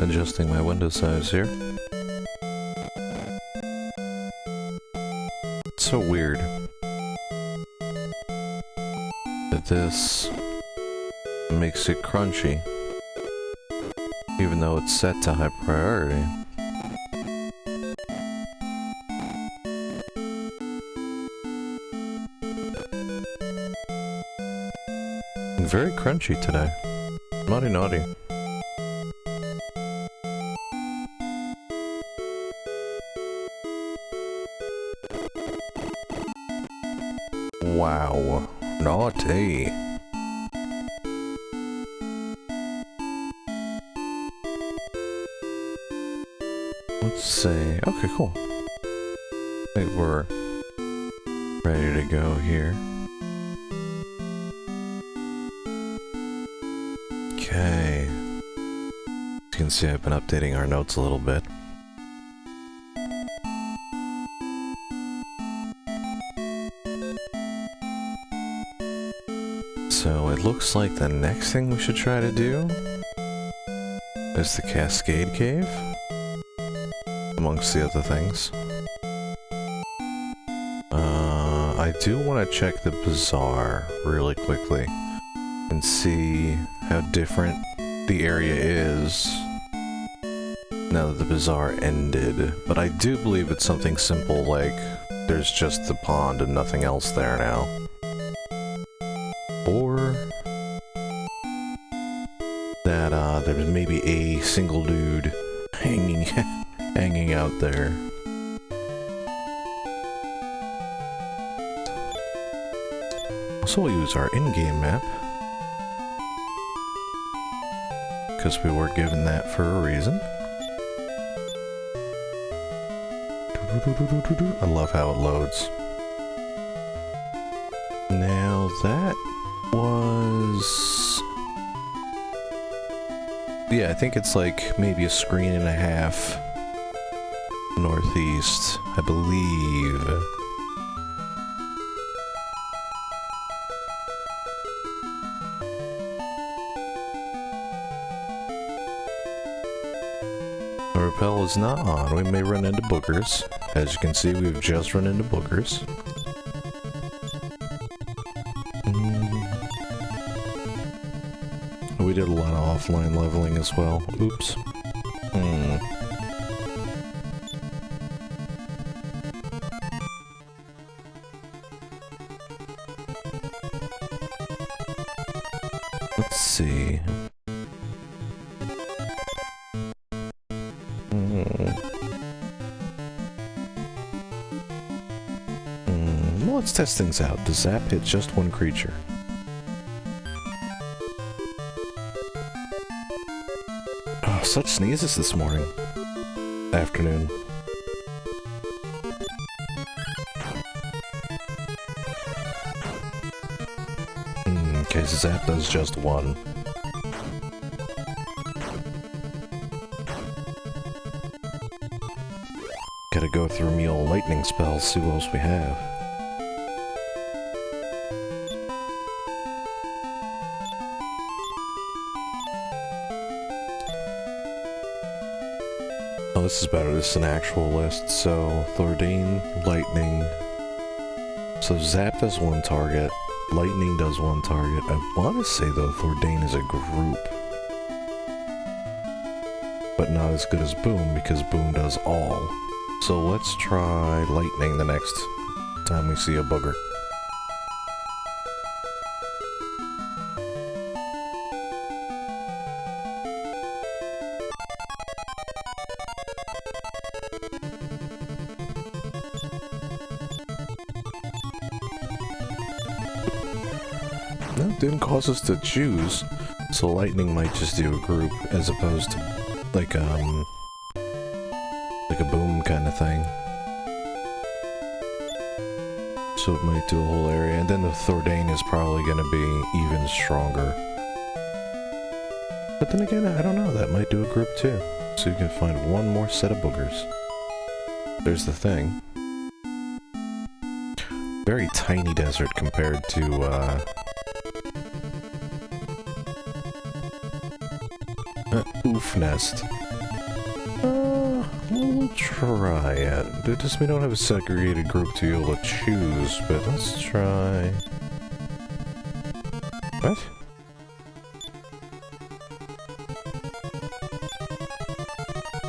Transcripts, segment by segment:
Adjusting my window size here. It's so weird that this makes it crunchy, even though it's set to high priority. Very crunchy today. Naughty naughty. Wow, naughty. Let's see. Okay, cool. I think we're ready to go here. Okay. As you can see, I've been updating our notes a little bit. So it looks like the next thing we should try to do is the Cascade Cave, amongst the other things. I do want to check the bazaar really quickly and see how different the area is now that the bazaar ended. But I do believe it's something simple like there's just the pond and nothing else there now. Or that there's maybe a single dude hanging out there. So we'll use our in-game map, because we were given that for a reason. I love how it loads. Now that was... yeah, I think it's like maybe a screen and a half northeast, I believe. The rappel is not on. We may run into boogers. As you can see, we've just run into boogers. We did a lot of offline leveling as well. Oops. Let's see. Well, let's test things out. Does Zap hit just one creature? Oh, such sneezes this morning. Afternoon. Okay, so Zap does just one. Gotta go through me old lightning spells, see what else we have. Oh, this is better. This is an actual list. So, Thordane, Lightning. So, Zap does one target. Lightning does one target. I want to say, though, Thordane is a group. But not as good as Boom, because Boom does all. So, let's try Lightning the next time we see a booger. Didn't cause us to choose, so Lightning might just do a group as opposed to like a Boom kind of thing. So it might do a whole area, and then the Thordane is probably going to be even stronger. But then again, I don't know, that might do a group too. So you can find one more set of boogers. There's the thing. Very tiny desert compared to, Oof Nest. We'll try it. It just, we don't have a segregated group to be able to choose, but let's try... What?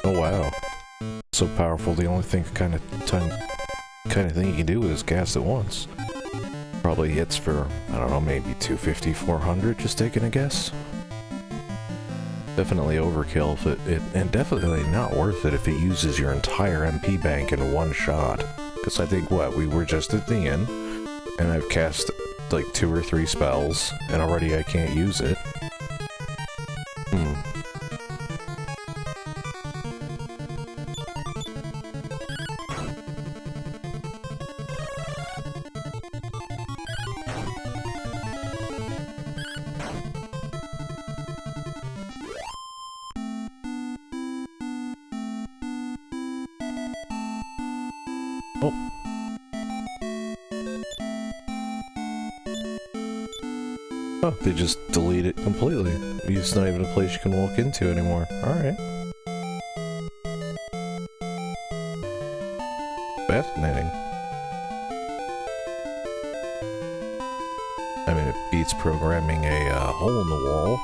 Oh wow. So powerful, the only thing kind of thing you can do is gas it once. Probably hits for, I don't know, maybe 250, 400, just taking a guess. Definitely overkill, and definitely not worth it if it uses your entire MP bank in one shot. Because I think, what, we were just at the end, and I've cast like 2 or 3 spells, and already I can't use it. Oh, they just delete it completely. It's not even a place you can walk into anymore. Alright. Fascinating. I mean, it beats programming a hole in the wall.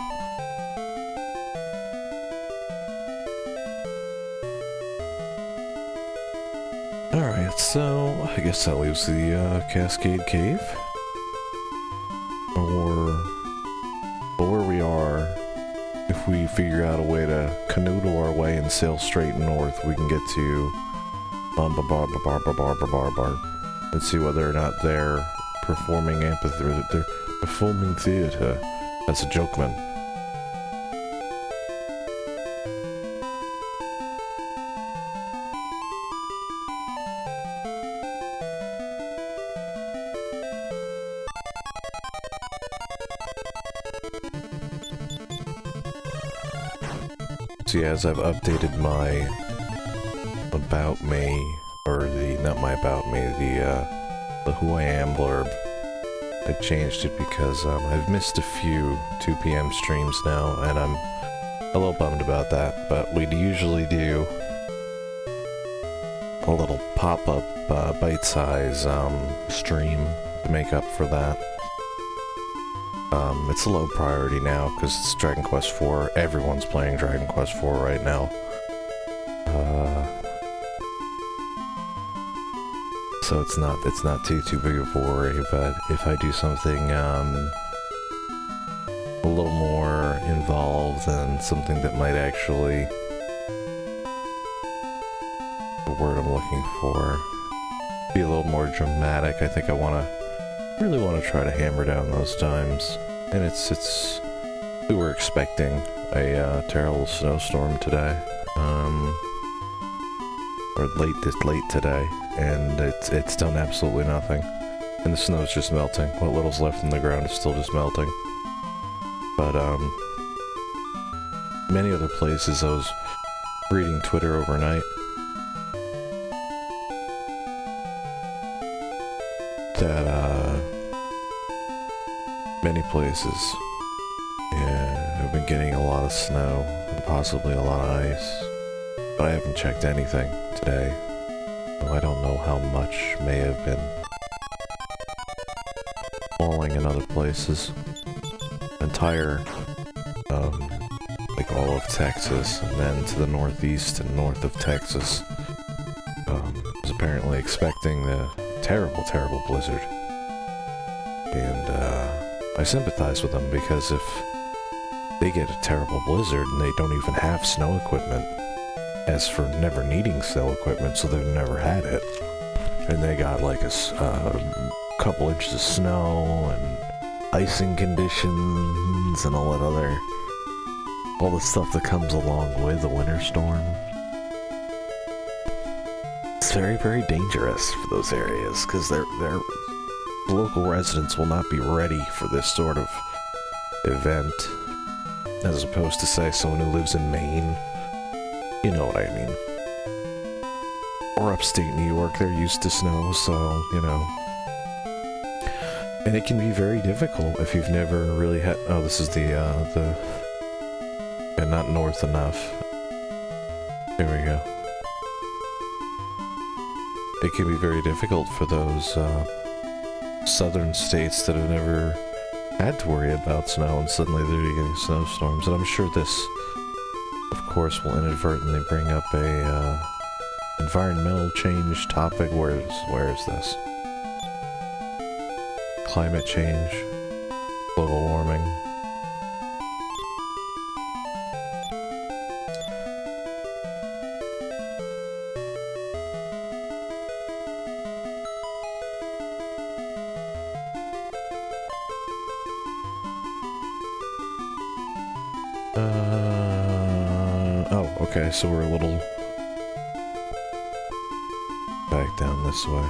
Alright, so I guess that leaves the Cascade Cave. Or where we are, if we figure out a way to canoodle our way and sail straight north, we can get to and see whether or not they're performing amphitheater. They're performing theater. That's a joke, man. See, as I've updated my about me, or the, not my about me, the who I am blurb, I changed it because I've missed a few 2 PM streams now, and I'm a little bummed about that, but we'd usually do a little pop-up bite-size stream to make up for that. It's a low priority now because it's Dragon Quest IV. Everyone's playing Dragon Quest IV right now. So it's not too big of a worry, but if I do something a little more involved and something that might actually, the word I'm looking for, be a little more dramatic, I think I really want to try to hammer down those times. And we were expecting a terrible snowstorm today, or late today, and it's done absolutely nothing. And the snow's just melting. What little's left in the ground is still just melting. But many other places, I was reading Twitter overnight, that many places, yeah, have been getting a lot of snow and possibly a lot of ice, but I haven't checked anything today, so I don't know how much may have been falling in other places. Entire, like all of Texas, and then to the northeast and north of Texas, was apparently expecting the terrible blizzard, and I sympathize with them, because if they get a terrible blizzard and they don't even have snow equipment, as for never needing snow equipment, so they've never had it, and they got like a couple inches of snow and icing conditions and all the stuff that comes along with a winter storm. It's very, very dangerous for those areas, because the local residents will not be ready for this sort of event. as opposed to, say, someone who lives in Maine. You know what I mean. Or upstate New York, they're used to snow, so, you know. And it can be very difficult if you've never really had... Oh, this is yeah, not north enough. There we go. It can be very difficult for those, southern states that have never had to worry about snow, and suddenly they're getting snowstorms. And I'm sure this, of course, will inadvertently bring up a, environmental change topic. Where is this? Climate change, global warming. Oh, okay, so we're a little back down this way.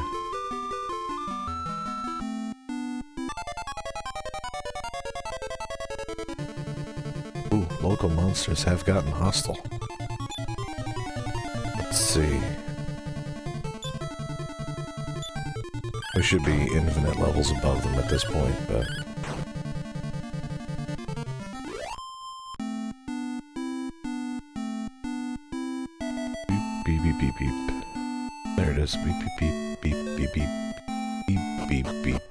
Ooh, local monsters have gotten hostile. Let's see. We should be infinite levels above them at this point, but... Beep, beep, beep, beep. There it is. Beep, beep, beep, beep, beep, beep, beep, beep, beep.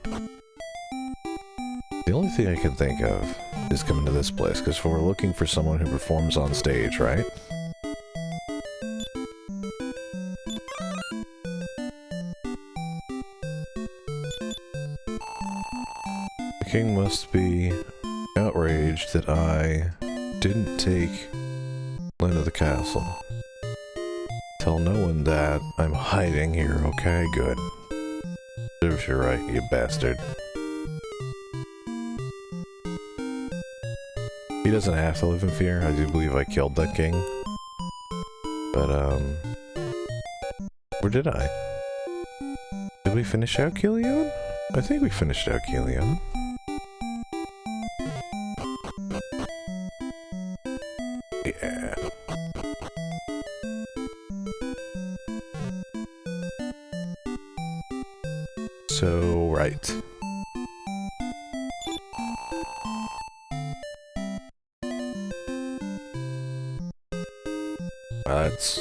The only thing I can think of is coming to this place, because we're looking for someone who performs on stage, right? The king must be outraged that I didn't take land of the castle. Tell no one that I'm hiding here, okay? Good. Serves you right, you bastard. He doesn't have to live in fear. I do believe I killed that king. But, where did I? Did we finish out Kilion? I think we finished out Kilion. Yeah. So, right. That's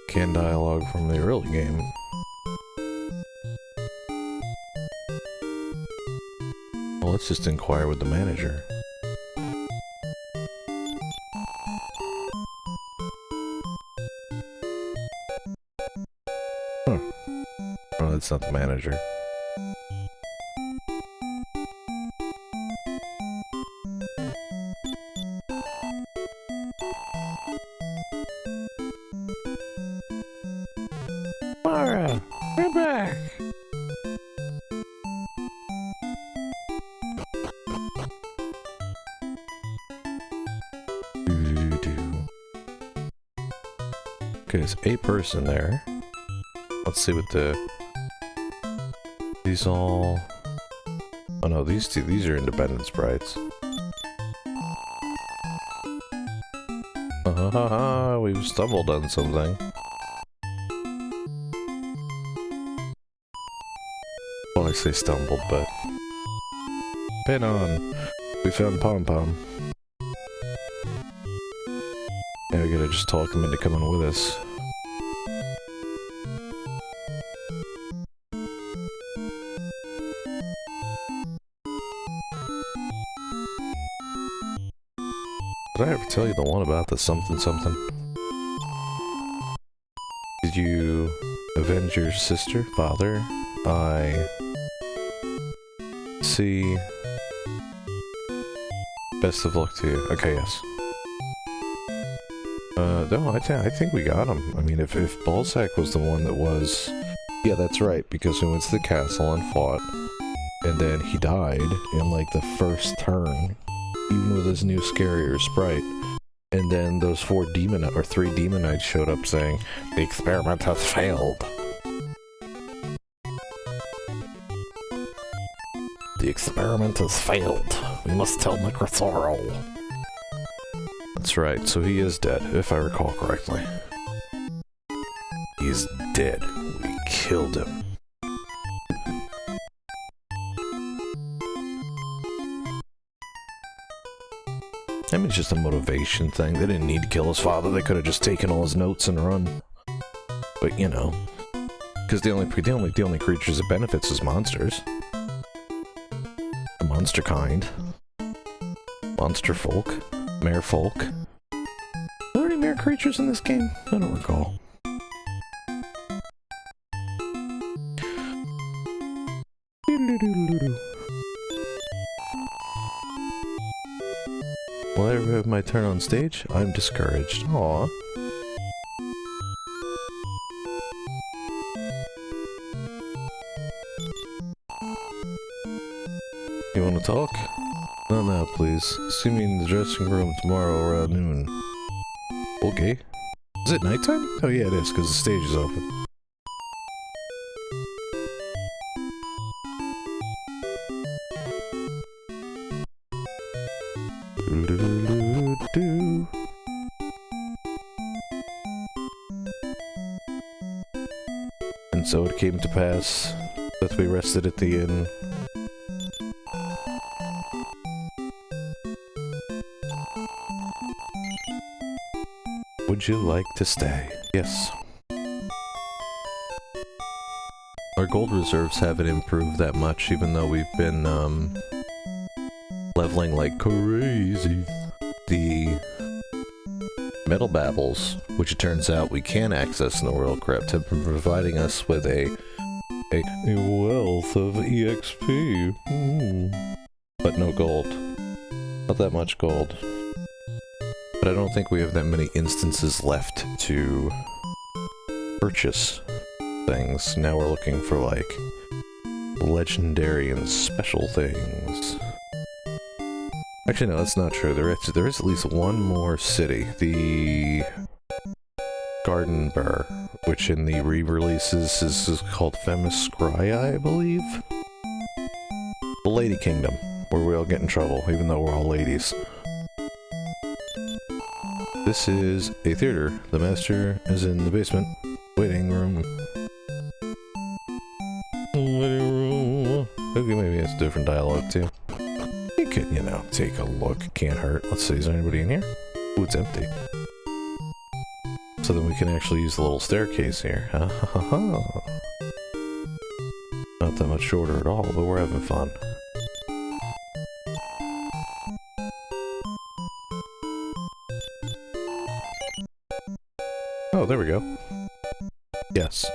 canned dialogue from the early game. Well, let's just inquire with the manager. Huh. Oh, that's not the manager. Mara, we're back! Okay, there's a person there. Let's see what the... These all... Oh no, these two, these are independent sprites. We've stumbled on something. Well, I say stumbled, but... Pin on! We found Pom Pom. Now we gotta just talk him into coming with us. Did I ever tell you the one about the something something? Did you avenge your sister, father? I see. Best of luck to you. Okay, yes. No, I think we got him. I mean, if Balzac was the one that was... Yeah, that's right, because we went to the castle and fought, and then he died in, like, the first turn, even with his new scarier sprite. And then those three demonites showed up saying, "The experiment has failed." The experiment has failed. We must tell Necrosoro. That's right, so he is dead, if I recall correctly. He's dead. We killed him. I mean, it's just a motivation thing. They didn't need to kill his father. They could have just taken all his notes and run. But, you know. Because the only creatures it benefits is monsters. The monster kind. Monster folk. Mare folk. Are there any mare creatures in this game? I don't recall. Will I ever have my turn on stage? I'm discouraged. Aww. You wanna talk? Not now, please. See me in the dressing room tomorrow around noon. Okay. Is it nighttime? Oh yeah, it is, because the stage is open. And so it came to pass that we rested at the inn. Would you like to stay? Yes. Our gold reserves haven't improved that much, even though we've been, leveling like crazy. The metal babbles, which it turns out we can access in the World Crypt, have been providing us with a wealth of EXP. But no gold. Not that much gold. But I don't think we have that many instances left to purchase things. Now we're looking for, like, legendary and special things. Actually, no, that's not true. There is at least one more city. The Garden Burr, which in the re-releases is called Themyscira, I believe? The Lady Kingdom, where we all get in trouble, even though we're all ladies. This is a theater. The master is in the basement. Waiting room. Waiting room. Okay, maybe it's different dialogue too. You could, you know, take a look. Can't hurt. Let's see, is there anybody in here? Ooh, it's empty. So then we can actually use the little staircase here. Ha ha ha ha. Not that much shorter at all, but we're having fun. Oh, there we go. Yes.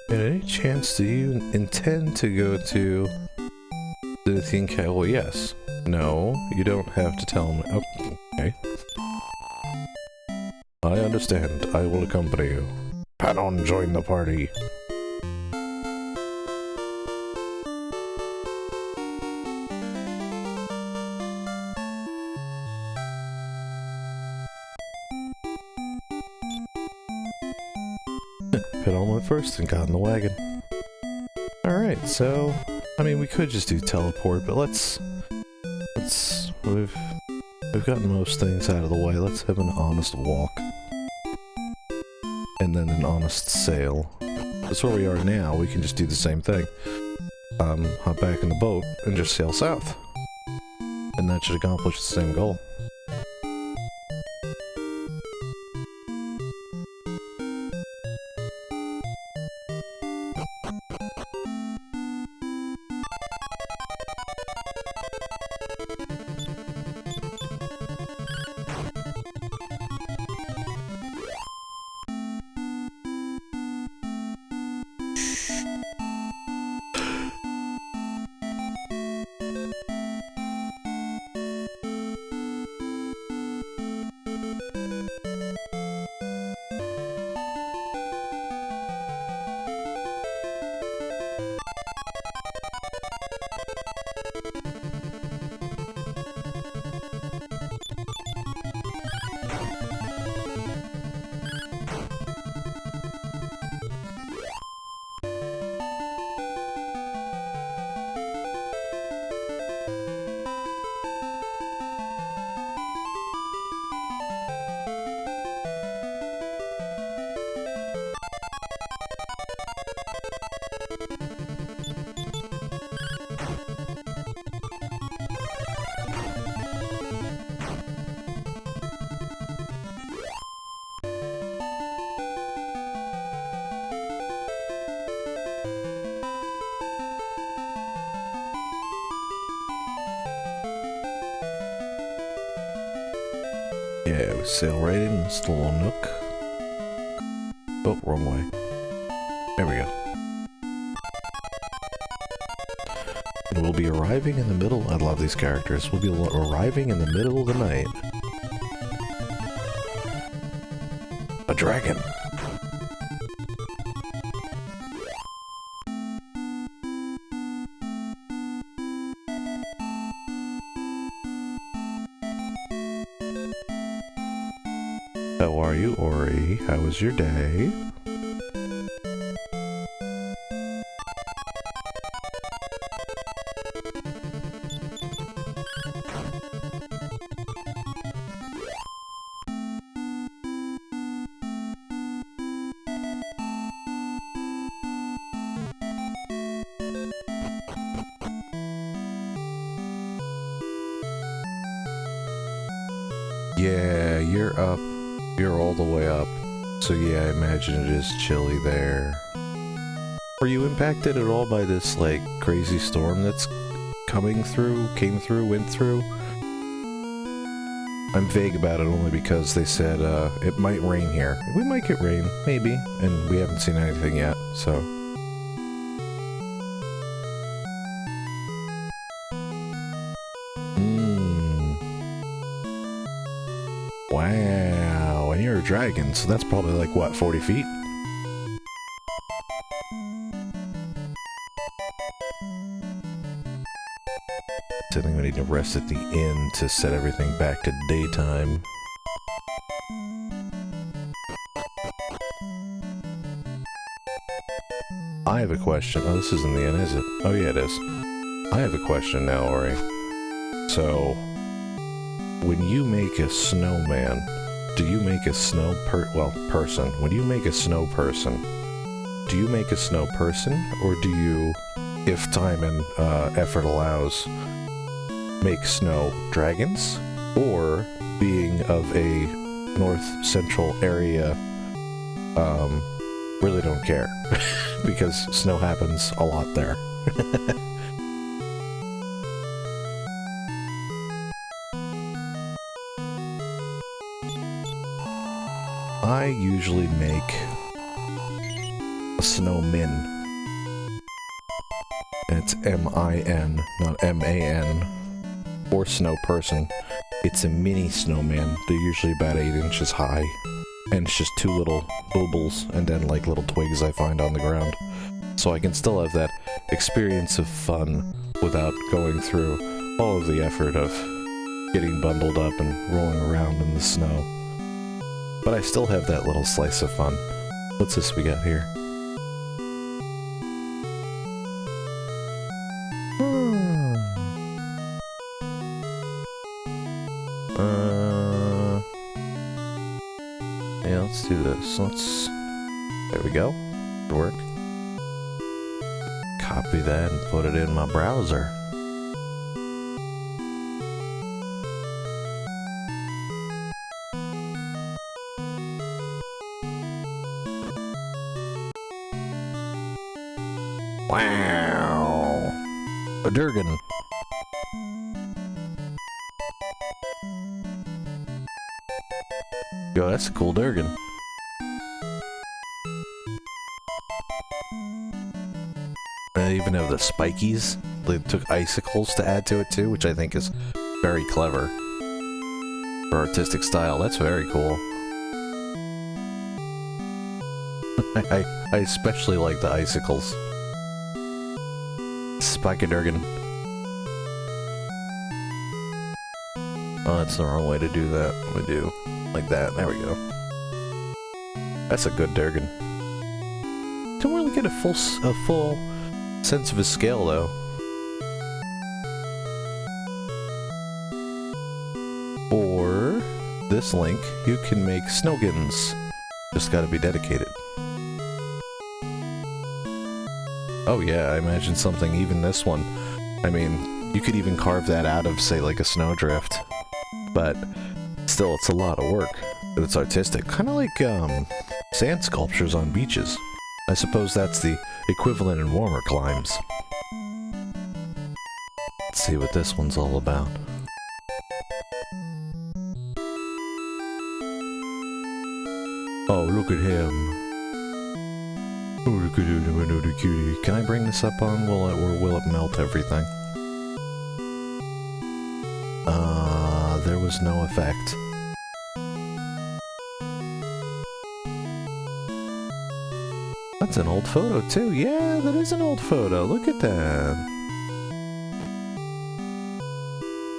Any chance do you intend to go to the Think? Well, yes. No, you don't have to tell me. Oh, okay. I understand. I will accompany you. Pat on, join the party. Panon went first and got in the wagon. Alright, so, I mean, we could just do teleport, but we've gotten most things out of the way. Let's have an honest walk. And then an honest sail. That's where we are now, we can just do the same thing. Hop back in the boat and just sail south. And that should accomplish the same goal. Yeah, we sail right in this little nook. Oh, wrong way. There we go. And we'll be arriving in the middle... I love these characters. We'll be arriving in the middle of the night. A dragon! How are you, Ori? How was your day? Yeah, you're up. You're all the way up. So yeah, I imagine it is chilly there. Were you impacted at all by this, like, crazy storm that's came through, went through? I'm vague about it only because they said, it might rain here. We might get rain, maybe, and we haven't seen anything yet, so... Wow, and you're a dragon, so that's probably like, what, 40 feet? I think we need to rest at the inn to set everything back to daytime. I have a question. Oh, this isn't the inn, is it? Oh yeah, it is. I have a question now, Ori. So... when you make a snowman, do you make a person? When you make a snow person, do you make a snow person, or do you, if time and effort allows, make snow dragons? Or, being of a north central area, really don't care, because snow happens a lot there. I usually make a snowmin. And it's M-I-N, not M-A-N. Or snow person. It's a mini snowman. They're usually about 8 inches high. And it's just 2 little bubbles and then like little twigs I find on the ground. So I can still have that experience of fun without going through all of the effort of getting bundled up and rolling around in the snow. But I still have that little slice of fun. What's this we got here? Yeah, let's do this. There we go. Good work. Copy that and put it in my browser. Wow! A Durgan. Yo, that's a cool Durgan. They even have the spikies. They took icicles to add to it too, which I think is very clever. For artistic style, that's very cool. I especially like the icicles. Spikadurgan. Oh, that's the wrong way to do that. We do like that. There we go. That's a good Durgan. Don't really get a full sense of his scale, though. For this link, you can make Snowgins. Just gotta be dedicated. Oh yeah, I imagine something, even this one. I mean, you could even carve that out of, say, like a snowdrift. But still, it's a lot of work. But it's artistic. Kind of like, sand sculptures on beaches. I suppose that's the equivalent in warmer climes. Let's see what this one's all about. Oh, look at him. Oh, look at him, another cutie. Can I bring this up on? Or will it melt everything? There was no effect. That's an old photo too. Yeah, that is an old photo. Look at that.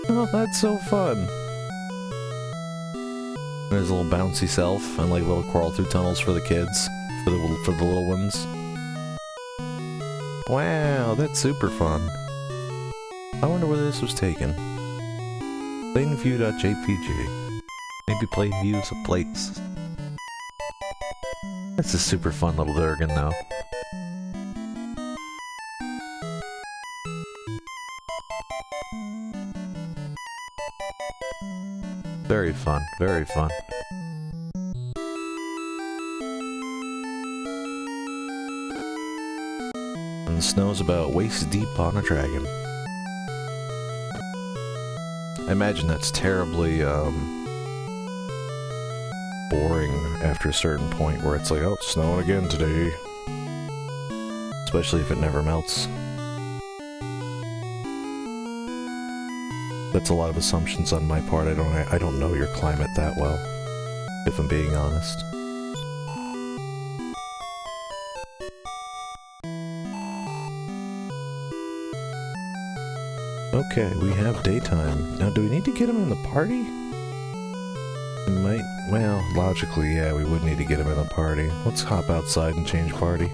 Oh, that's so fun. There's a little bouncy self and like little crawl through tunnels for the kids, for the little ones. Wow, that's super fun. I wonder where this was taken. Plainview.jpg. Maybe Plainview's a place. That's a super fun little Durgan though. Very fun, very fun. And the snow's about waist deep on a dragon. I imagine that's terribly, boring after a certain point where it's like, oh, it's snowing again today. Especially if it never melts. That's a lot of assumptions on my part. I don't know your climate that well, if I'm being honest. Okay, we have daytime. Now, do we need to get him in the party? We might... Well, logically, yeah, we would need to get him in the party. Let's hop outside and change party.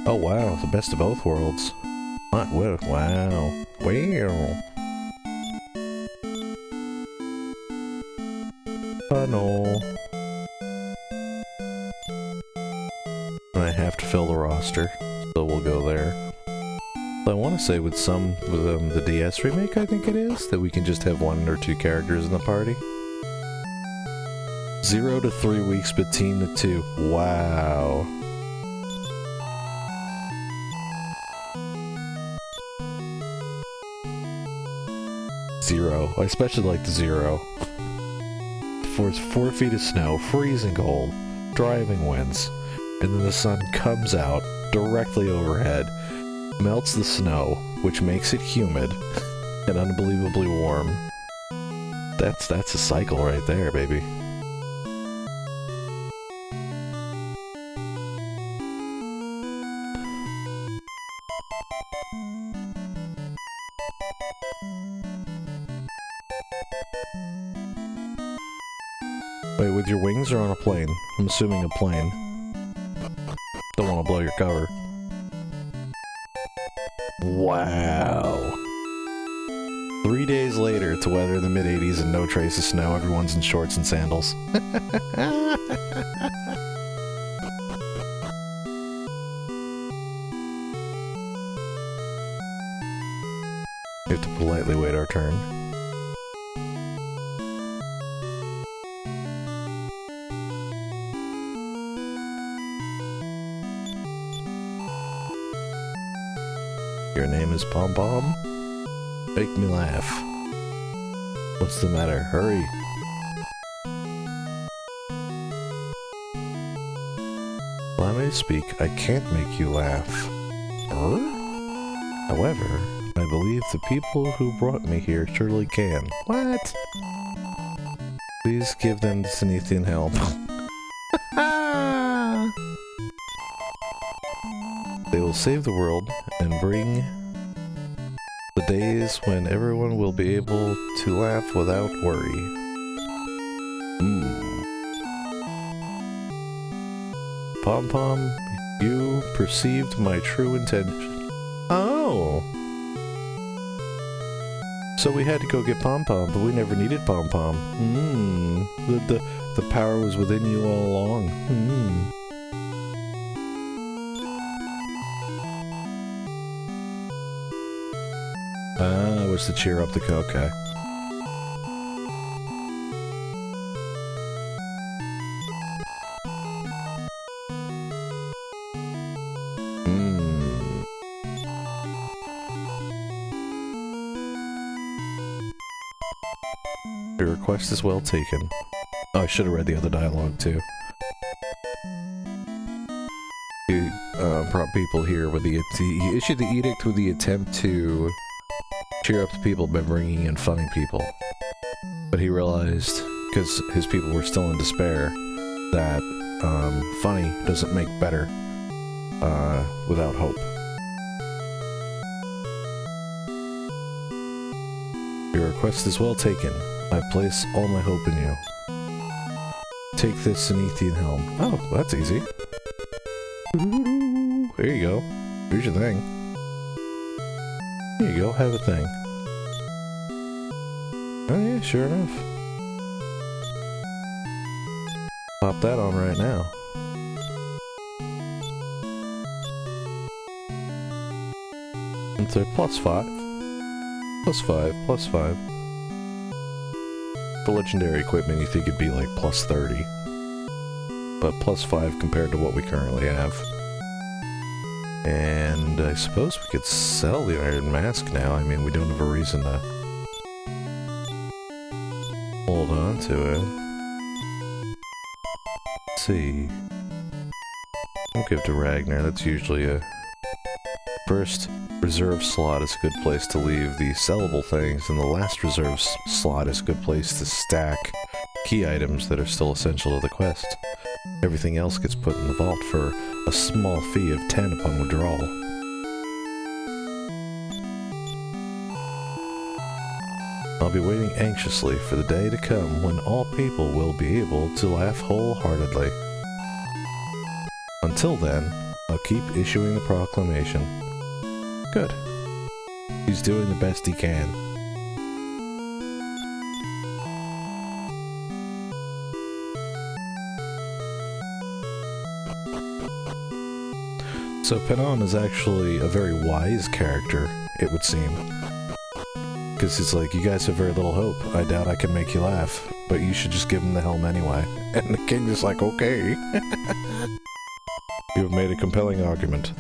Oh, wow, the best of both worlds. What? Wow. Wow. Tunnel. And I have to fill the roster, so we'll go there. I want to say with the DS remake, I think it is, that we can just have 1 or 2 characters in the party. 0 to 3 weeks between the two. Wow. Zero. I especially like the 0. It's 4 feet of snow, freezing cold, driving winds, and then the sun comes out directly overhead, melts the snow, which makes it humid and unbelievably warm. That's a cycle right there, baby. Wait, with your wings or on a plane? I'm assuming a plane. Don't want to blow your cover. Wow. 3 days later to weather the mid-80s and no trace of snow, everyone's in shorts and sandals. We have to politely wait our turn. Your name is Pom Pom? Make me laugh. What's the matter? Hurry! Allow me to speak. I can't make you laugh. However, I believe the people who brought me here surely can. What? Please give them the Zenithian help. They will save the world and bring the days when everyone will be able to laugh without worry. Pom Pom, you perceived my true intention. Oh! So we had to go get Pom Pom, but we never needed Pom Pom. The power was within you all along. Ah, it was to cheer up the okay. Your request is well taken. Oh, I should have read the other dialogue too. He brought people here with he issued the edict with the attempt to cheer up the people by bringing in funny people. But he realized, because his people were still in despair, that funny doesn't make better without hope. Your request is well taken. I place all my hope in you. Take this Cenethian helm. Oh, that's easy. There you go. Here's your thing. Here you go, have a thing. Oh yeah, sure enough. Pop that on right now. And so +5. +5, +5. For legendary equipment, you think it'd be like +30. But +5 compared to what we currently have. And I suppose we could sell the Iron Mask now. I mean, we don't have a reason to hold on to it. Let's see. We'll give to Ragnar. That's usually a... First reserve slot is a good place to leave the sellable things, and the last reserve slot is a good place to stack key items that are still essential to the quest. Everything else gets put in the vault for a small fee of 10 upon withdrawal. I'll be waiting anxiously for the day to come when all people will be able to laugh wholeheartedly. Until then, I'll keep issuing the proclamation. Good. He's doing the best he can. So Panon is actually a very wise character, it would seem. Because he's like, you guys have very little hope. I doubt I can make you laugh, but you should just give him the helm anyway. And the king is like, okay. You have made a compelling argument.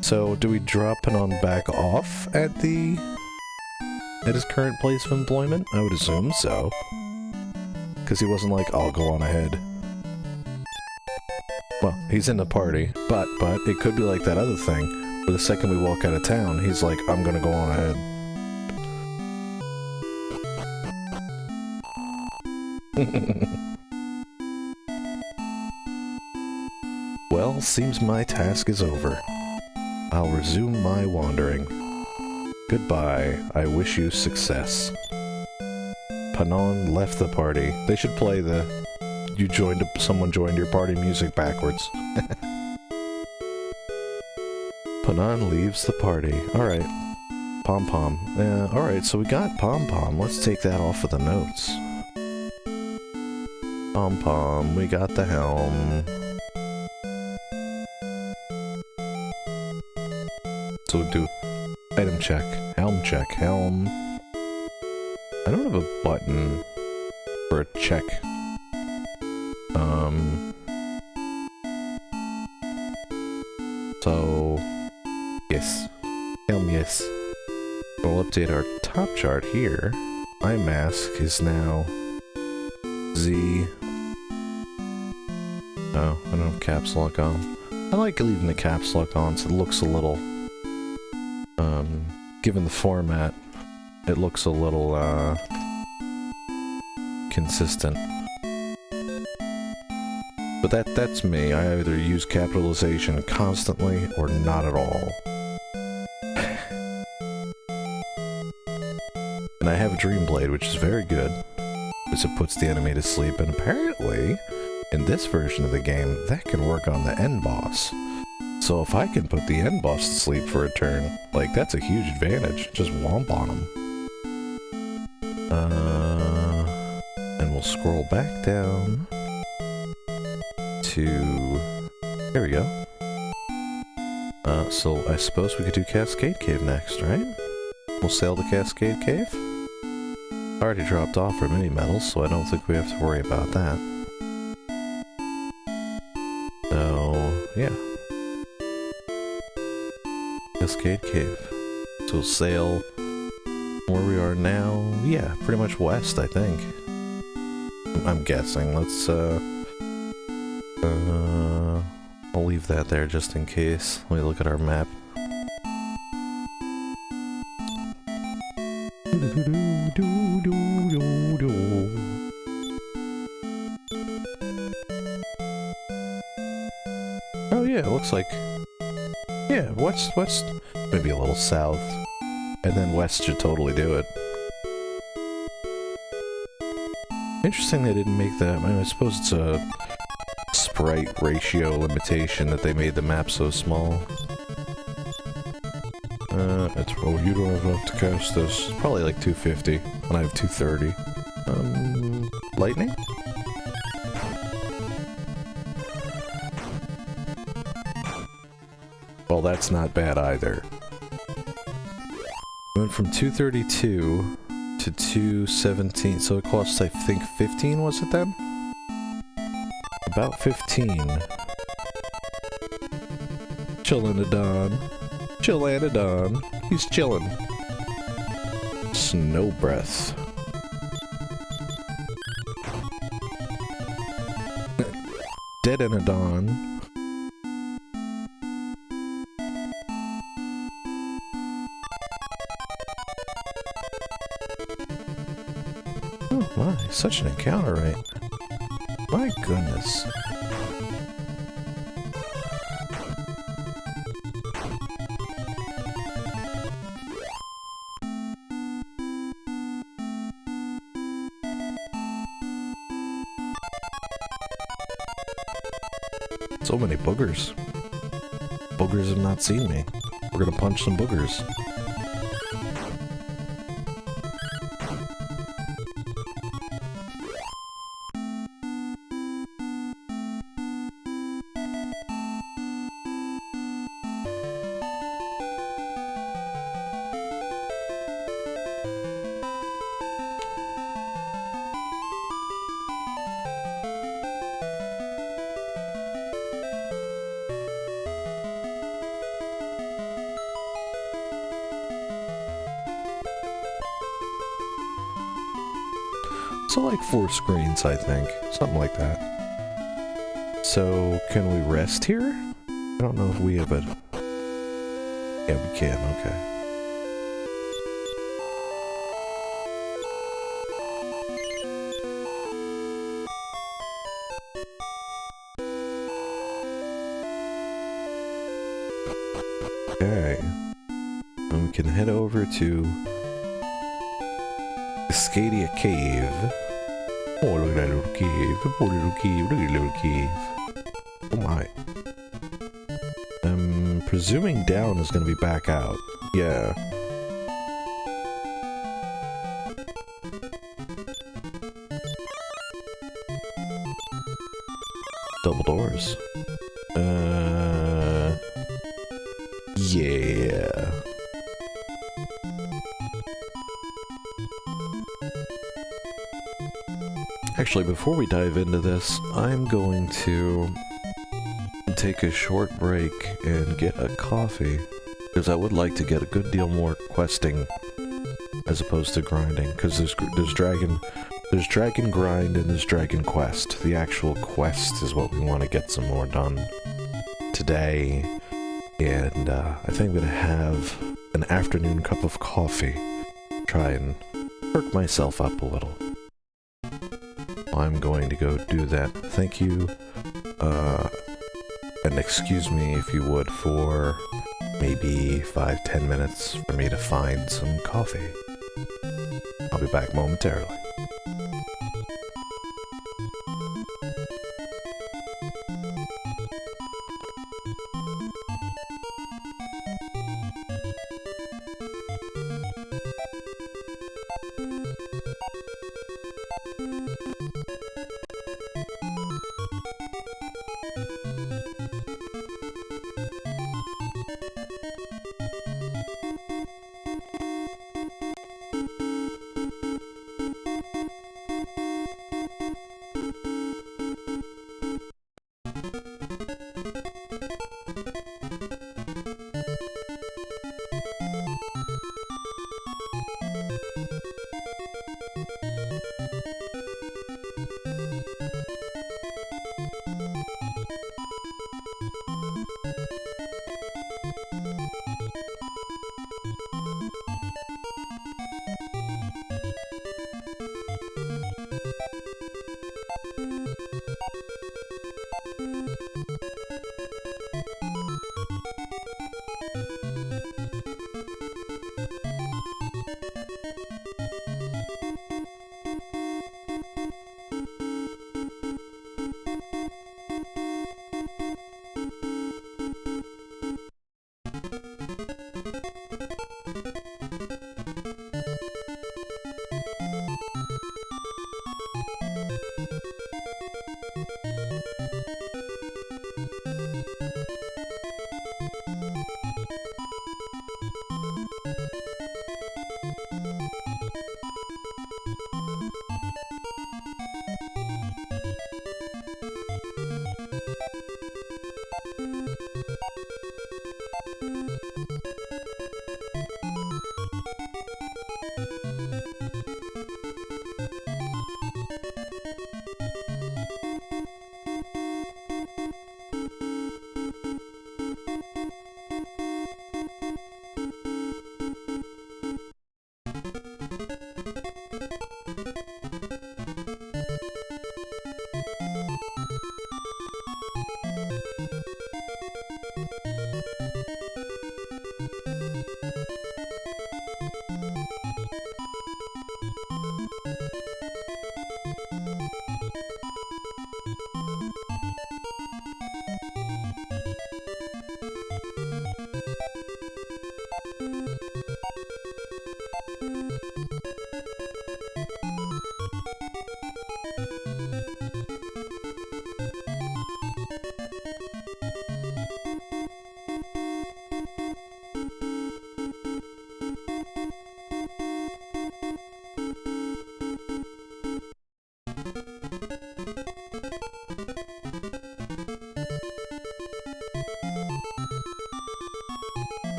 So, do we drop Panon back off at his current place of employment? I would assume so. Because he wasn't like, I'll go on ahead. Well, he's in the party, but it could be like that other thing, where the second we walk out of town, he's like, I'm gonna go on ahead. Well, seems my task is over. I'll resume my wandering. Goodbye, I wish you success. Panon left the party. They should play the someone joined your party music backwards. Panon leaves the party. Alright. Pom-pom. Alright, so we got Pom-pom. Let's take that off of the notes. Pom-pom, we got the helm. So we'll do item check, helm. I don't have a button for a check. So, yes. Helm, yes. We'll update our top chart here. Eye mask is now Z. Oh, I don't have caps lock on. I like leaving the caps lock on so it looks a little, given the format, it looks a little, consistent. But that's me. I either use capitalization constantly or not at all. And I have a Dream Blade, which is very good, because it puts the enemy to sleep, and apparently, in this version of the game, that can work on the end boss. So if I can put the end boss to sleep for a turn, like, that's a huge advantage. Just womp on him. And we'll scroll back down to... Here we go. So I suppose we could do Cascade Cave next, right? We'll sail to Cascade Cave. I already dropped off our mini medals, so I don't think we have to worry about that. So, yeah. Cascade Cave. So sail Where we are now, yeah, pretty much west, I think. I'm guessing. Let's, I'll leave that there just in case. Let me look at our map. Oh yeah, it looks like... Yeah, west, maybe a little south. And then west should totally do it. Interesting they didn't make that. I mean, I suppose it's a sprite ratio limitation that they made the map so small. It's... Oh, you don't have enough to cast this. Probably like 250, and I have 230. Lightning? Well, that's not bad either. Went from 232 to 217, so it costs, I think, 15, was it then? About 15. Chillinadon. Chillanadon. He's chillin'. Snow breath. Deadenadon. Oh my, such an encounter rate. My goodness. So many boogers. Boogers have not seen me. We're gonna punch some boogers. So like 4 screens, I think. Something like that. So, can we rest here? I don't know if we have a... Yeah, we can, okay. Okay. And we can head over to Cascadia Cave. Oh, look at that little cave. Poor little cave. Look at that little cave. Oh my. I'm presuming down is going to be back out. Yeah. Double doors. Yeah. Actually, before we dive into this, I'm going to take a short break and get a coffee, because I would like to get a good deal more questing as opposed to grinding, because there's dragon grind and there's dragon quest. The actual quest is what we want to get some more done today, and I think I'm going to have an afternoon cup of coffee, try and perk myself up a little. I'm going to go do that. Thank you, and excuse me if you would for maybe 5-10 minutes for me to find some coffee. I'll be back momentarily.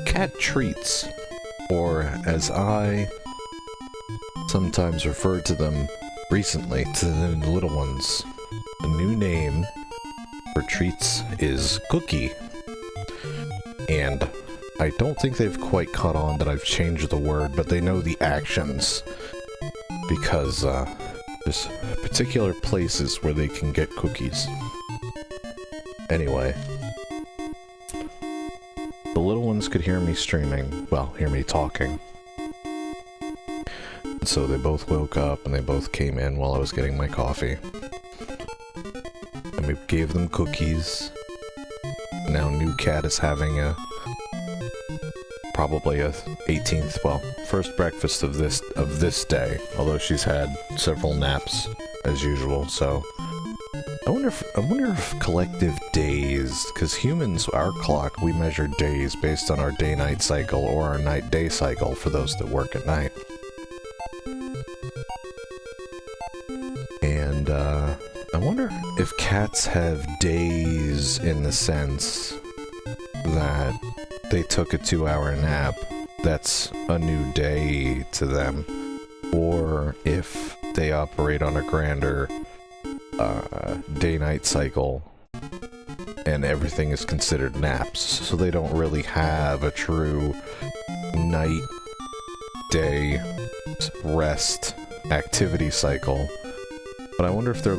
Cat treats, or as I sometimes refer to them recently, to the little ones. The new name for treats is Cookie. And I don't think they've quite caught on that I've changed the word, but they know the actions. Because there's particular places where they can get cookies. Anyway. The little ones could hear me streaming, well, hear me talking. And so they both woke up and they both came in while I was getting my coffee. And we gave them cookies. Now new cat is having probably a 18th, well, first breakfast of this day, although she's had several naps as usual, so I wonder if collective days, because humans, our clock, we measure days based on our day-night cycle or our night-day cycle for those that work at night. And I wonder if cats have days in the sense that they took a 2-hour nap, that's a new day to them, or if they operate on a grander day-night cycle and everything is considered naps, so they don't really have a true night-day rest activity cycle. But I wonder if they're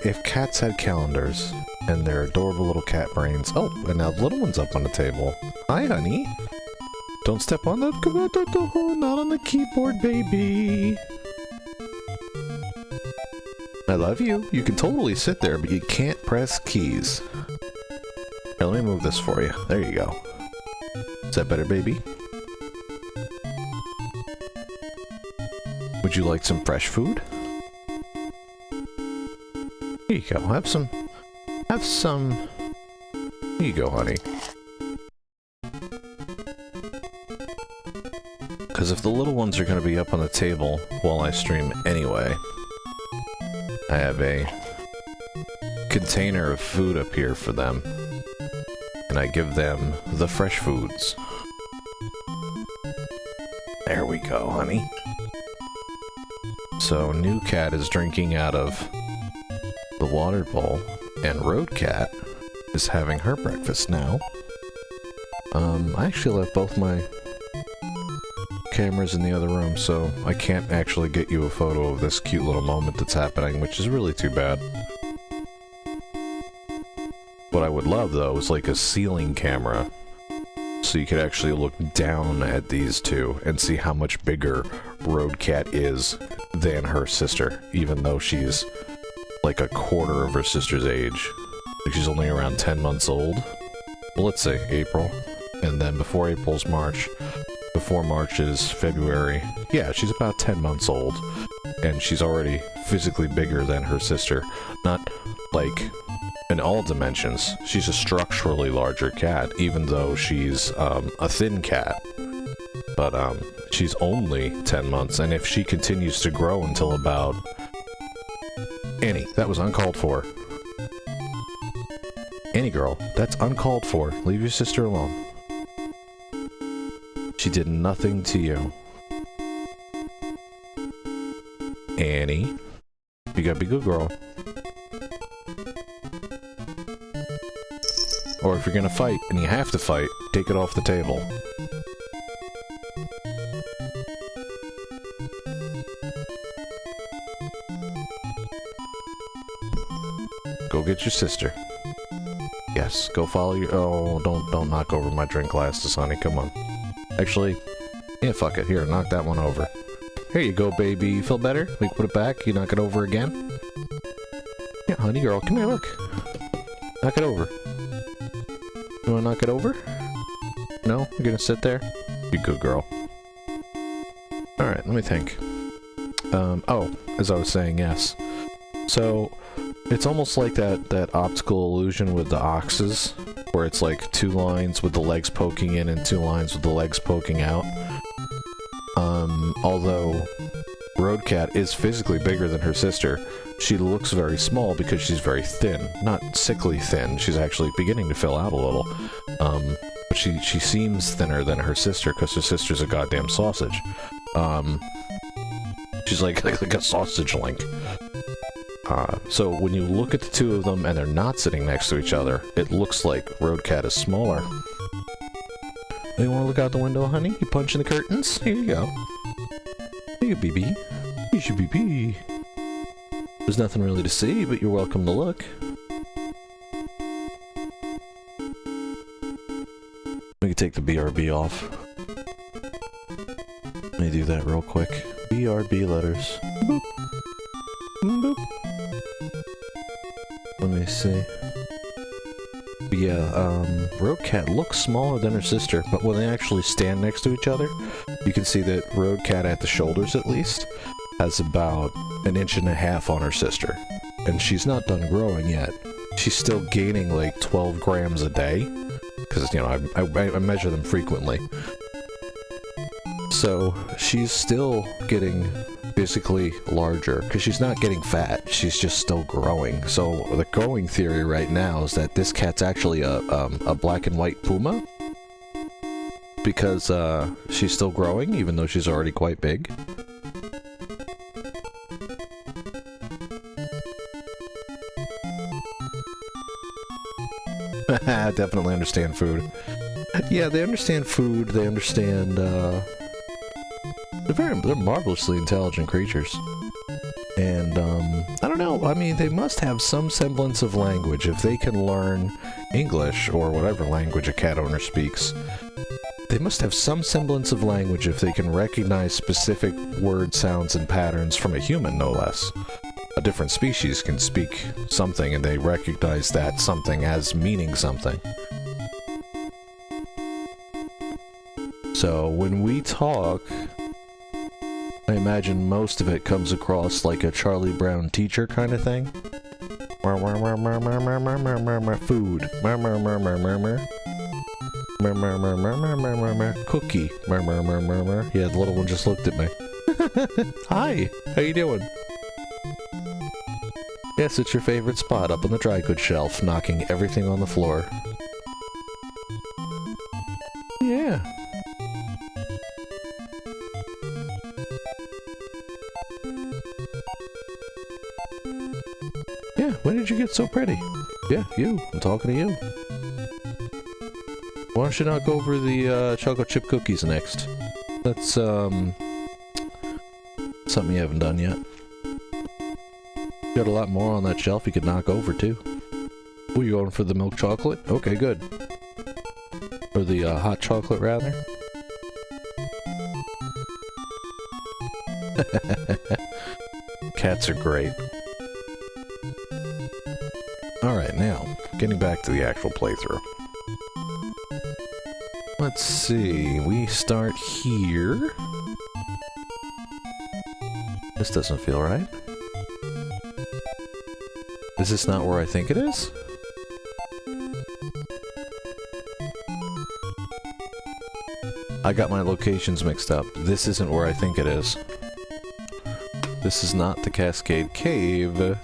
if cats had calendars and their adorable little cat brains. Oh, and now the little one's up on the table. Hi, honey. Don't step on the not on the keyboard, baby. I love you. You can totally sit there, but you can't press keys. Here, let me move this for you. There you go. Is that better, baby? Would you like some fresh food? Here you go. Have some. Here you go, honey. Because if the little ones are going to be up on the table while I stream anyway, I have a container of food up here for them, and I give them the fresh foods. There we go, honey. So, new cat is drinking out of the water bowl, and Road Cat is having her breakfast now. I actually left both my cameras in the other room, so I can't actually get you a photo of this cute little moment that's happening, which is really too bad. What I would love, though, is like a ceiling camera, so you could actually look down at these two and see how much bigger Road Cat is than her sister, even though she's like a quarter of her sister's age. Like she's only around 10 months old. Well, let's say April, and then before April's March. Before March is February. Yeah, she's about 10 months old. and she's already physically bigger than her sister. Not, like, in all dimensions. She's a structurally larger cat, even though she's, a thin cat. But, she's only 10 months, and if she continues to grow until about... Annie, that was uncalled for. Annie girl, that's uncalled for. Leave your sister alone. She did nothing to you. Annie, you gotta be a good girl. Or if you're gonna fight, and you have to fight, take it off the table. Go get your sister. Yes, go follow your... Oh, don't knock over my drink glasses, honey. Come on. Actually, yeah, fuck it. Here, knock that one over. Here you go, baby. You feel better? We put it back. You knock it over again. Yeah, honey girl. Come here, look. Knock it over. You wanna knock it over? No? You're gonna sit there? You good girl. Alright, let me think. Oh, as I was saying, yes. So... It's almost like that optical illusion with the oxes, where it's like 2 lines with the legs poking in and 2 lines with the legs poking out. Although Roadcat is physically bigger than her sister, she looks very small because she's very thin. Not sickly thin, she's actually beginning to fill out a little. But she seems thinner than her sister because her sister's a goddamn sausage. She's like a sausage link. So when you look at the 2 of them and they're not sitting next to each other, it looks like Roadcat is smaller. You want to look out the window, honey? You punching the curtains? Here you go. Here you BB. Here's your BB. There's nothing really to see, but you're welcome to look. We can take the BRB off. Let me do that real quick. BRB letters. Boop. Boop. Let me see. But yeah, Roadcat looks smaller than her sister, but when they actually stand next to each other, you can see that Roadcat at the shoulders, at least, has about 1.5 inches on her sister. And she's not done growing yet. She's still gaining like 12 grams a day, because, you know, I measure them frequently. So, she's still getting basically larger, because she's not getting fat, she's just still growing. So the growing theory right now is that this cat's actually a black and white puma, because she's still growing even though she's already quite big. Definitely understand food. Yeah, they understand food, they understand they're marvelously intelligent creatures. And, I don't know, I mean, they must have some semblance of language. If they can learn English, or whatever language a cat owner speaks, they must have some semblance of language if they can recognize specific word sounds and patterns from a human, no less. A different species can speak something and they recognize that something as meaning something. So, when we talk, I imagine most of it comes across like a Charlie Brown teacher kind of thing. Food. Cookie. Yeah, the little one just looked at me. Hi, how you doing? Yes, it's your favorite spot up on the dry goods shelf, knocking everything on the floor. Yeah. Yeah, when did you get so pretty? Yeah, you. I'm talking to you. Why don't you knock over the chocolate chip cookies next? That's, something you haven't done yet. Got a lot more on that shelf you could knock over, too. Oh, you going for the milk chocolate? Okay, good. Or the, hot chocolate, rather. Cats are great. Alright, now, getting back to the actual playthrough. Let's see, we start here. This doesn't feel right. Is this not where I think it is? I got my locations mixed up. This isn't where I think it is. This is not the Cascade Cave.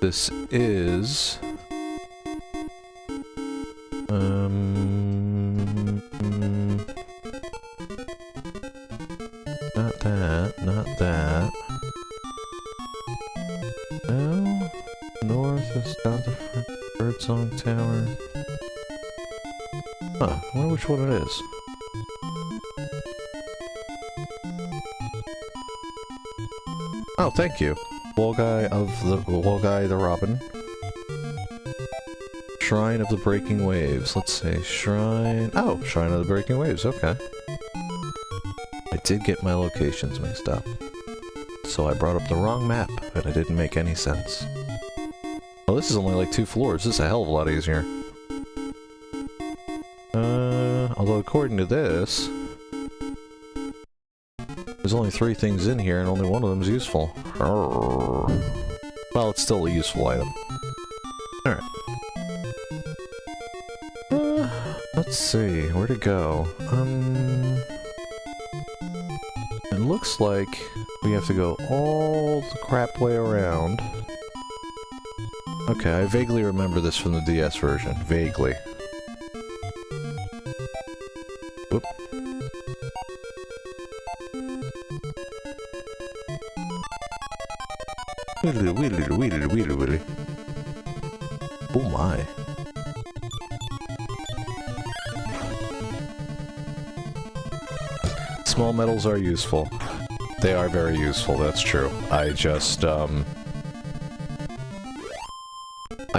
This is... Not that, not that. No. North is south of Birdsong Tower. Huh, I wonder which one it is. Oh, thank you. Wall guy the Robin. Shrine of the Breaking Waves. Let's see. Shrine of the Breaking Waves, okay. I did get my locations mixed up. So I brought up the wrong map, and it didn't make any sense. Well, this is only like 2 floors. This is a hell of a lot easier. Although according to this, there's only 3 things in here, and only one of them is useful. Well, it's still a useful item. Alright. Let's see, where to go? It looks like we have to go all the crap way around. Okay, I vaguely remember this from the DS version. Vaguely. Whoop. Wheelie. Oh my. Small metals are useful. They are very useful, that's true. I just, I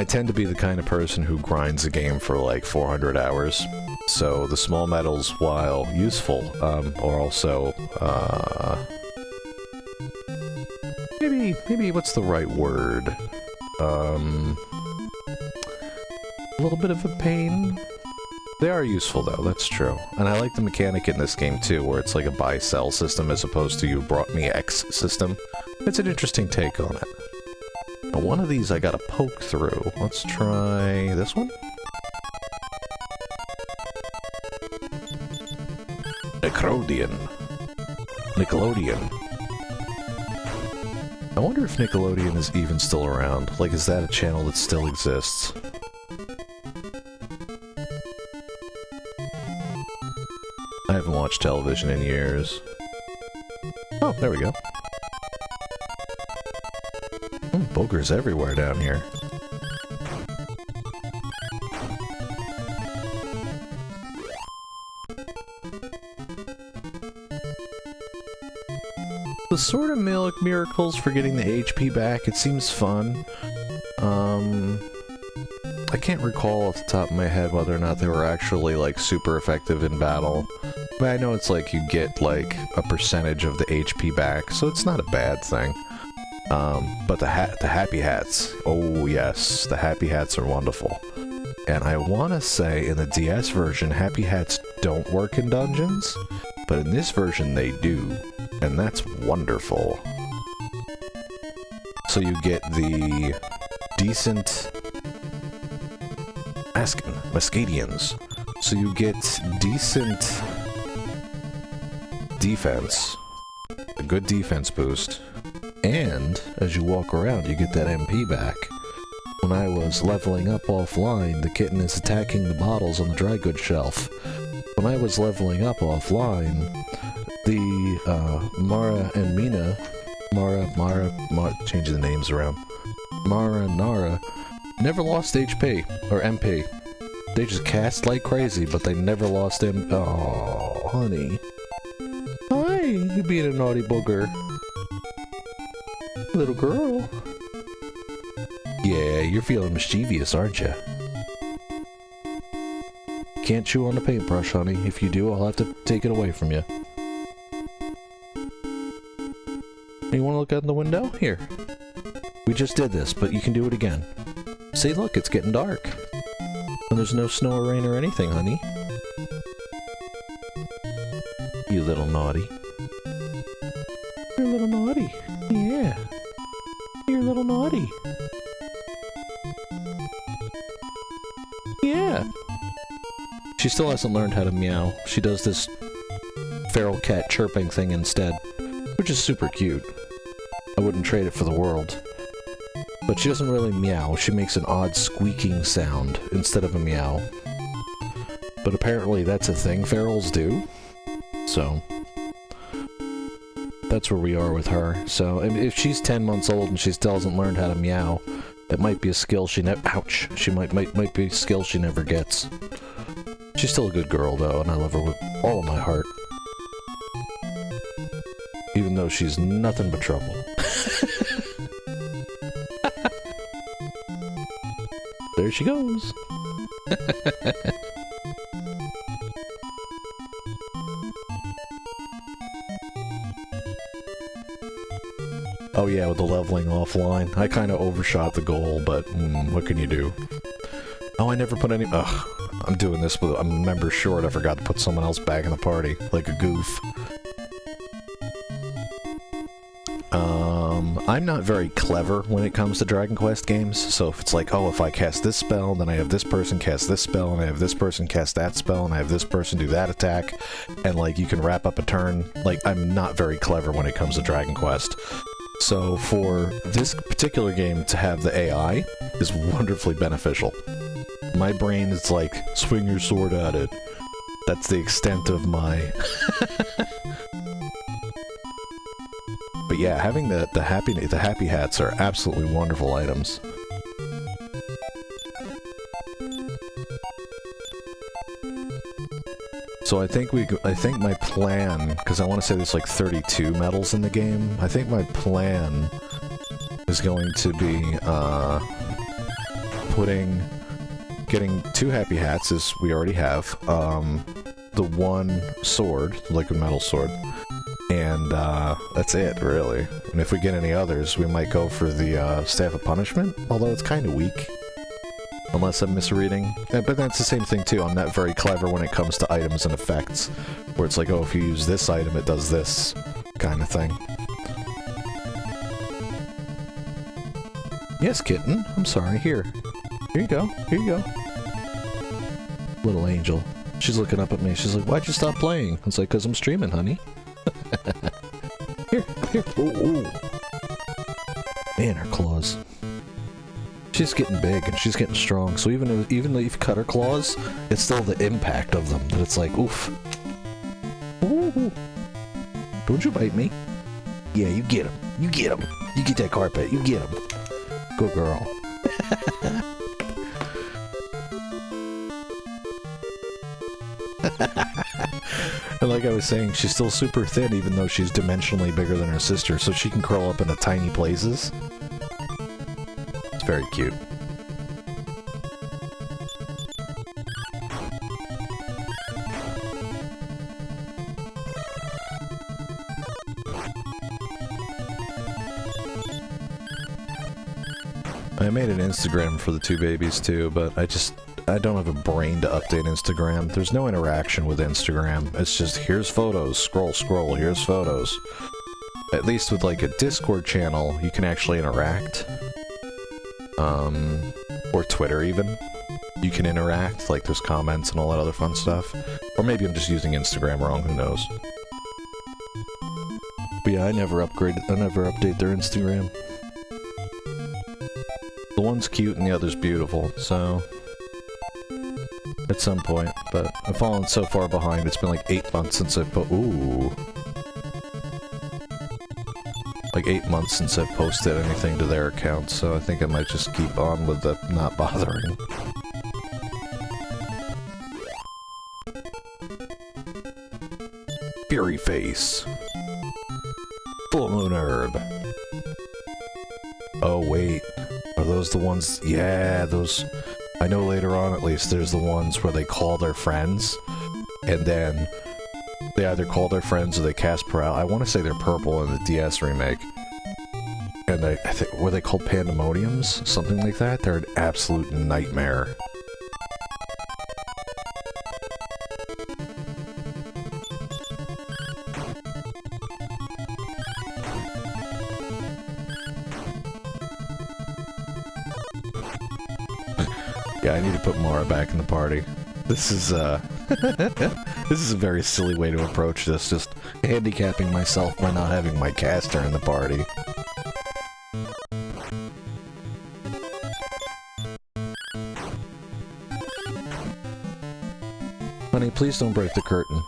tend to be the kind of person who grinds a game for like 400 hours. So the small metals, while useful, are also, maybe what's the right word? A little bit of a pain? They are useful though, that's true. And I like the mechanic in this game too, where it's like a buy-sell system as opposed to you brought me X system. It's an interesting take on it. Now one of these I gotta poke through. Let's try this one? Nickelodeon. I wonder if Nickelodeon is even still around. Like, is that a channel that still exists? I haven't watched television in years. Oh, there we go. Boogers everywhere down here. The sort of miracles for getting the HP back, it seems fun. I can't recall off the top of my head whether or not they were actually, like, super effective in battle. But I know it's like you get, like, a percentage of the HP back, so it's not a bad thing. But the Happy Hats, oh yes, the Happy Hats are wonderful. And I want to say, in the DS version, Happy Hats don't work in dungeons, but in this version they do. And that's wonderful. So you get the decent Muscadians. So you get decent defense, a good defense boost, and as you walk around you get that MP back. When I was leveling up offline, the kitten is attacking the bottles on the dry goods shelf. When I was leveling up offline, the Mara and Mina, changing the names around, Mara and Nara, never lost HP, or MP. They just cast like crazy, but they never lost MP. Oh, honey. Hi, you being a naughty booger. Little girl. Yeah, you're feeling mischievous, aren't you? Can't chew on the paintbrush, honey. If you do, I'll have to take it away from you. You want to look out the window? Here. We just did this, but you can do it again. See, look, it's getting dark. And there's no snow or rain or anything, honey. You little naughty. Yeah. She still hasn't learned how to meow. She does this feral cat chirping thing instead, which is super cute. I wouldn't trade it for the world. But she doesn't really meow. She makes an odd squeaking sound instead of a meow. But apparently that's a thing ferals do. So that's where we are with her. So if she's 10 months old and she still hasn't learned how to meow, it might be a skill she never... Ouch! She might be a skill she never gets. She's still a good girl, though, and I love her with all of my heart. Even though she's nothing but trouble. There she goes! Oh yeah, with the leveling offline. I kinda overshot the goal, but what can you do? Oh, I never put any- ugh. I'm doing this with a member short. I forgot to put someone else back in the party. Like a goof. I'm not very clever when it comes to Dragon Quest games, so if it's like, oh, if I cast this spell, then I have this person cast this spell, and I have this person cast that spell, and I have this person do that attack, and like, you can wrap up a turn, like, I'm not very clever when it comes to Dragon Quest. So for this particular game to have the AI is wonderfully beneficial. My brain is like, swing your sword at it. That's the extent of my... But yeah, having the happy hats are absolutely wonderful items. So I think my plan, because I want to say there's like 32 medals in the game, I think my plan is going to be, getting 2 happy hats, as we already have, the 1 sword, liquid metal sword, and that's it, really. And if we get any others, we might go for the Staff of Punishment, although it's kind of weak. Unless I'm misreading. But that's the same thing too, I'm not very clever when it comes to items and effects, where it's like, oh, if you use this item, it does this, kind of thing. Yes, kitten, I'm sorry, here. Here you go, here you go. Little angel. She's looking up at me, she's like, why'd you stop playing? It's like, 'cause I'm streaming, honey. Here, here, ooh. Man, her claws. She's getting big and she's getting strong, so even if you cut her claws, it's still the impact of them that it's like, oof. Ooh. Don't you bite me? Yeah, you get him. You get him. You get that carpet. You get him. Good girl. And like I was saying, she's still super thin even though she's dimensionally bigger than her sister, so she can curl up into tiny places. Very cute. I made an Instagram for the 2 babies too, but I don't have a brain to update Instagram. There's no interaction with Instagram. It's just, here's photos, scroll, scroll, here's photos. At least with like a Discord channel, you can actually interact. Or Twitter even. You can interact, like there's comments and all that other fun stuff. Or maybe I'm just using Instagram wrong, who knows. But yeah, I never update their Instagram. The one's cute and the other's beautiful, so... At some point, but I've fallen so far behind, it's been like 8 months since I ooh. Like 8 months since I've posted anything to their account, so I think I might just keep on with the not bothering. Fury Face. Full Moon Herb. Oh wait, are those the ones? Yeah, those... I know later on at least there's the ones where they call their friends, and then they either call their friends or they cast paralysis. I want to say they're purple in the DS remake. And I think, were they called Pandemoniums? Something like that? They're an absolute nightmare. Yeah, I need to put Mara back in the party. This is, this is a very silly way to approach this, just handicapping myself by not having my caster in the party. Honey, please don't break the curtain.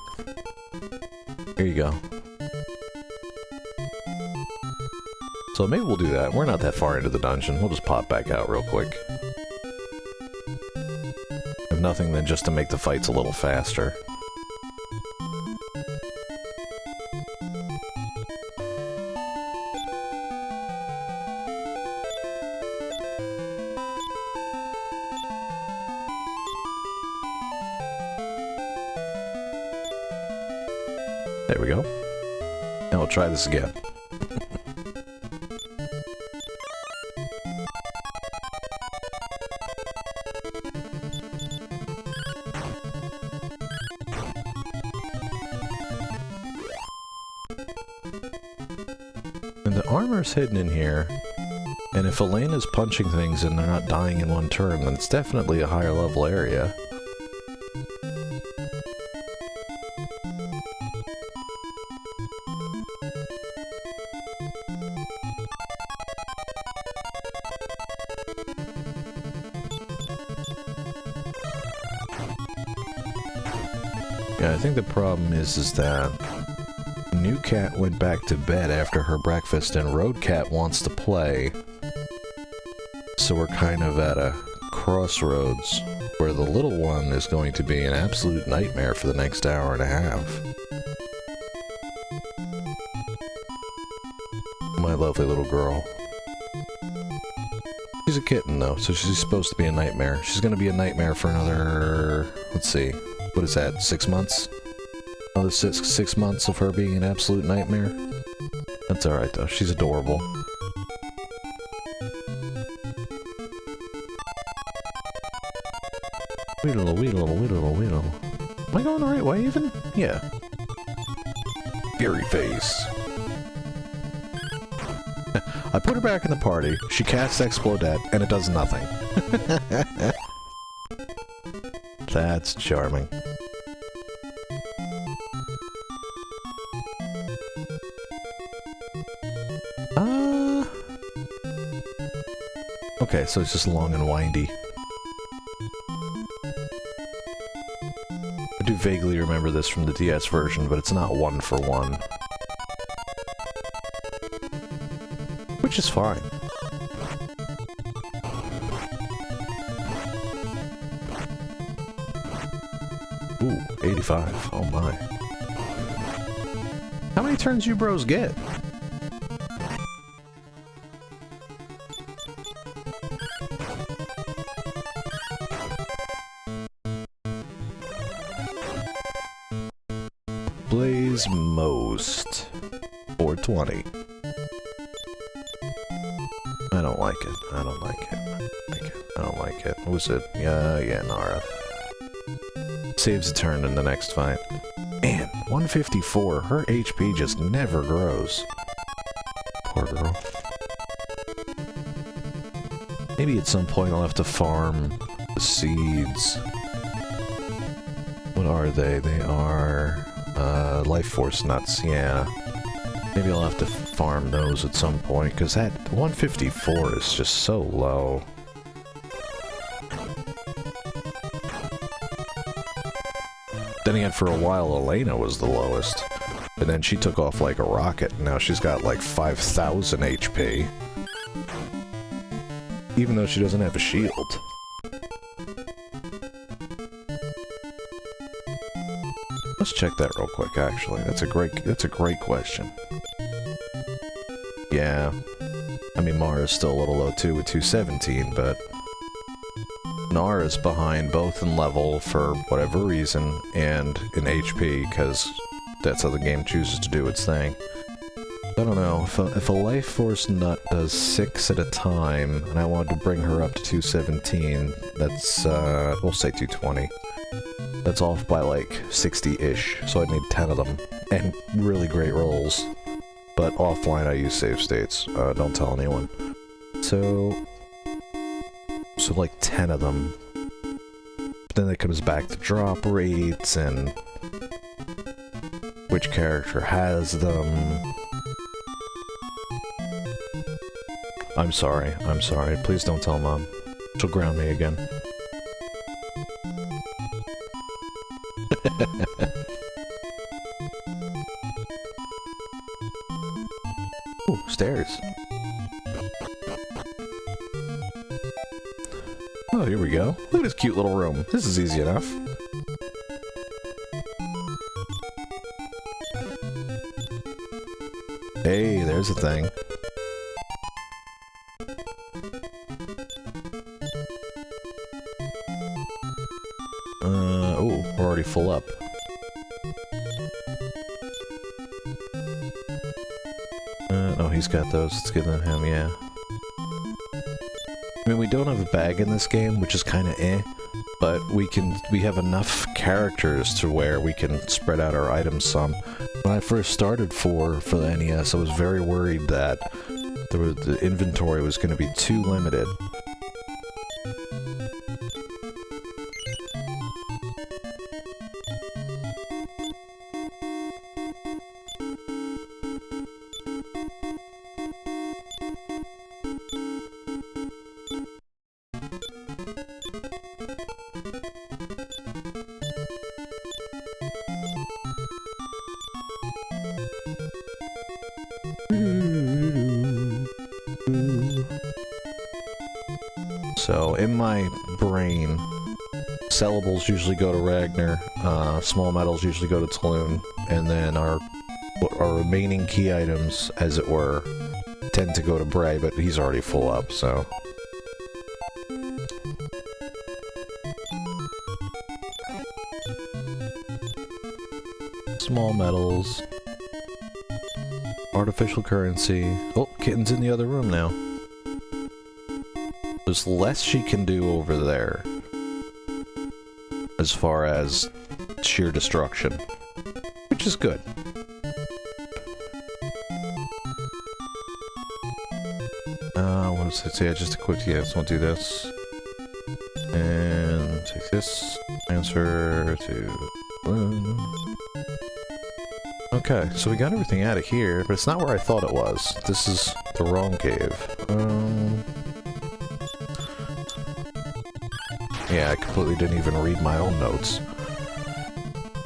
Here you go. So maybe we'll do that. We're not that far into the dungeon. We'll just pop back out real quick. If nothing than just to make the fights a little faster. There we go. Now we'll try this again. And the armor's hidden in here, and if Elena's punching things and they're not dying in one turn, then it's definitely a higher level area. Yeah, I think the problem is that New Cat went back to bed after her breakfast and Road Cat wants to play. So we're kind of at a crossroads where the little one is going to be an absolute nightmare for the next hour and a half. My lovely little girl. She's a kitten though, so she's supposed to be a nightmare. She's gonna be a nightmare for another, let's see, what is that, 6 months? Another six months of her being an absolute nightmare? That's alright though, she's adorable. Weedle, weedle, weedle, weedle. Am I going the right way even? Yeah. Fury face. I put her back in the party, she casts Explodette, and it does nothing. That's charming. Okay, so it's just long and windy. I do vaguely remember this from the DS version, but it's not one for one. Which is fine. Ooh, 85. Oh my. How many turns you bros get? Blaze most. 420. I don't like it. I don't like it. I don't like it. What was it? Yeah, Nara. Saves a turn in the next fight. Man, 154. Her HP just never grows. Poor girl. Maybe at some point I'll have to farm the seeds. What are they? They are... Life Force nuts, yeah. Maybe I'll have to farm those at some point, because that 154 is just so low. Then again, for a while, Elena was the lowest. And then she took off like a rocket, and now she's got like 5,000 HP. Even though she doesn't have a shield. Let's check that real quick, actually. That's a great question. Yeah. I mean, Mara's still a little low too with 217, but Nara's behind both in level for whatever reason and in HP, because that's how the game chooses to do its thing. I don't know, if a Life Force nut does 6 at a time, and I wanted to bring her up to 217, that's, we'll say 220. That's off by like 60-ish, so I'd need 10 of them, and really great rolls. But offline I use save states, don't tell anyone. So like 10 of them then it comes back to drop rates and which character has them. I'm sorry. Please don't tell Mom. She'll ground me again. Ooh, stairs. Oh, here we go. Look at this cute little room. This is easy enough. Hey, there's a thing. Oh, we're already full up. No, he's got those. Let's give them him, yeah. I mean, we don't have a bag in this game, which is kind of eh, but we have enough characters to where we can spread out our items some. When I first started for the NES, I was very worried that the inventory was going to be too limited. So, in my brain, sellables usually go to Ragnar, small metals usually go to Taloon, and then our remaining key items, as it were, tend to go to Bray, but he's already full up, so... Small metals... Artificial currency... Oh, Kitten's in the other room now. There's less she can do over there, as far as sheer destruction, which is good. What does it say? Just a quick, yeah, so I'll do this. And take this, transfer to... Okay, so we got everything out of here, but it's not where I thought it was. This is the wrong cave. Yeah, I completely didn't even read my own notes.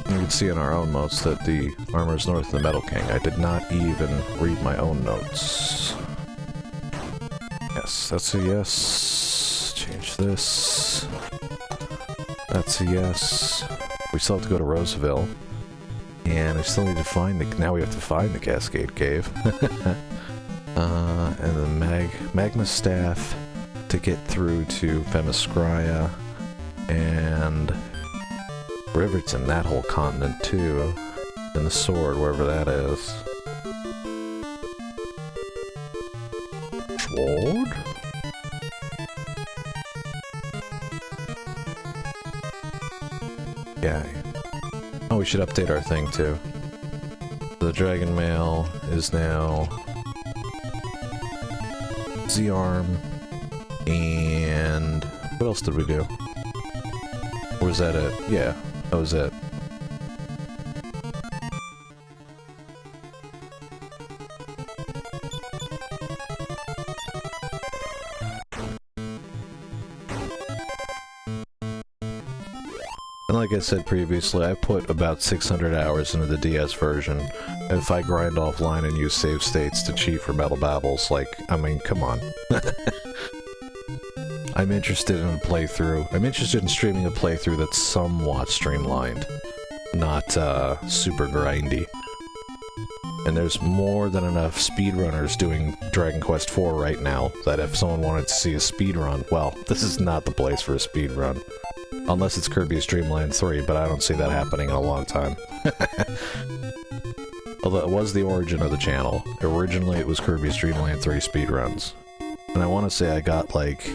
You can see in our own notes that the armor is north of the Metal King. I did not even read my own notes. Yes, that's a yes. Change this. That's a yes. We still have to go to Roseville. And I still need to find the... Now we have to find the Cascade Cave. And the Magma Staff to get through to Themyscira. And Riverton, that whole continent too, and the sword, wherever that is. Sword? Yeah. Oh, we should update our thing too. The Dragon Mail is now Z-Arm, and what else did we do? Or was that it? Yeah, that was it. And like I said previously, I put about 600 hours into the DS version. If I grind offline and use save states to cheat for Metal Babbles, like, I mean, come on. I'm interested in a playthrough. I'm interested in streaming a playthrough that's somewhat streamlined, not super grindy. And there's more than enough speedrunners doing Dragon Quest IV right now that if someone wanted to see a speedrun, well, this is not the place for a speedrun. Unless it's Kirby's Dream Land 3, but I don't see that happening in a long time. Although it was the origin of the channel. Originally it was Kirby's Dream Land 3 speedruns. And I want to say I got, like,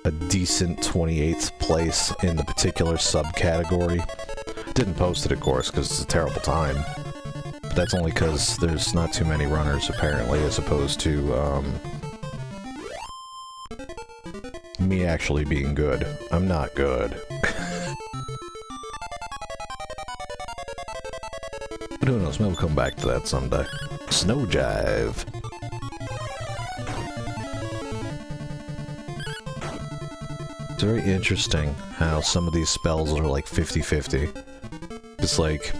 a decent 28th place in the particular subcategory. Didn't post it, of course, because it's a terrible time. But that's only because there's not too many runners, apparently, as opposed to, me actually being good. I'm not good. But who knows, maybe we'll come back to that someday. Snow Jive. It's very interesting how some of these spells are like 50-50. It's like,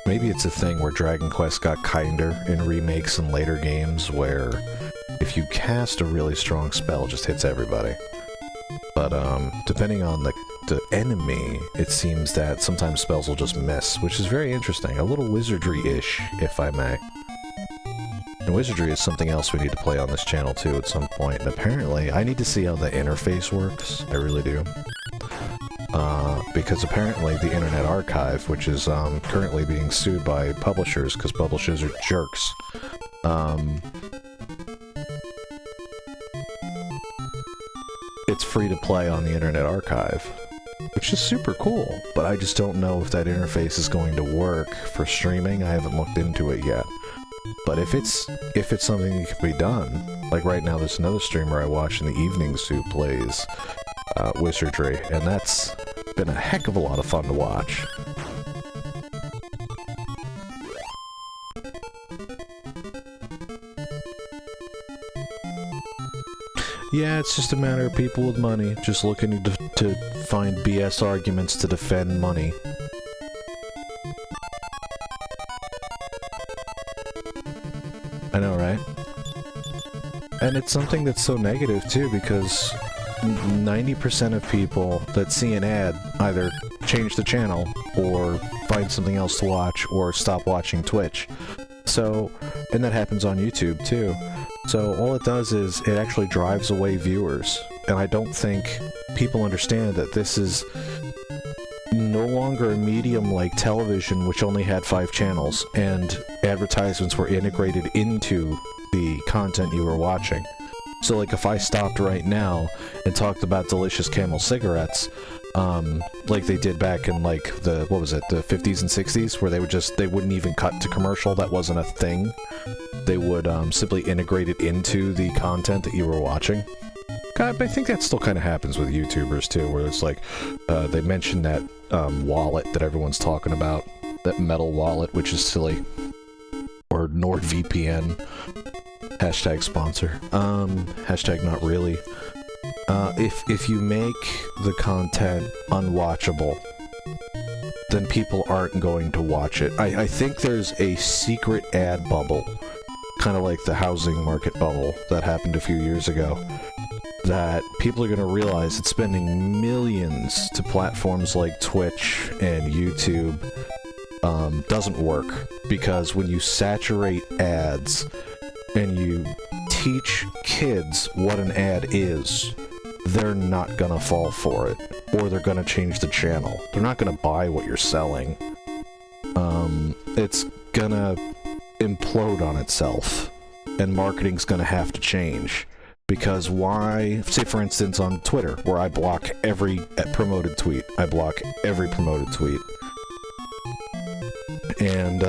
maybe it's a thing where Dragon Quest got kinder in remakes and later games, where if you cast a really strong spell, it just hits everybody. But depending on the enemy, it seems that sometimes spells will just miss, which is very interesting. A little wizardry-ish, if I may. And wizardry is something else we need to play on this channel too at some point. And apparently, I need to see how the interface works. I really do. Because apparently the Internet Archive, which is currently being sued by publishers, because publishers are jerks, it's free to play on the Internet Archive, which is super cool, but I just don't know if that interface is going to work for streaming. I haven't looked into it yet. But if it's something that can be done, like right now there's another streamer I watch in the evenings who plays wizardry, and that's been a heck of a lot of fun to watch. Yeah, it's just a matter of people with money just looking to find BS arguments to defend money. I know, right? And it's something that's so negative too, because 90% of people that see an ad either change the channel or find something else to watch or stop watching Twitch. So, and that happens on YouTube too. So all it does is it actually drives away viewers. And I don't think people understand that this is no longer a medium like television, which only had 5 channels, and advertisements were integrated into the content you were watching. So like if I stopped right now and talked about delicious Camel cigarettes, like they did back in like the, what was it, the 50s and 60s, where they wouldn't even cut to commercial, that wasn't a thing. They would simply integrate it into the content that you were watching. I think that still kind of happens with YouTubers too, where it's like, they mention that wallet that everyone's talking about, that metal wallet, which is silly, or NordVPN, hashtag sponsor, hashtag not really. If you make the content unwatchable, then people aren't going to watch it. I think there's a secret ad bubble, kind of like the housing market bubble that happened a few years ago, that people are going to realize that spending millions to platforms like Twitch and YouTube doesn't work, because when you saturate ads and you teach kids what an ad is, they're not gonna fall for it, or they're gonna change the channel. They're not gonna buy what you're selling. It's gonna implode on itself, and marketing's gonna have to change. Because why, say for instance on Twitter, where I block every promoted tweet. I block every promoted tweet. And,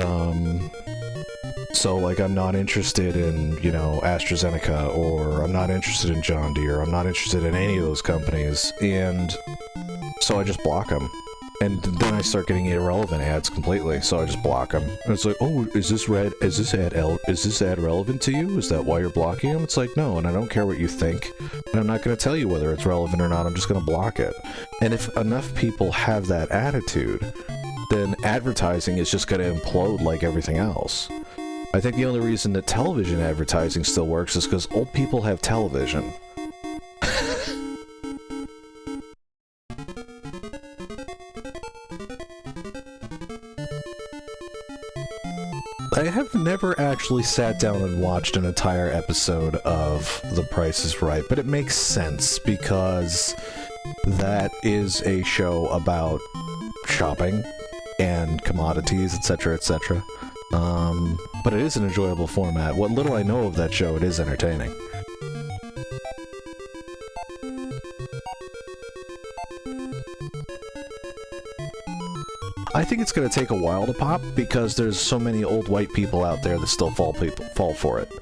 so like I'm not interested in, you know, AstraZeneca, or I'm not interested in John Deere, I'm not interested in any of those companies, and so I just block them. And then I start getting irrelevant ads completely, so I just block them. And it's like, oh, is this ad relevant to you? Is that why you're blocking them? It's like, no, and I don't care what you think. And I'm not going to tell you whether it's relevant or not, I'm just going to block it. And if enough people have that attitude, then advertising is just going to implode like everything else. I think the only reason that television advertising still works is because old people have television. I have never actually sat down and watched an entire episode of The Price is Right, but it makes sense because that is a show about shopping and commodities, etc., etc. But it is an enjoyable format. What little I know of that show, it is entertaining. I think it's going to take a while to pop, because there's so many old white people out there that still fall for it.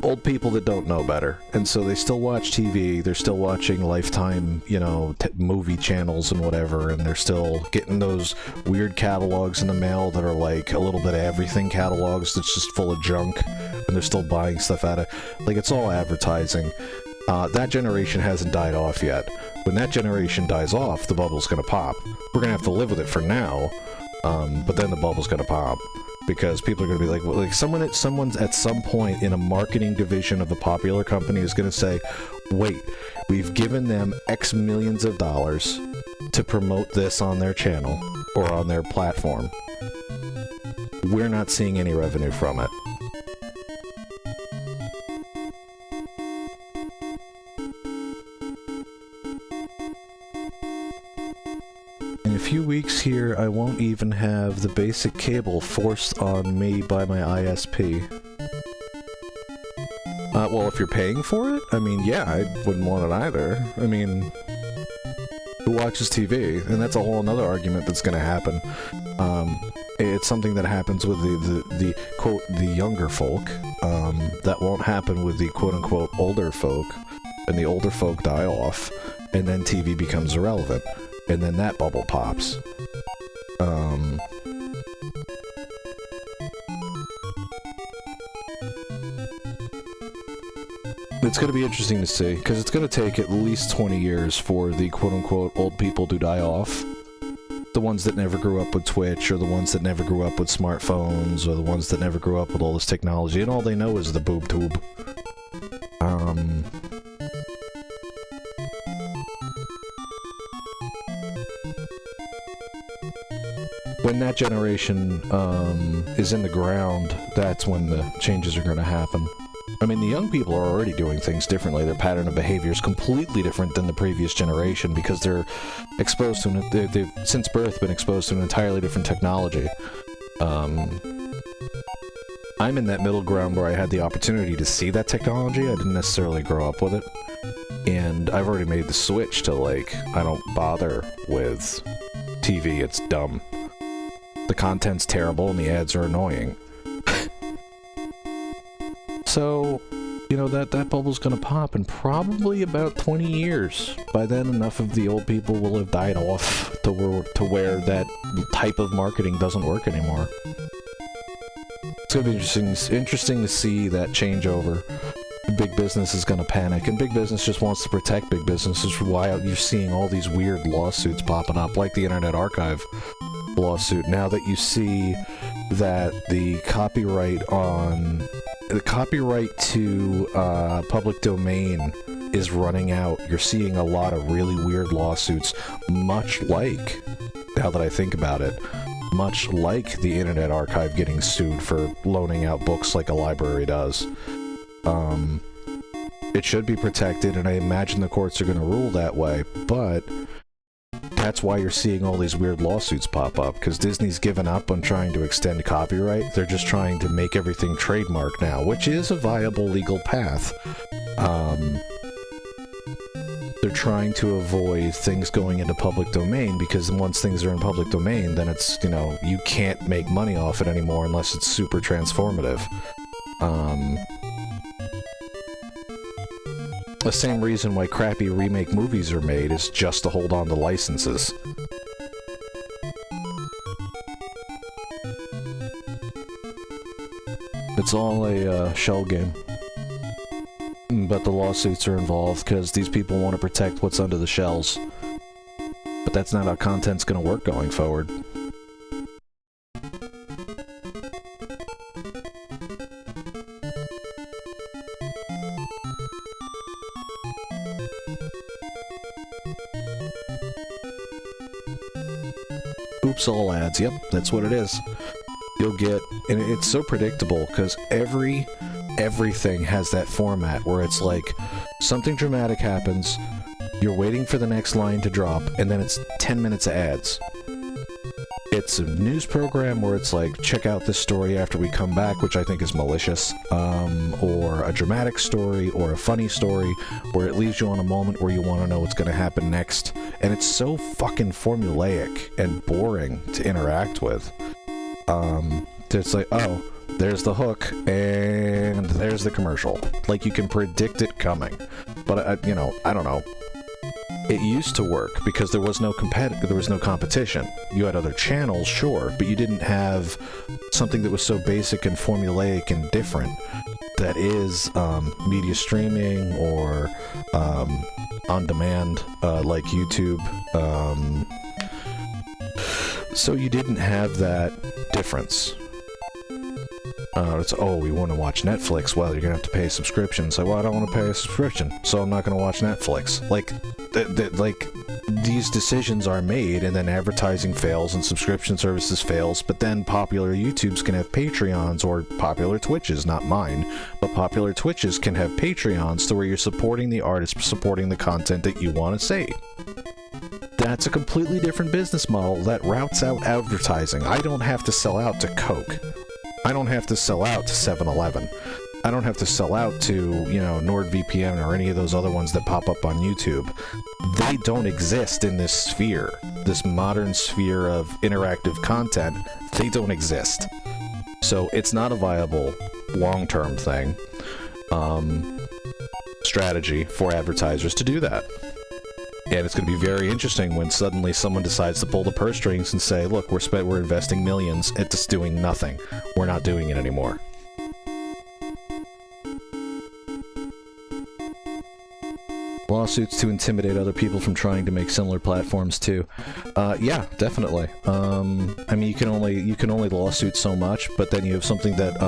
old people that don't know better, and so they still watch TV, they're still watching Lifetime, you know, movie channels and whatever, and they're still getting those weird catalogs in the mail that are like a little bit of everything catalogs that's just full of junk, and they're still buying stuff out of, like, it's all advertising. That generation hasn't died off yet. When that generation dies off, the bubble's gonna pop. We're gonna have to live with it for now, but then the bubble's gonna pop. Because people are going to be like, well, like someone's at some point in a marketing division of a popular company is going to say, wait, we've given them X millions of dollars to promote this on their channel or on their platform. We're not seeing any revenue from it. In a few weeks here, I won't even have the basic cable forced on me by my ISP. Well, if you're paying for it, I mean, yeah, I wouldn't want it either. I mean, who watches TV? And that's a whole another argument that's going to happen. It's something that happens with the quote, the younger folk. That won't happen with the quote-unquote older folk. And the older folk die off, and then TV becomes irrelevant. And then that bubble pops. It's going to be interesting to see, because it's going to take at least 20 years for the quote-unquote old people to die off. The ones that never grew up with Twitch, or the ones that never grew up with smartphones, or the ones that never grew up with all this technology, and all they know is the boob tube. When that generation is in the ground, that's when the changes are going to happen. I mean, the young people are already doing things differently. Their pattern of behavior is completely different than the previous generation because they're exposed to, they've since birth been exposed to an entirely different technology. I'm in that middle ground where I had the opportunity to see that technology. I didn't necessarily grow up with it. And I've already made the switch to, like, I don't bother with TV, it's dumb. The content's terrible and the ads are annoying. So, you know, that bubble's gonna pop in probably about 20 years. By then, enough of the old people will have died off to where that type of marketing doesn't work anymore. It's gonna be interesting to see that changeover. Big business is gonna panic, and big business just wants to protect big business, which is why you're seeing all these weird lawsuits popping up, like the Internet Archive lawsuit. Now that you see that the copyright to public domain is running out, you're seeing a lot of really weird lawsuits, much like, now that I think about it, much like the Internet Archive getting sued for loaning out books like a library does. It should be protected, and I imagine the courts are going to rule that way, but that's why you're seeing all these weird lawsuits pop up, because Disney's given up on trying to extend copyright. They're just trying to make everything trademark now, which is a viable legal path. They're trying to avoid things going into public domain, because once things are in public domain, then it's, you know, you can't make money off it anymore unless it's super transformative. The same reason why crappy remake movies are made is just to hold on to licenses. It's all a shell game. But the lawsuits are involved because these people want to protect what's under the shells. But that's not how content's going to work going forward. Oops, all ads. Yep, that's what it is. You'll get, and it's so predictable because everything has that format where it's like something dramatic happens, you're waiting for the next line to drop, and then it's 10 minutes of ads. It's a news program where it's like, check out this story after we come back, which I think is malicious, or a dramatic story, or a funny story, where it leaves you on a moment where you want to know what's going to happen next, and it's so fucking formulaic and boring to interact with. It's like, oh, there's the hook, and there's the commercial. Like, you can predict it coming. But, I don't know. It used to work because there was no competition. You had other channels, sure, but you didn't have something that was so basic and formulaic and different that is media streaming or on demand, like YouTube. So you didn't have that difference. It's, oh, we want to watch Netflix. Well, you're going to have to pay a subscription. It's like, well, I don't want to pay a subscription, so I'm not going to watch Netflix. Like, these decisions are made, and then advertising fails and subscription services fails, but then popular YouTubes can have Patreons, or popular Twitches, not mine, but popular Twitches can have Patreons to where you're supporting the artist, supporting the content that you want to see. That's a completely different business model that routes out advertising. I don't have to sell out to Coke. I don't have to sell out to 7-Eleven. I don't have to sell out to, NordVPN or any of those other ones that pop up on YouTube. They don't exist in this sphere, this modern sphere of interactive content. They don't exist. So it's not a viable long-term thing, strategy for advertisers to do that. And it's going to be very interesting when suddenly someone decides to pull the purse strings and say, look, we're investing millions, it's just doing nothing. We're not doing it anymore. Lawsuits to intimidate other people from trying to make similar platforms too. Yeah, definitely. I mean, you can only lawsuit so much, but then you have something that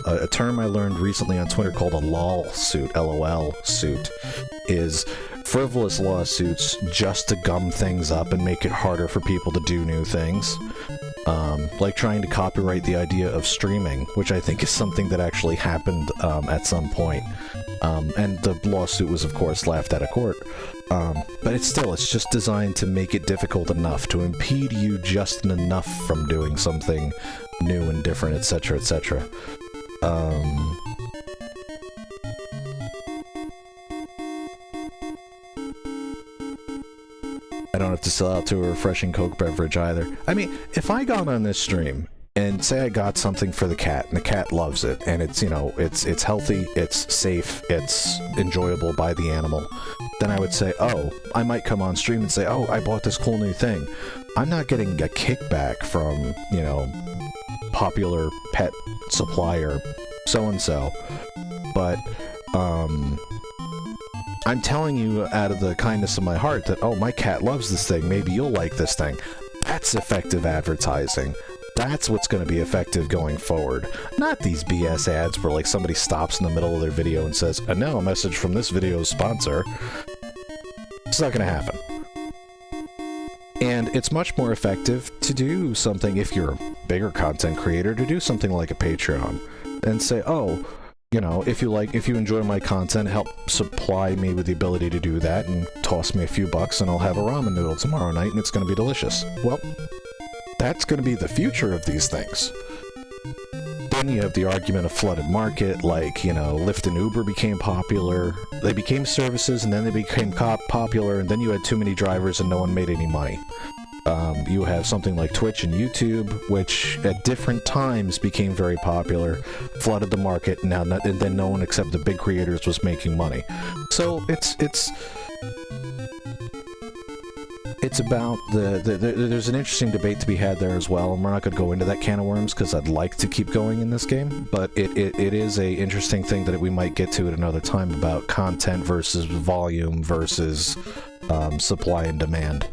a term I learned recently on Twitter called a LOL suit, LOL suit, is frivolous lawsuits just to gum things up and make it harder for people to do new things. Like trying to copyright the idea of streaming, which I think is something that actually happened at some point. And the lawsuit was, of course, laughed out of court. But it's just designed to make it difficult enough, to impede you just enough from doing something new and different, etc., etc. I don't have to sell out to a refreshing Coke beverage either. I mean, if I got on this stream and say I got something for the cat, and the cat loves it, and it's, it's healthy, it's safe, it's enjoyable by the animal, then I would say, oh, I might come on stream and say, oh, I bought this cool new thing. I'm not getting a kickback from, popular pet supplier so-and-so, but, I'm telling you out of the kindness of my heart that, oh, my cat loves this thing, maybe you'll like this thing. That's effective advertising. That's what's going to be effective going forward. Not these BS ads where, like, somebody stops in the middle of their video and says, and now a message from this video's sponsor. It's not going to happen. And it's much more effective to do something, if you're a bigger content creator, to do something like a Patreon and say, oh, if you enjoy my content, help supply me with the ability to do that and toss me a few bucks and I'll have a ramen noodle tomorrow night and it's going to be delicious. Well, that's going to be the future of these things. Then you have the argument of flooded market, like, Lyft and Uber became popular. They became services and then they became popular, and then you had too many drivers and no one made any money. You have something like Twitch and YouTube, which at different times became very popular, flooded the market, and then no one except the big creators was making money. So it's about there's an interesting debate to be had there as well, and we're not going to go into that can of worms because I'd like to keep going in this game, but it is a interesting thing that we might get to at another time about content versus volume versus supply and demand.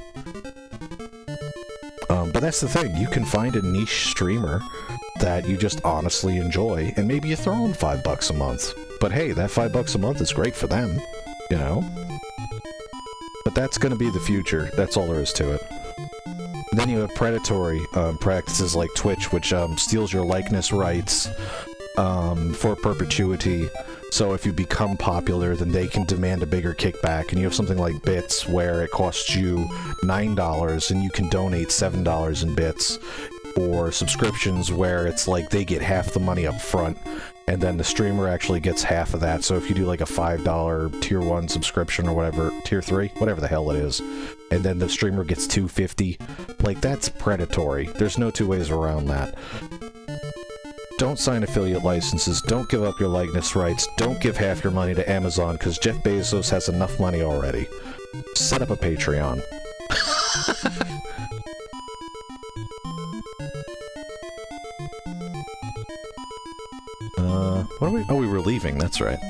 But that's the thing, you can find a niche streamer that you just honestly enjoy, and maybe you throw in $5 a month. But hey, that $5 a month is great for them, But that's going to be the future, that's all there is to it. Then you have predatory practices like Twitch, which steals your likeness rights for perpetuity. So if you become popular, then they can demand a bigger kickback, and you have something like bits where it costs you $9 and you can donate $7 in bits, or subscriptions where it's like they get half the money up front and then the streamer actually gets half of that. So if you do like a $5 tier 1 subscription or whatever, tier 3, whatever the hell it is, and then the streamer gets $2.50, like, that's predatory. There's no two ways around that. don't sign affiliate licenses, don't give up your likeness rights, don't give half your money to Amazon because Jeff Bezos has enough money already. Set up a Patreon. What are we? Oh, we were leaving, that's right.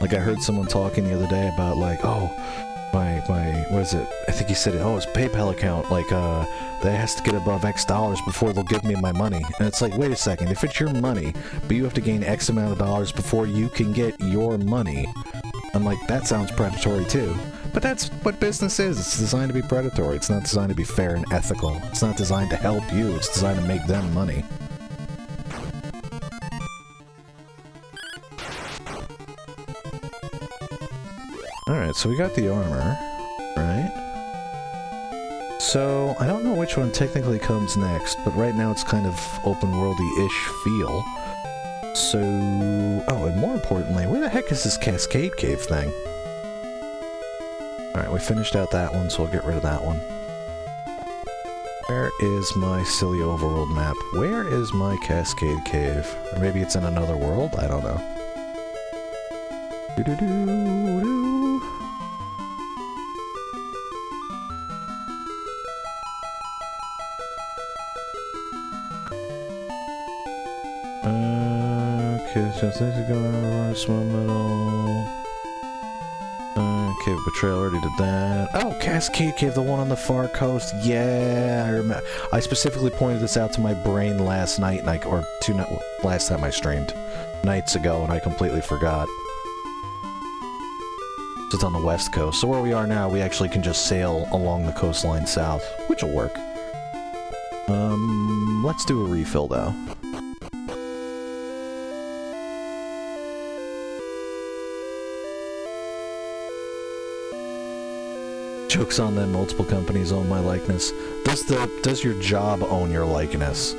Like, I heard someone talking the other day about, like, oh, my, what is it? I think he said, oh, his PayPal account, like, that has to get above X dollars before they'll give me my money. And it's like, wait a second, if it's your money, but you have to gain X amount of dollars before you can get your money, I'm like, that sounds predatory too. But that's what business is. It's designed to be predatory. It's not designed to be fair and ethical. It's not designed to help you. It's designed to make them money. Alright, so we got the armor, right? So, I don't know which one technically comes next, but right now it's kind of open-worldy-ish feel. So... oh, and more importantly, where the heck is this Cascade Cave thing? Alright, we finished out that one, so we'll get rid of that one. Where is my silly overworld map? Where is my Cascade Cave? Or maybe it's in another world? I don't know. Doo-doo-doo-doo. Okay, so this is going small metal. Cave Betrayal, already did that. Oh, Cascade Cave, the one on the far coast. Yeah, I remember. I specifically pointed this out to my brain last night, and or last time I streamed, nights ago, and I completely forgot. So it's on the west coast. So where we are now, we actually can just sail along the coastline south, which will work. Let's do a refill though. Joke's on them, multiple companies own my likeness. Does your job own your likeness?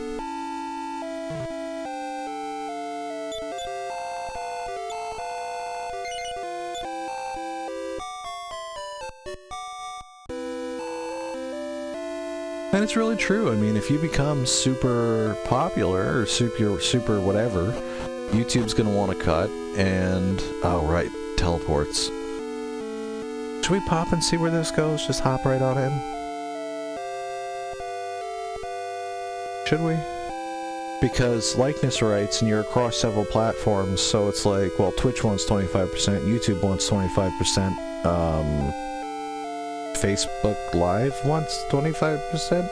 And it's really true. I mean, if you become super popular or super whatever, YouTube's gonna want to cut and oh right, teleports. Should we pop and see where this goes? Just hop right on in? Should we? Because likeness rights, and you're across several platforms, so it's like, well, Twitch wants 25%, YouTube wants 25%, Facebook Live wants 25%?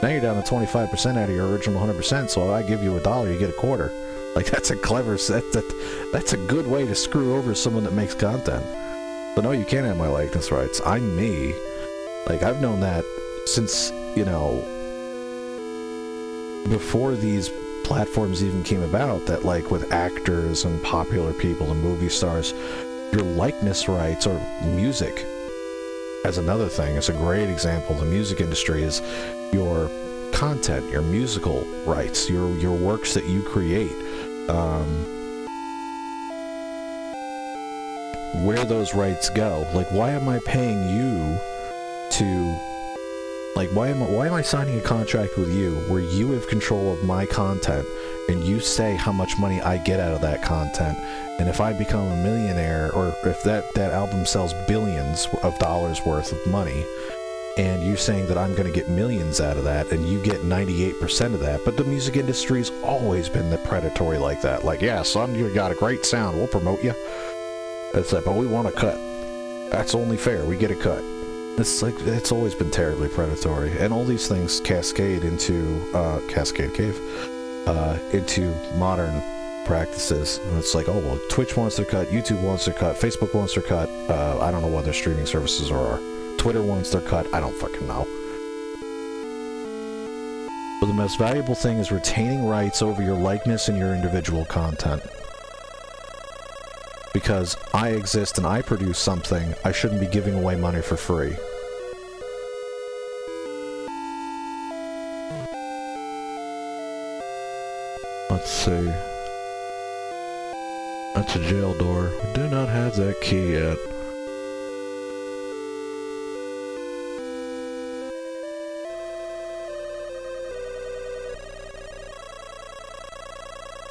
Now you're down to 25% out of your original 100%, so I give you $1, you get a quarter. Like, that's a clever set. That's a good way to screw over someone that makes content. But no, you can't have my likeness rights. I'm me. Like, I've known that since, you know, before these platforms even came about, that, like, with actors and popular people and movie stars, your likeness rights or music, as another thing, is a great example. The music industry is your content, your musical rights, your works that you create. Where those rights go. Like, why am I paying you to... Like, why am I signing a contract with you where you have control of my content and you say how much money I get out of that content? And if I become a millionaire, or if that album sells billions of dollars worth of money, and you're saying that I'm going to get millions out of that, and you get 98% of that, but the music industry's always been the predatory like that. Like, yeah, son, you got a great sound, we'll promote you. It's like, but we want a cut. That's only fair. We get a cut. It's like, it's always been terribly predatory, and all these things cascade into Cascade Cave, into modern practices. And it's like, oh well, Twitch wants their cut, YouTube wants their cut, Facebook wants their cut. I don't know what their streaming services are. Twitter wants their cut. I don't fucking know. But the most valuable thing is retaining rights over your likeness and your individual content. Because I exist and I produce something, I shouldn't be giving away money for free. Let's see. That's a jail door. We do not have that key yet.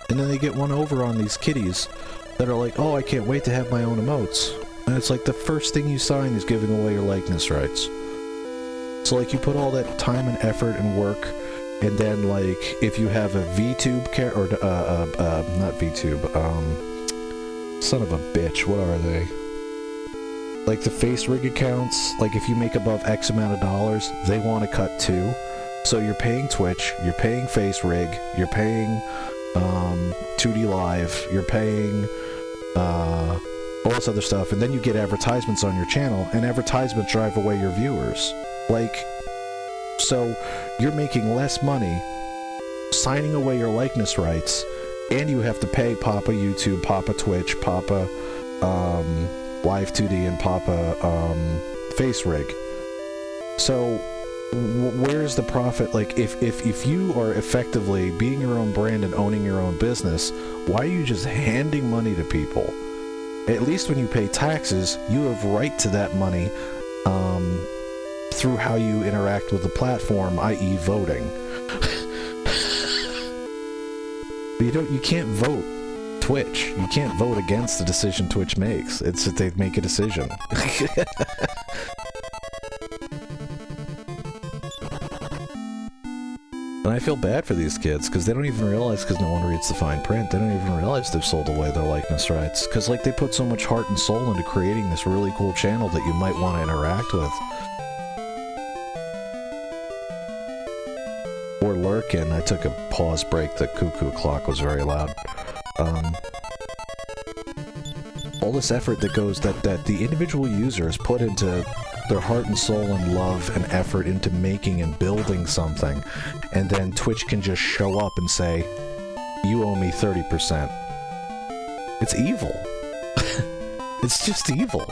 And then they get one over on these kitties that are like, oh, I can't wait to have my own emotes. And it's like the first thing you sign is giving away your likeness rights. So like you put all that time and effort and work, and then like if you have a VTube or not VTube, son of a bitch, what are they? Like the face rig accounts, like if you make above X amount of dollars, they want to cut too. So you're paying Twitch, you're paying face rig, you're paying 2D Live, you're paying all this other stuff, and then you get advertisements on your channel, and advertisements drive away your viewers. Like, so you're making less money signing away your likeness rights, and you have to pay Papa YouTube, Papa Twitch, Papa Live 2D, and Papa Face Rig. So where's the profit? Like, if you are effectively being your own brand and owning your own business, why are you just handing money to people? At least when you pay taxes, you have right to that money through how you interact with the platform, i.e. voting. But you can't vote Twitch. You can't vote against the decision Twitch makes. It's that they make a decision. And I feel bad for these kids, because they don't even realize, because no one reads the fine print, they don't even realize they've sold away their likeness rights. Because, like, they put so much heart and soul into creating this really cool channel that you might want to interact with. Or lurking. I took a pause break, the cuckoo clock was very loud. All this effort that goes, that the individual users put into their heart and soul and love and effort into making and building something, and then Twitch can just show up and say, you owe me 30%. It's evil. It's just evil.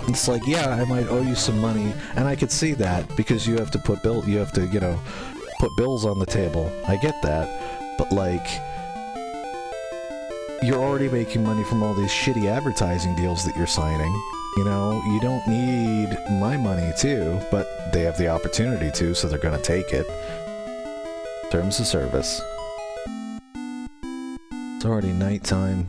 It's like, yeah, I might owe you some money, and I could see that, because you have to put you know, put bills on the table. I get that, but like, you're already making money from all these shitty advertising deals that you're signing. You know, you don't need my money too, but they have the opportunity to, so they're gonna take it. Terms of service. It's already nighttime.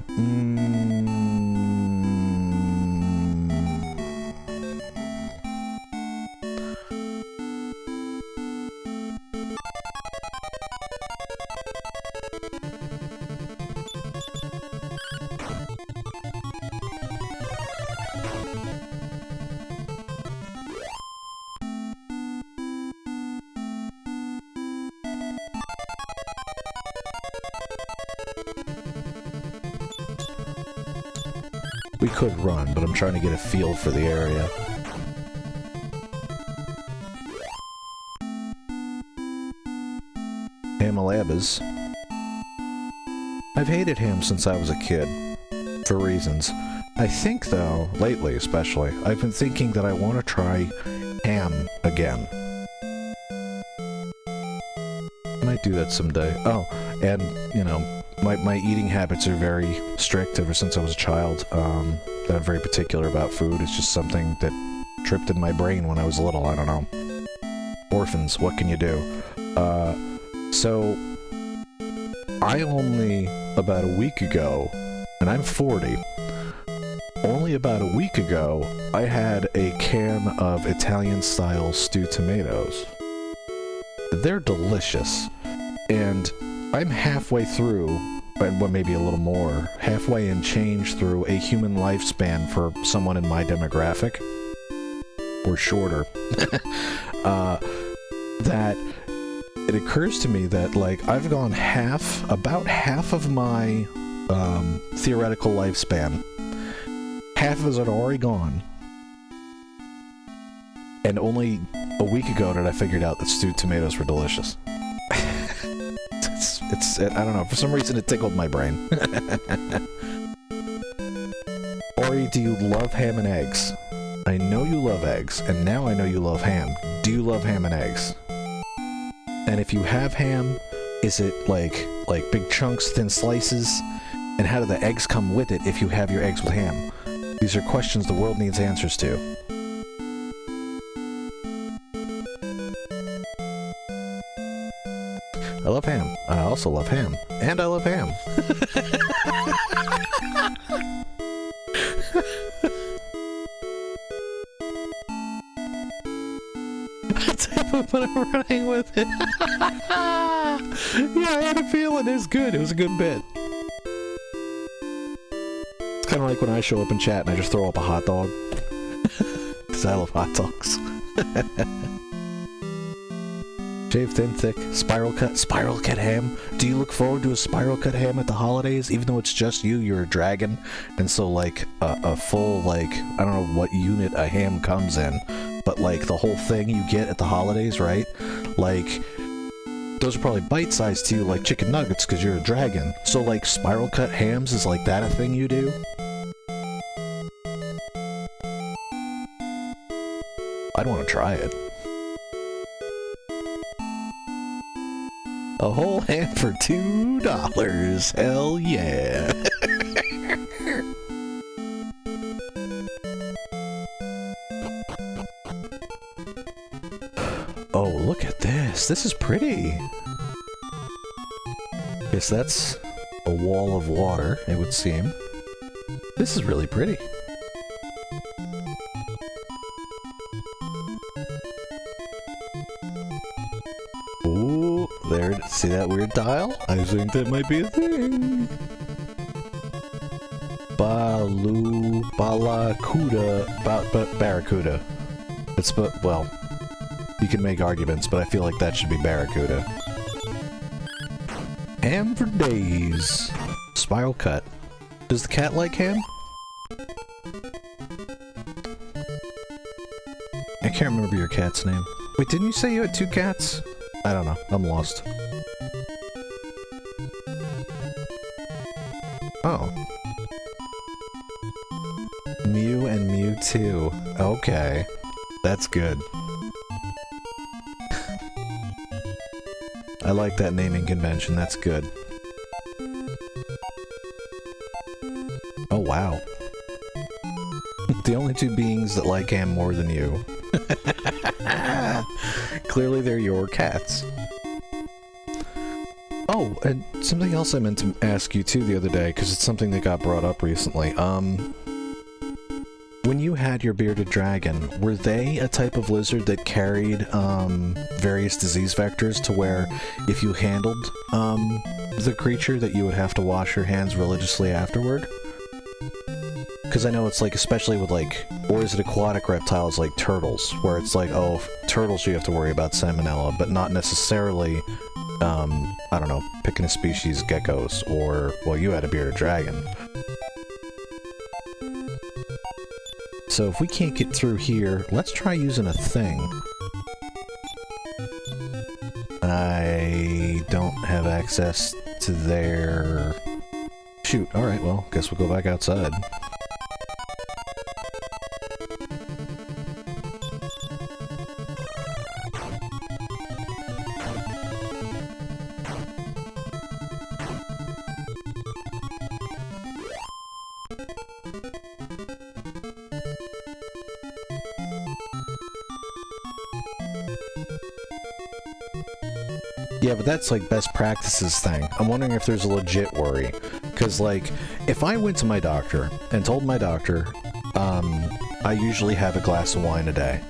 We could run, but I'm trying to get a feel for the area. Ham-a-labas. I've hated ham since I was a kid, for reasons. I think, though, lately especially, I've been thinking that I want to try ham again. Might do that someday. Oh, and, you know, my eating habits are very strict ever since I was a child. That I'm very particular about food. It's just something that tripped in my brain when I was little. I don't know. Orphans, what can you do? So, I only, about a week ago, and I'm 40, only about a week ago, I had a can of Italian-style stewed tomatoes. They're delicious. And I'm halfway through, well, maybe a little more, halfway and change through a human lifespan for someone in my demographic, or shorter, that it occurs to me that, like, I've gone about half of my theoretical lifespan. Half of it already gone. And only a week ago did I figure out that stewed tomatoes were delicious. I don't know, for some reason it tickled my brain. Ori, do you love ham and eggs? I know you love eggs, and now I know you love ham. Do you love ham and eggs? And if you have ham, is it like big chunks, thin slices? And how do the eggs come with it if you have your eggs with ham? These are questions the world needs answers to. I love ham. I also love ham. And I love ham. But I'm running with it. Yeah, I had a feeling it was good. It was a good bit. It's kind of like when I show up in chat and I just throw up a hot dog. Because I love hot dogs. Shave thin, thick, spiral cut ham. Do you look forward to a spiral cut ham at the holidays? Even though it's just you, you're a dragon. And so like a full, like, I don't know what unit a ham comes in. But like the whole thing you get at the holidays, right? Like, those are probably bite-sized to you like chicken nuggets because you're a dragon. So like spiral cut hams, is like that a thing you do? I'd want to try it. A whole ham for $2. Hell yeah. Oh, look at this. This is pretty. Guess that's a wall of water, it would seem. This is really pretty. Ooh, there. See that weird dial? I think that might be a thing. Barracuda. It's, well, you can make arguments, but I feel like that should be Barracuda. Ham for days. Spiral cut. Does the cat like ham? I can't remember your cat's name. Wait, didn't you say you had 2 cats? I don't know. I'm lost. Oh. Mew and Mewtwo. Okay. That's good. I like that naming convention, that's good. Oh wow. The only 2 beings that like ham more than you. Clearly they're your cats. Oh, and something else I meant to ask you too the other day, because it's something that got brought up recently. When you had your bearded dragon, were they a type of lizard that carried various disease vectors to where if you handled the creature that you would have to wash your hands religiously afterward? Because I know it's like, especially with like, or is it aquatic reptiles like turtles, where it's like, oh, turtles you have to worry about salmonella, but not necessarily, I don't know, picking a species, geckos, or, well, you had a bearded dragon. So if we can't get through here, let's try using a thing. I don't have access to their... Shoot, alright, well, guess we'll go back outside. Yeah, but that's like best practices thing. I'm wondering if there's a legit worry. Because, like, if I went to my doctor and told my doctor, I usually have a glass of wine a day.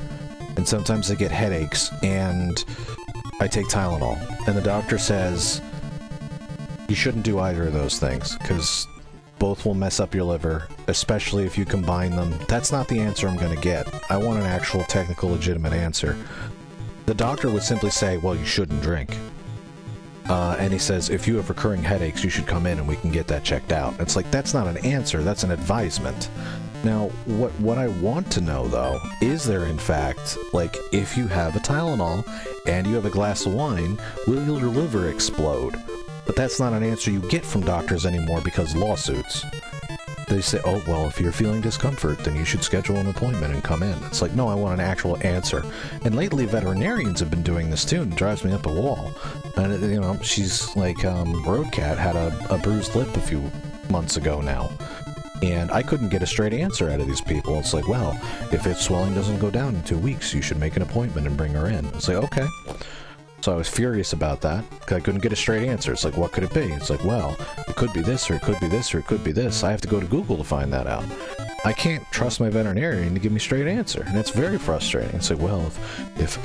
And sometimes I get headaches, and I take Tylenol. And the doctor says, you shouldn't do either of those things, because both will mess up your liver, especially if you combine them. That's not the answer I'm going to get. I want an actual technical legitimate answer. The doctor would simply say, well, you shouldn't drink. And he says, if you have recurring headaches, you should come in and we can get that checked out. It's like, that's not an answer, that's an advisement. Now, what I want to know, though, is there, in fact, like, if you have a Tylenol and you have a glass of wine, will your liver explode? But that's not an answer you get from doctors anymore because lawsuits. they say, oh, well, if you're feeling discomfort, then you should schedule an appointment and come in. It's like, no, I want an actual answer. And lately, veterinarians have been doing this too, and it drives me up a wall. And, you know, she's like, Roadcat had a bruised lip a few months ago now. And I couldn't get a straight answer out of these people. It's like, well, if its swelling doesn't go down in 2 weeks, you should make an appointment and bring her in. It's like, okay. So I was furious about that, because I couldn't get a straight answer. It's like, what could it be? It's like, well, it could be this, or it could be this, or it could be this. I have to go to Google to find that out. I can't trust my veterinarian to give me a straight answer, and it's very frustrating. It's like, well, if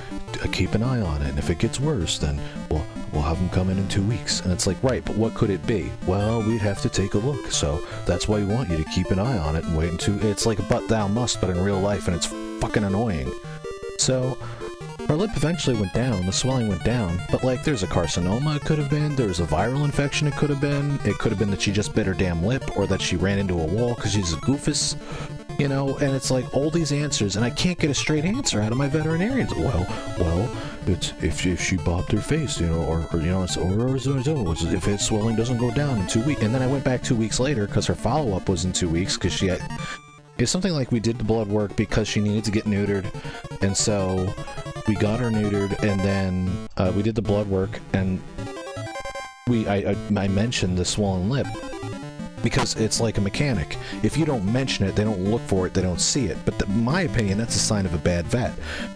keep an eye on it, and if it gets worse, then we'll have them come in 2 weeks. And it's like, right, but what could it be? Well, we'd have to take a look, so that's why we want you to keep an eye on it and wait until... It's like a but thou must, but in real life, and it's fucking annoying. So... her lip eventually went down, the swelling went down, but like there's a carcinoma it could have been, there's a viral infection it could have been that she just bit her damn lip, or that she ran into a wall because she's a goofus, you know, and it's like all these answers, and I can't get a straight answer out of my veterinarians. Well, it's if she bopped her face, you know, or you know, or if its swelling doesn't go down in 2 weeks, and then I went back 2 weeks later because her follow-up was in 2 weeks because she had... It's something like we did the blood work because she needed to get neutered, and so we got her neutered, and then we did the blood work, and I mentioned the swollen lip because it's like a mechanic. If you don't mention it, they don't look for it, they don't see it. But in my opinion, that's a sign of a bad vet.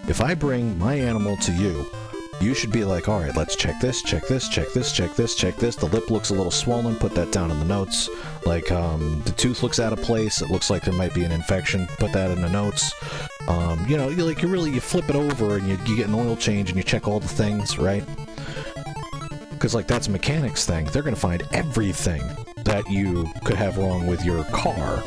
If I bring my animal to you, you should be like, all right, let's check this, check this, check this, check this, check this. The lip looks a little swollen, put that down in the notes. Like, the tooth looks out of place, it looks like there might be an infection, put that in the notes. You know, you flip it over and you get an oil change and you check all the things, right? Because, like, that's a mechanic's thing. They're going to find everything that you could have wrong with your car.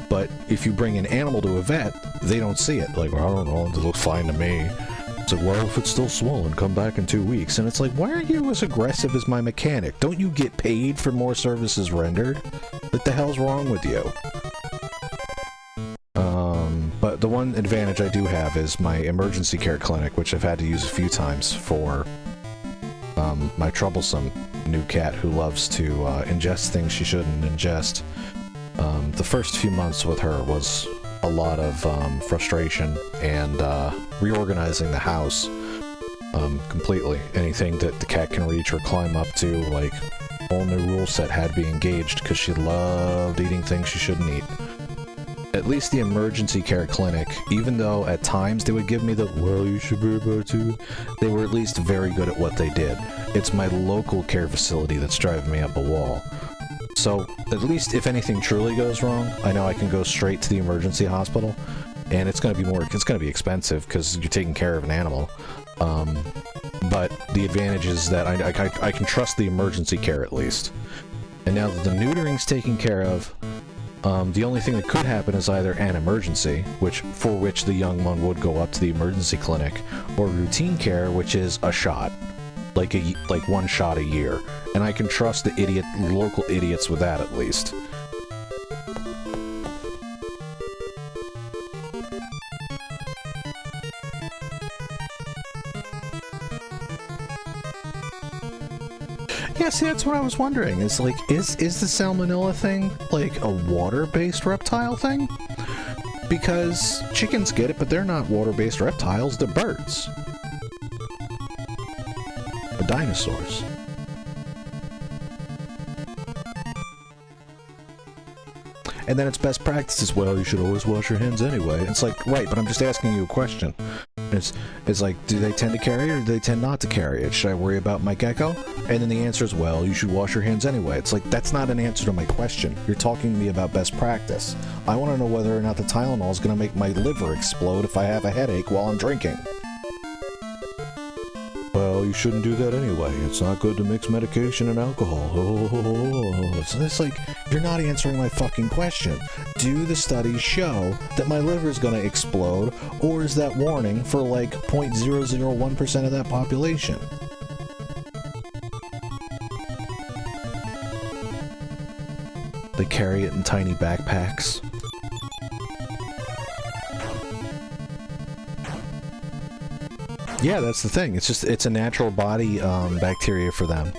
But if you bring an animal to a vet, they don't see it. Like, well, I don't know, it looks fine to me. It's like, well, if it's still swollen, come back in 2 weeks. And it's like, why aren't you as aggressive as my mechanic? Don't you get paid for more services rendered? What the hell's wrong with you? But the one advantage I do have is my emergency care clinic, which I've had to use a few times for my troublesome new cat who loves to ingest things she shouldn't ingest. The first few months with her was a lot of frustration and reorganizing the house completely. Anything that the cat can reach or climb up to, like, whole new rule set had to be engaged because she loved eating things she shouldn't eat. At least the emergency care clinic, even though at times they would give me the, well, you should be able to, they were at least very good at what they did. It's my local care facility that's driving me up a wall. So, at least if anything truly goes wrong, I know I can go straight to the emergency hospital, and it's going to be expensive because you're taking care of an animal. But the advantage is that I can trust the emergency care at least. And now that the neutering's taken care of, the only thing that could happen is either an emergency, for which the young one would go up to the emergency clinic, or routine care, which is a shot. Like one shot a year. And I can trust the local idiots with that at least. Yeah, see, that's what I was wondering. Is like, is the salmonella thing like a water-based reptile thing? Because chickens get it, but they're not water-based reptiles, they're birds. Or dinosaurs. And then it's best practices. Well, you should always wash your hands anyway. It's like, right, but I'm just asking you a question. It's like, do they tend to carry it or do they tend not to carry it? Should I worry about my gecko? And then the answer is, well, you should wash your hands anyway. It's like, that's not an answer to my question. You're talking to me about best practice. I want to know whether or not the Tylenol is going to make my liver explode if I have a headache while I'm drinking. Well, you shouldn't do that anyway. It's not good to mix medication and alcohol. So it's like, you're not answering my fucking question. Do the studies show that my liver's gonna explode, or is that warning for like 0.001% of that population? They carry it in tiny backpacks. Yeah, that's the thing. It's a natural body bacteria for them.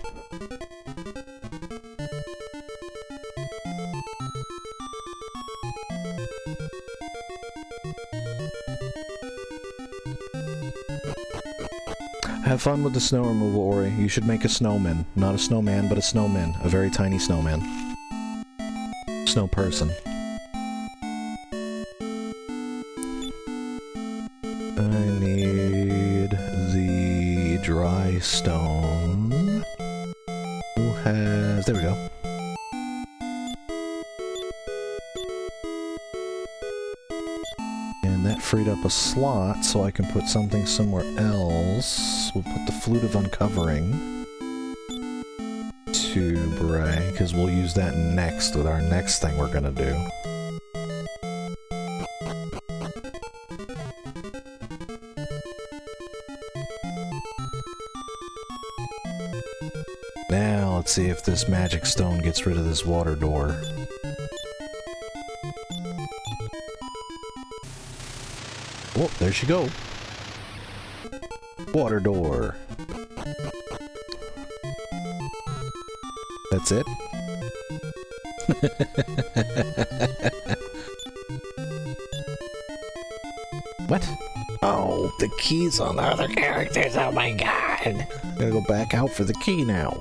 have fun with the snow removal, Ori. You should make a snowman. Not a snowman, but a snowman. A very tiny snowman. Snow person. I need the dry stone. Who has... There we go. And that freed up a slot, so I can put something somewhere else. We'll put the Flute of Uncovering to Bray, because we'll use that next with our next thing we're gonna do. Now, let's see if this magic stone gets rid of this water door. Oh, there she go. Water door. That's it? What? Oh, the key's on the other characters. Oh my god. Gotta go back out for the key now.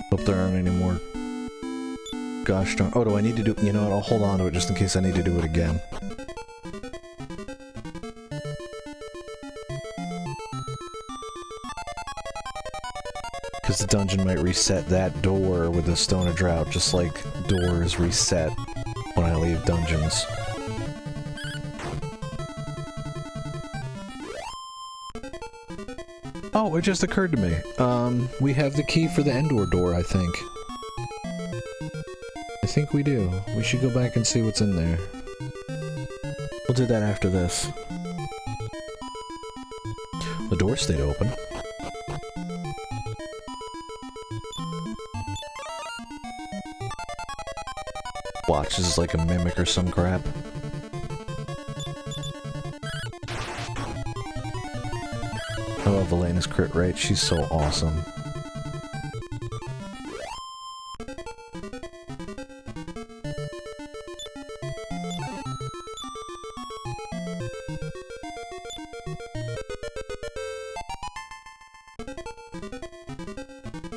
Hope there aren't any more. Gosh darn. Oh, do I need to do... You know what? I'll hold on to it just in case I need to do it again. Because the dungeon might reset that door with the Stone of Drought, just like doors reset when I leave dungeons. Oh, it just occurred to me. We have the key for the Endor door, I think. I think we do. We should go back and see what's in there. We'll do that after this. The door stayed open. Watch, this is like a mimic or some crap. I love Elena's crit rate, she's so awesome.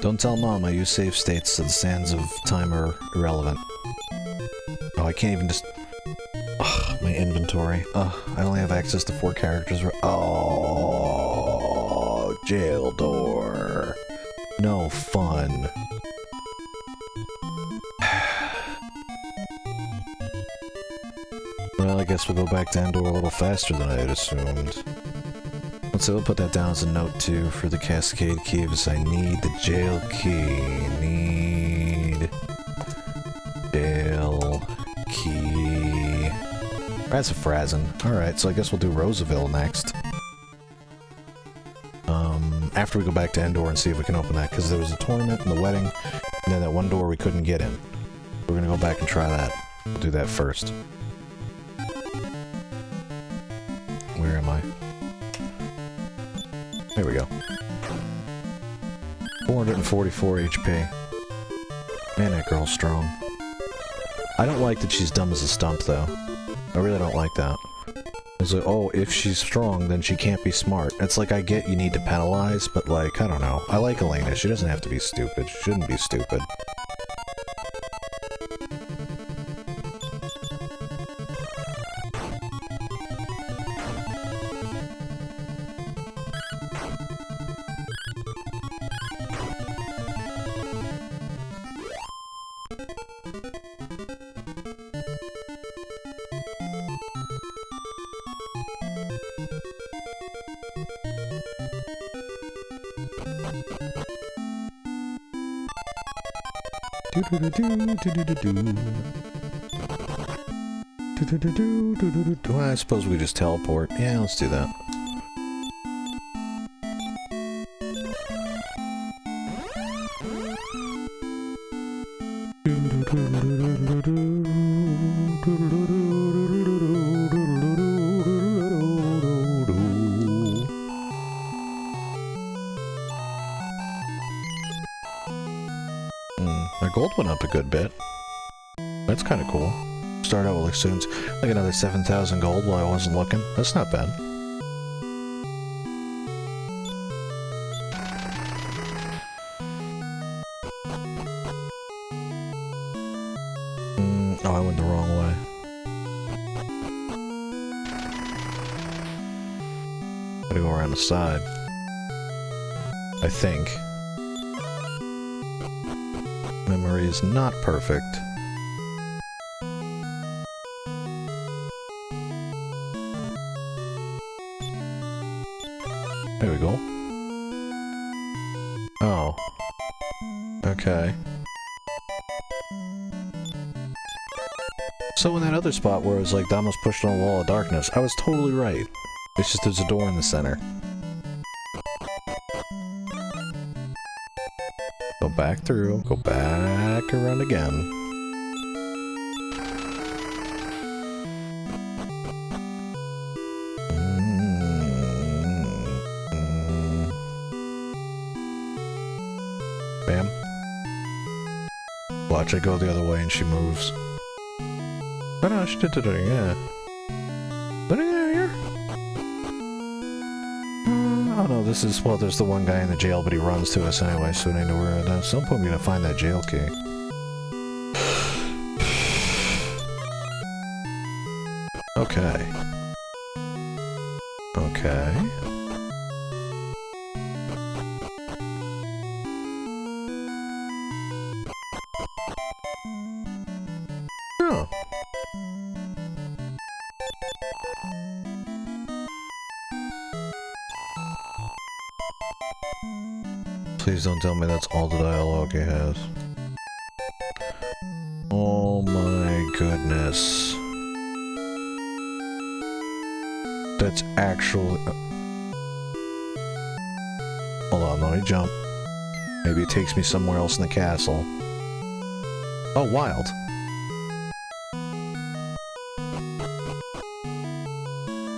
Don't tell Mom I use save states so the sands of time are irrelevant. Oh, I can't even just... Ugh, my inventory. Ugh, I only have access to 4 characters. Oh, jail door. No fun. Well, I guess we'll go back to Endor a little faster than I had assumed. Let's see, we'll put that down as a note too for the Cascade Caves. I need the jail key. Need... jail key. Razafrazin. Alright, so I guess we'll do Roseville next. After we go back to Endor and see if we can open that, because there was a tournament and the wedding, and then that one door we couldn't get in. We're gonna go back and try that. We'll do that first. Where am I? There we go. 444 HP. Man, that girl's strong. I don't like that she's dumb as a stump, though. I really don't like that. It's like, oh, if she's strong, then she can't be smart. It's like, I get you need to penalize, but like, I don't know. I like Elena. She doesn't have to be stupid. She shouldn't be stupid. Well, I suppose we just teleport. Yeah, let's do that. Our gold went up a good bit. That's kind of cool. Start out with like students, like another 7,000 gold while I wasn't looking. That's not bad. Oh, I went the wrong way. Gotta go around the side. I think. Memory is not perfect. There we go. Oh. Okay. So in that other spot where I was like, I almost pushed on a wall of darkness, I was totally right. It's just there's a door in the center. Go back through, go back around again. Bam. Watch, I go the other way and she moves. Oh no, she did it, yeah. What are you here? Oh no, this is, well, there's the one guy in the jail, but he runs to us anyway, so we need to worry about that. At some point I'm gonna find that jail key. Okay. Okay. Oh. Please don't tell me that's all the dialogue he has. Oh my goodness. That's actually... Hold on, let me jump. Maybe it takes me somewhere else in the castle. Oh, wild.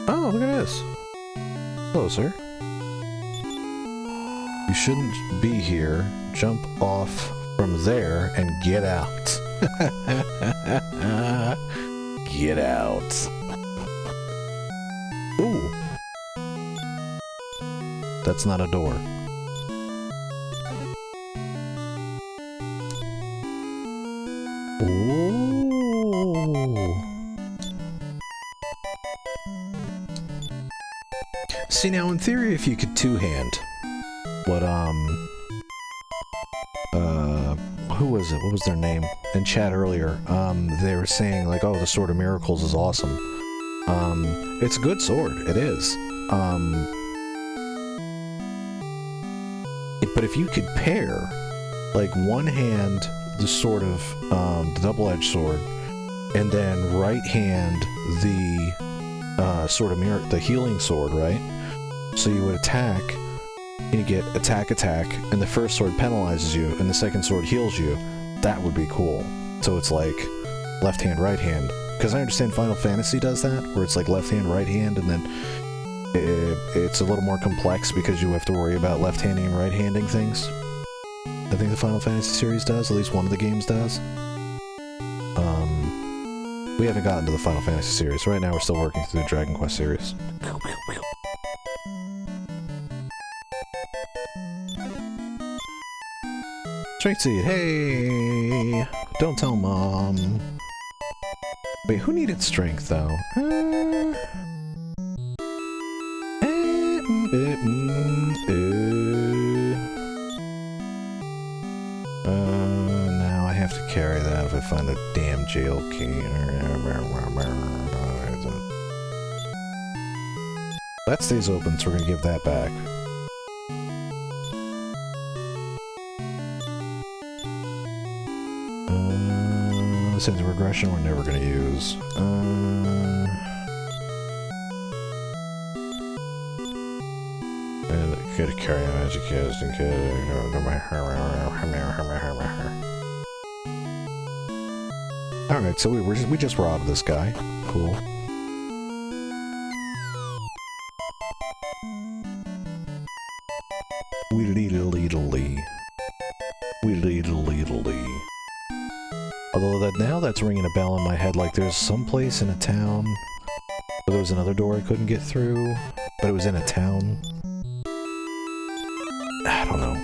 Oh, look at this. Hello, sir. You shouldn't be here. Jump off from there and get out. Get out. Ooh. That's not a door. Ooh. See, now in theory, if you could two-hand what, who was it? What was their name? In chat earlier, they were saying, like, oh, the Sword of Miracles is awesome. It's a good sword. It is. But if you could pair, like, one hand, the sort of, the double-edged sword, and then right hand, the, Sword of Miracle, the healing sword, right? So you would attack, and you get attack, and the first sword penalizes you, and the second sword heals you. That would be cool. So it's like left hand, right hand. Because I understand Final Fantasy does that, where it's like left hand, right hand, and then it's a little more complex because you have to worry about left-handing and right-handing things. I think the Final Fantasy series does, at least one of the games does. We haven't gotten to the Final Fantasy series. Right now we're still working through the Dragon Quest series. Strength Seed, hey! Don't tell Mom. Wait, who needed strength, though? Now I have to carry that if I find a damn jail key. That stays open, so we're gonna give that back. Sense of regression we're never gonna use. And gotta carry a magic cast in case. Alright, so we just robbed this guy. Cool. Weedly-lee. Weedly-lee. easily. Although now that's ringing a bell in my head, like there's some place in a town where there was another door I couldn't get through, but it was in a town. I don't know.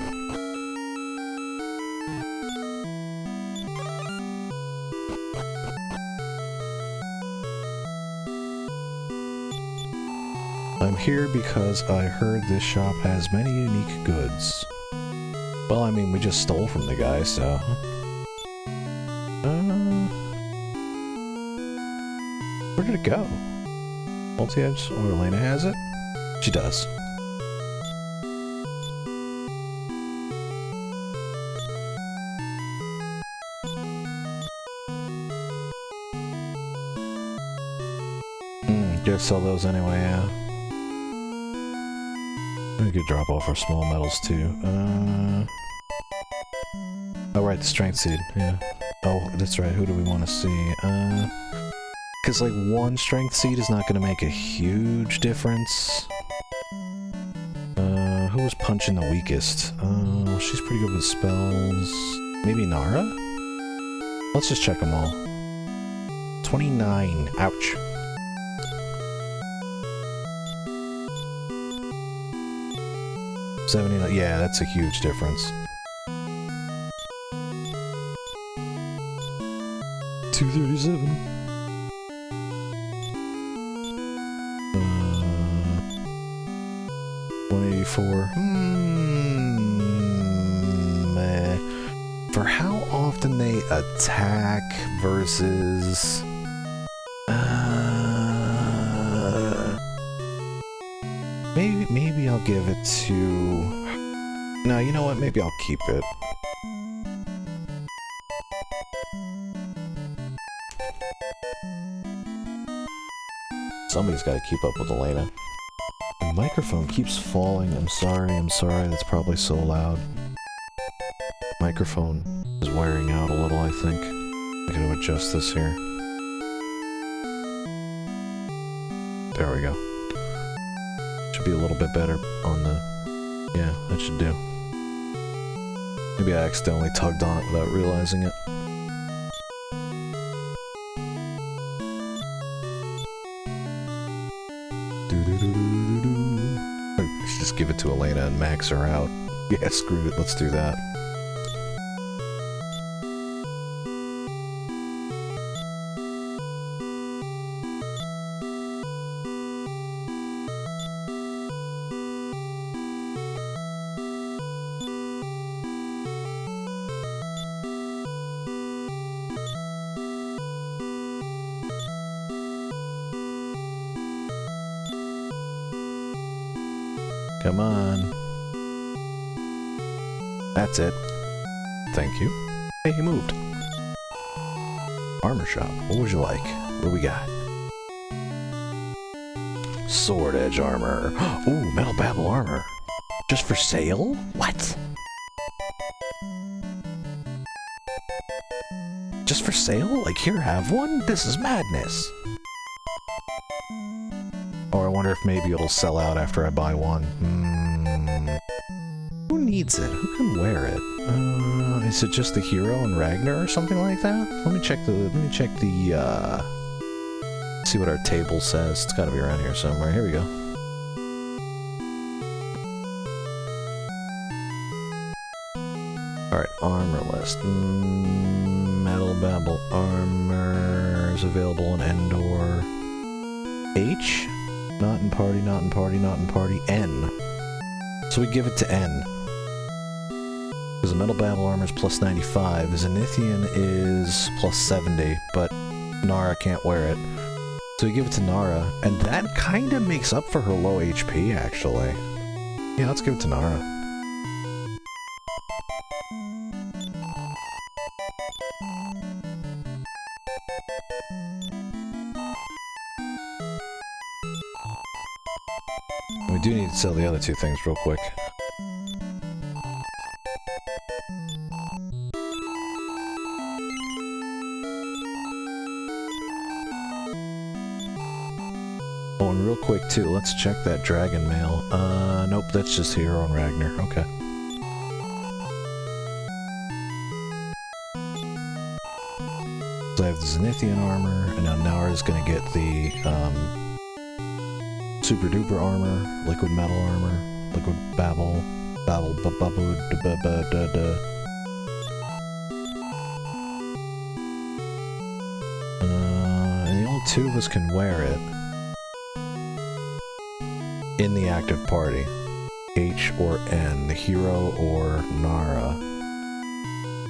I'm here because I heard this shop has many unique goods. Well, I mean, we just stole from the guy, so... where did it go? Multi-edge? Oh, Elena has it? She does. Gotta sell those anyway, yeah. We could drop off our small metals too. Oh right, the strength seed, yeah. Oh, that's right, who do we want to see? Because like one strength seed is not going to make a huge difference. Who was punching the weakest? She's pretty good with spells. Maybe Nara? Let's just check them all. 29. Ouch. Yeah, that's a huge difference. 237. 184. For how often they attack versus... Maybe I'll give it to... No, you know what? Maybe I'll keep it. Somebody's got to keep up with Elena. The microphone keeps falling. I'm sorry, that's probably so loud. Microphone is wearing out a little, I think. I'm gonna adjust this here. There we go. Should be a little bit better on the... Yeah, that should do. Maybe I accidentally tugged on it without realizing it. I should just give it to Elena and max her out. Yeah, screw it, let's do that. Come on. That's it. Thank you. Hey, he moved. Armor shop. What would you like? What do we got? Sword edge armor. Ooh, metal babble armor. Just for sale? What? Just for sale? Like, here, have one? This is madness. Or I wonder if maybe it'll sell out after I buy one. Who needs it? Who can wear it? Is it just the hero and Ragnar or something like that? Let me check the, see what our table says. It's gotta be around here somewhere. Here we go. Alright, armor list. Metal Babble armor is available in Endor. H? Not in party, not in party, not in party. N. So we give it to N. Because the Metal Babble armor is plus 95. Zenithian is plus 70, but Nara can't wear it. So we give it to Nara, and that kind of makes up for her low HP, actually. Yeah, let's give it to Nara. We do need to sell the other two things real quick. Oh, and real quick too, let's check that dragon mail. Nope, that's just hero and Ragnar. Okay. So I have the Zenithian armor, and now Nara's gonna get the super duper armor, liquid metal armor, liquid babble, babble, babble, da da da da. And the only two of us can wear it in the active party. H or N, the hero or Nara.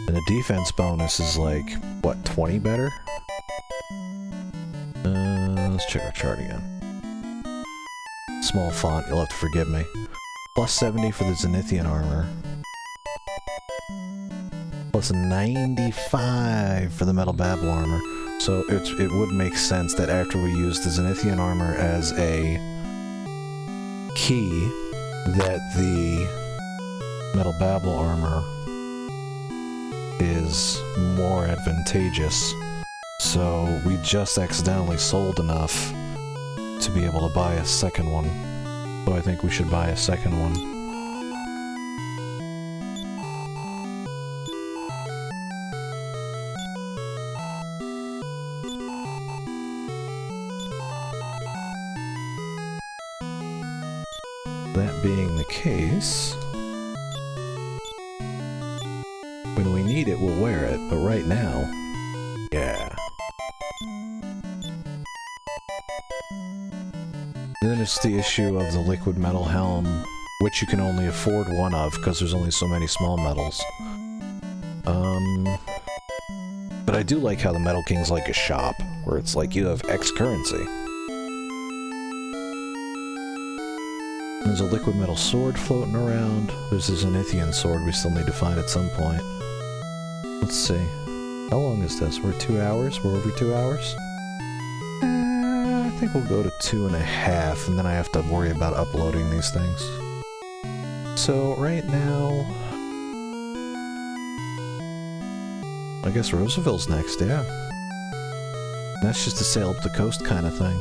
And the defense bonus is like, what, 20 better? Let's check our chart again. Small font, you'll have to forgive me. Plus 70 for the Zenithian armor. Plus 95 for the Metal Babble armor. So it would make sense that after we use the Zenithian armor as a key, that the Metal Babble armor is more advantageous. So we just accidentally sold enough to be able to buy a second one. So I think we should buy a second one. That being the case, when we need it, we'll wear it, but right now, yeah. Then it's the issue of the liquid metal helm, which you can only afford one of because there's only so many small metals. But I do like how the Metal King's like a shop, where it's like you have X currency. There's a liquid metal sword floating around. There's a Zenithian sword we still need to find at some point. Let's see. How long is this? We're 2 hours? We're over 2 hours? I think we'll go to 2.5, and then I have to worry about uploading these things. So, right now... I guess Rooseville's next, yeah. That's just a sail up the coast kind of thing.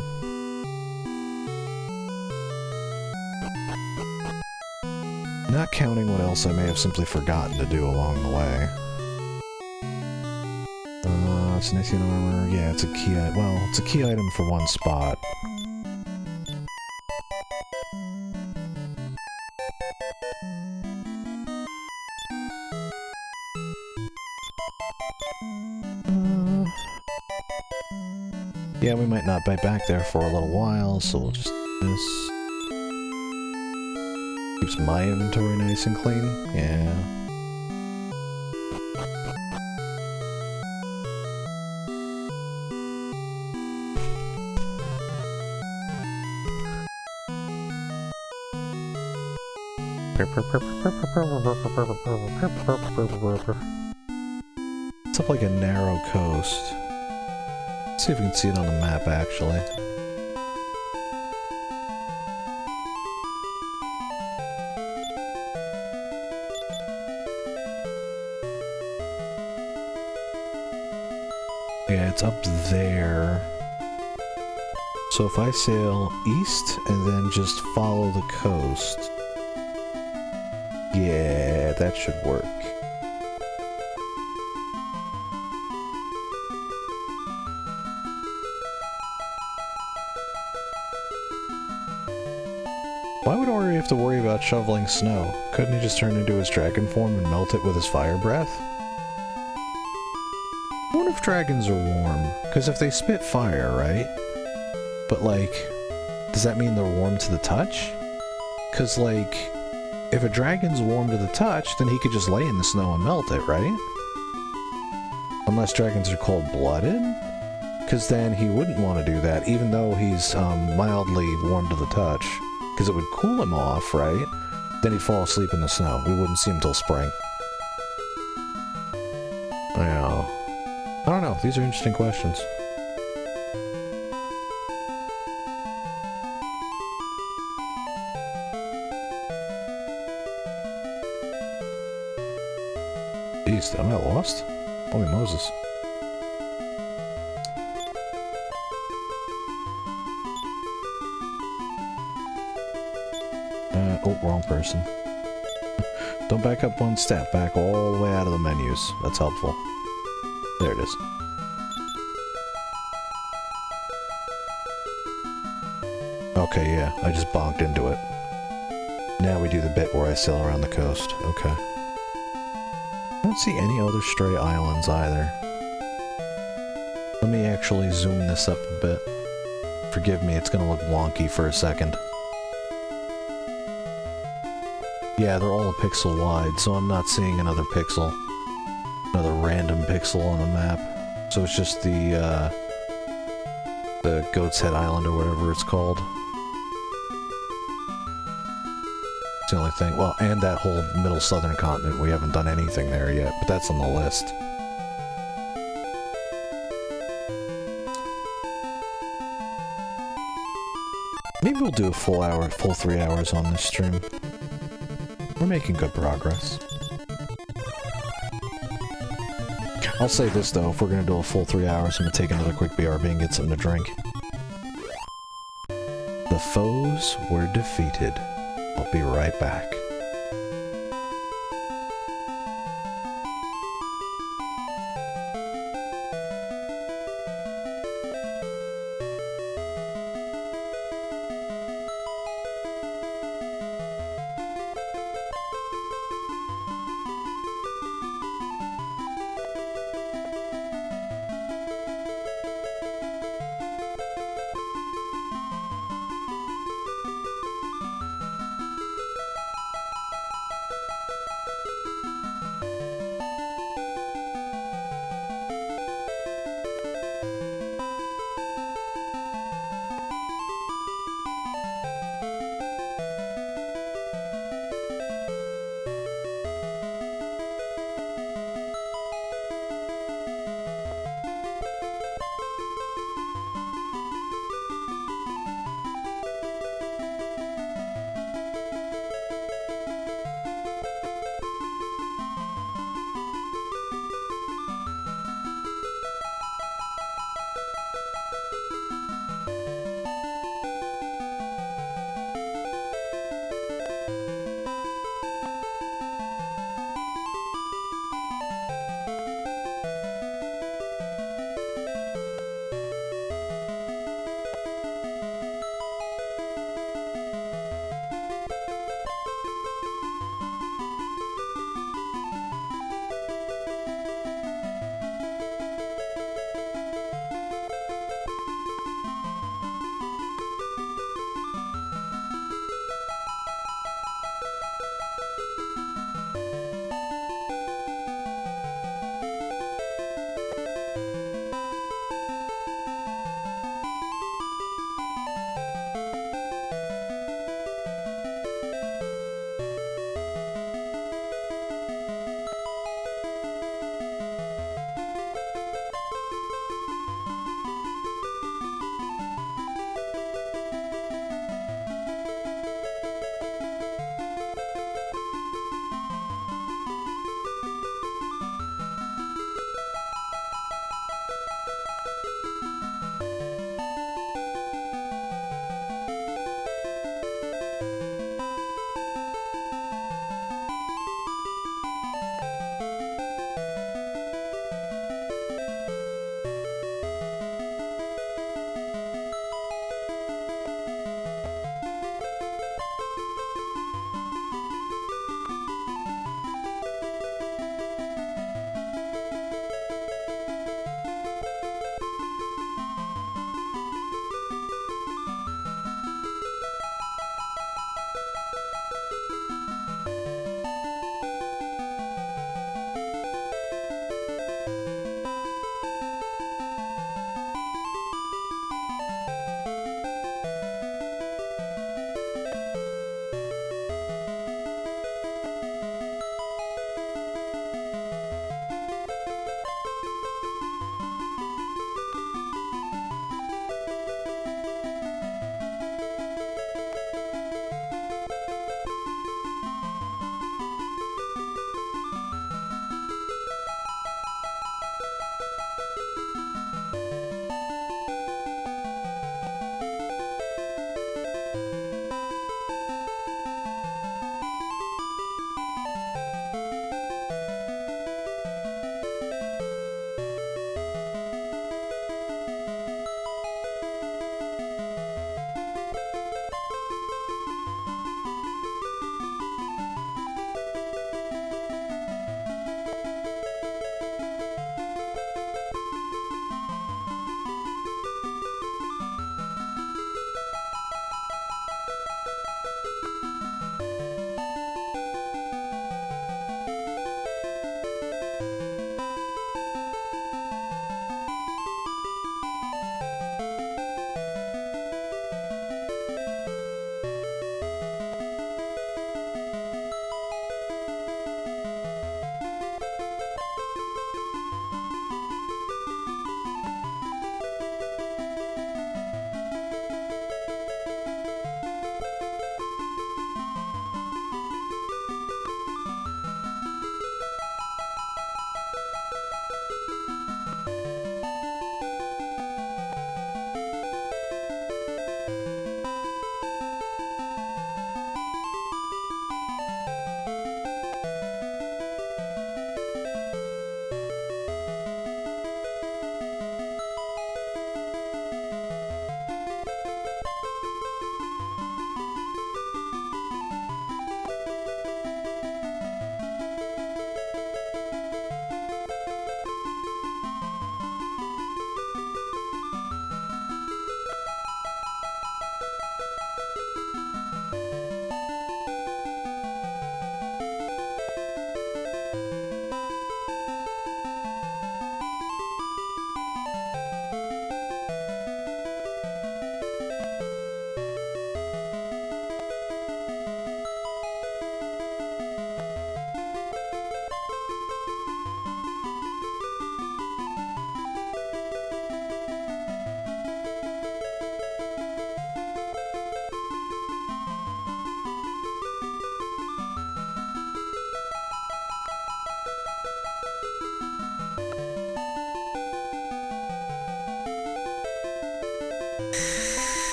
Not counting what else I may have simply forgotten to do along the way. It's Zenithian armor. Yeah, it's a key item. Well, it's a key item for one spot. Yeah, we might not be back there for a little while, so we'll just do this. Keeps my inventory nice and clean. Yeah. It's up like a narrow coast. Let's see if we can see it on the map, actually. Yeah, it's up there. So if I sail east and then just follow the coast... Yeah, that should work. Why would Ori have to worry about shoveling snow? Couldn't he just turn into his dragon form and melt it with his fire breath? I wonder if dragons are warm. Because if they spit fire, right? But like, does that mean they're warm to the touch? Because like... if a dragon's warm to the touch, then he could just lay in the snow and melt it, right? Unless dragons are cold-blooded? Because then he wouldn't want to do that, even though he's mildly warm to the touch. Because it would cool him off, right? Then he'd fall asleep in the snow. We wouldn't see him till spring. Yeah. I don't know. These are interesting questions. Jeez, am I lost? Holy Moses. Oh, wrong person. Don't back up one step, back all the way out of the menus. That's helpful. There it is. Okay, yeah, I just bonked into it. Now we do the bit where I sail around the coast. Okay. I don't see any other stray islands either. Let me actually zoom this up a bit. Forgive me, it's gonna look wonky for a second. Yeah, they're all a pixel wide, so I'm not seeing another pixel. Another random pixel on the map. So it's just the Goat's Head Island or whatever it's called. It's the only thing. Well, and that whole middle southern continent, we haven't done anything there yet, but that's on the list. Maybe we'll do a full 3 hours on this stream. We're making good progress. I'll say this though, if we're gonna do a full 3 hours, I'm gonna take another quick BRB and get something to drink. The foes were defeated. I'll be right back.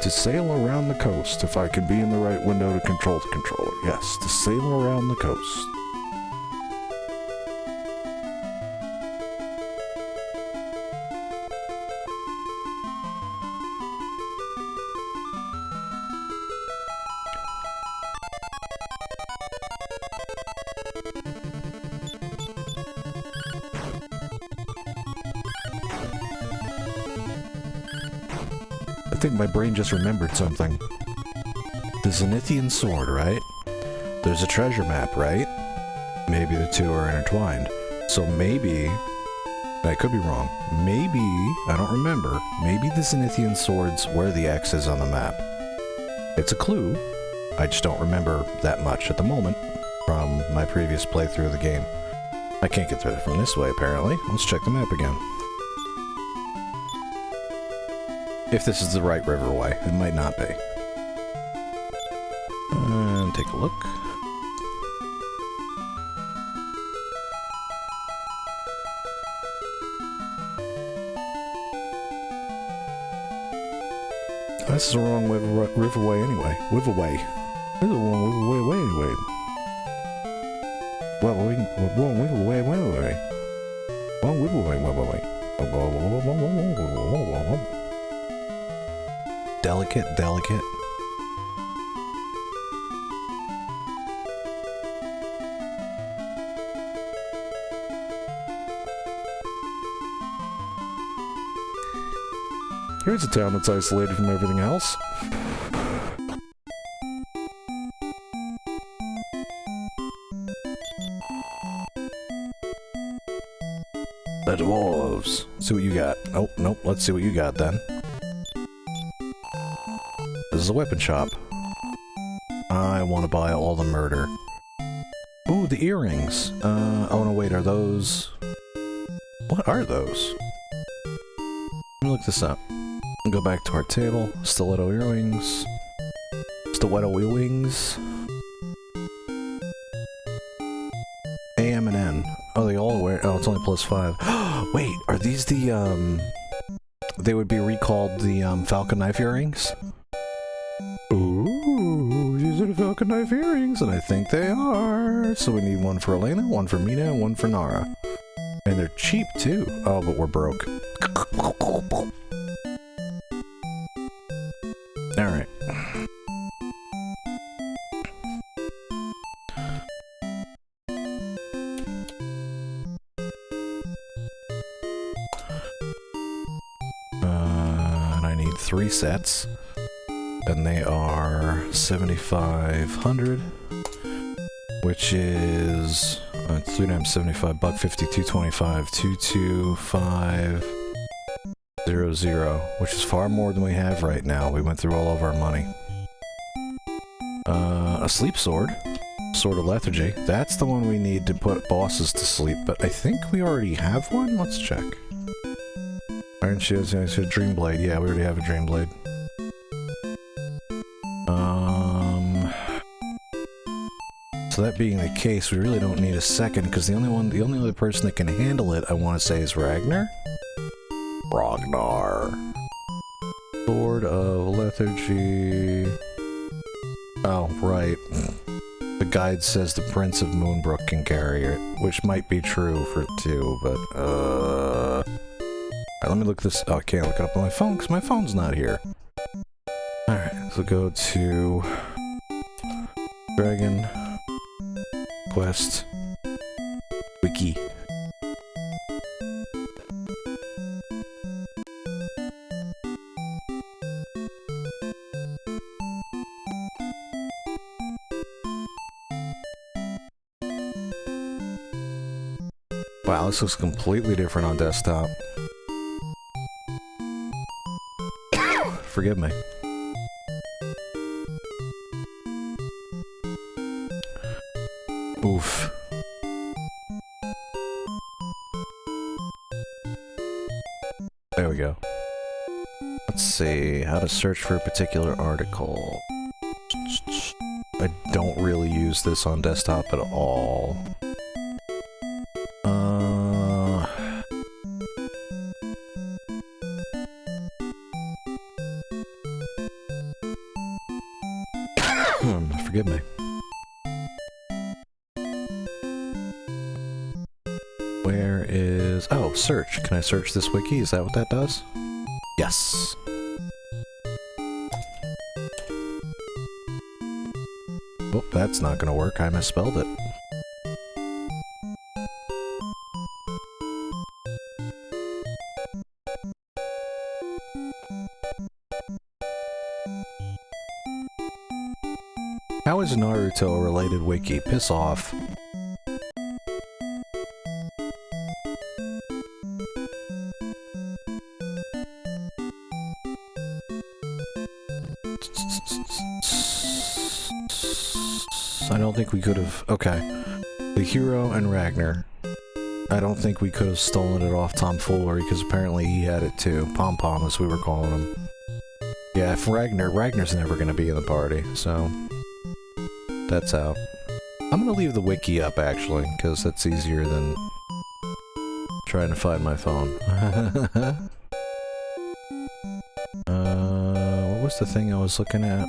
To sail around the coast, if I could be in the right window to control the controller. Yes, to sail around the coast. I think my brain just remembered something. The Zenithian sword, right? There's a treasure map, right? Maybe the two are intertwined. So maybe, I could be wrong, maybe, I don't remember, maybe the Zenithian sword's where the X is on the map. It's a clue, I just don't remember that much at the moment from my previous playthrough of the game. I can't get through it from this way, apparently. Let's check the map again. If this is the right riverway, it might not be. And take a look. This is the wrong riverway anyway. Riverway. This is the wrong riverway anyway. Well, wrong riverway, wrong riverway. Delicate. Here's a town that's isolated from everything else. The dwarves. See what you got. Oh, nope. Let's see what you got then. This is a weapon shop. I want to buy all the murder. Ooh, the earrings. Oh no, wait, are those... What are those? Let me look this up. Go back to our table. Stiletto earrings. Stiletto earrings. AM and N. Oh, they all wear... Oh, it's only +5. Wait, are these the, They would be recalled the, Falcon Knife earrings? Ooh, these are the Falcon Knife earrings, and I think they are. So we need one for Elena, one for Mina, and one for Nara. And they're cheap, too. Oh, but we're broke. Alright. And I need 3 sets. And they are 7,500, which is 3 times 75, $150, 225, 22500, which is far more than we have right now. We went through all of our money. A sleep sword, Sword of Lethargy. That's the one we need to put bosses to sleep, but I think we already have one. Let's check. Iron Shields, yeah, Dream Blade. Yeah, we already have a Dream Blade. So that being the case, we really don't need a second, because the only other person that can handle it, I want to say, is Ragnar? Ragnar. Sword of Lethargy. Oh, right. The guide says the Prince of Moonbrook can carry it, which might be true for 2, but, Alright, let me look this... Oh, I can't look it up on my phone, because my phone's not here. Alright, so go to... Dragon... Quest... Wiki. Wow, this looks completely different on desktop. Forgive me. Oof. There we go. Let's see, how to search for a particular article. I don't really use this on desktop at all. Forgive me. Where is... Oh, search. Can I search this wiki? Is that what that does? Yes. Oh, that's not gonna work. I misspelled it. How is Naruto a related wiki? Piss off. I don't think we could have... Okay. The hero and Ragnar. I don't think we could have stolen it off Tomfoolery, because apparently he had it too. Pom-Pom, as we were calling him. Yeah, if Ragnar's never gonna be in the party, so... That's out. I'm gonna leave the wiki up, actually, because that's easier than trying to find my phone. What was the thing I was looking at?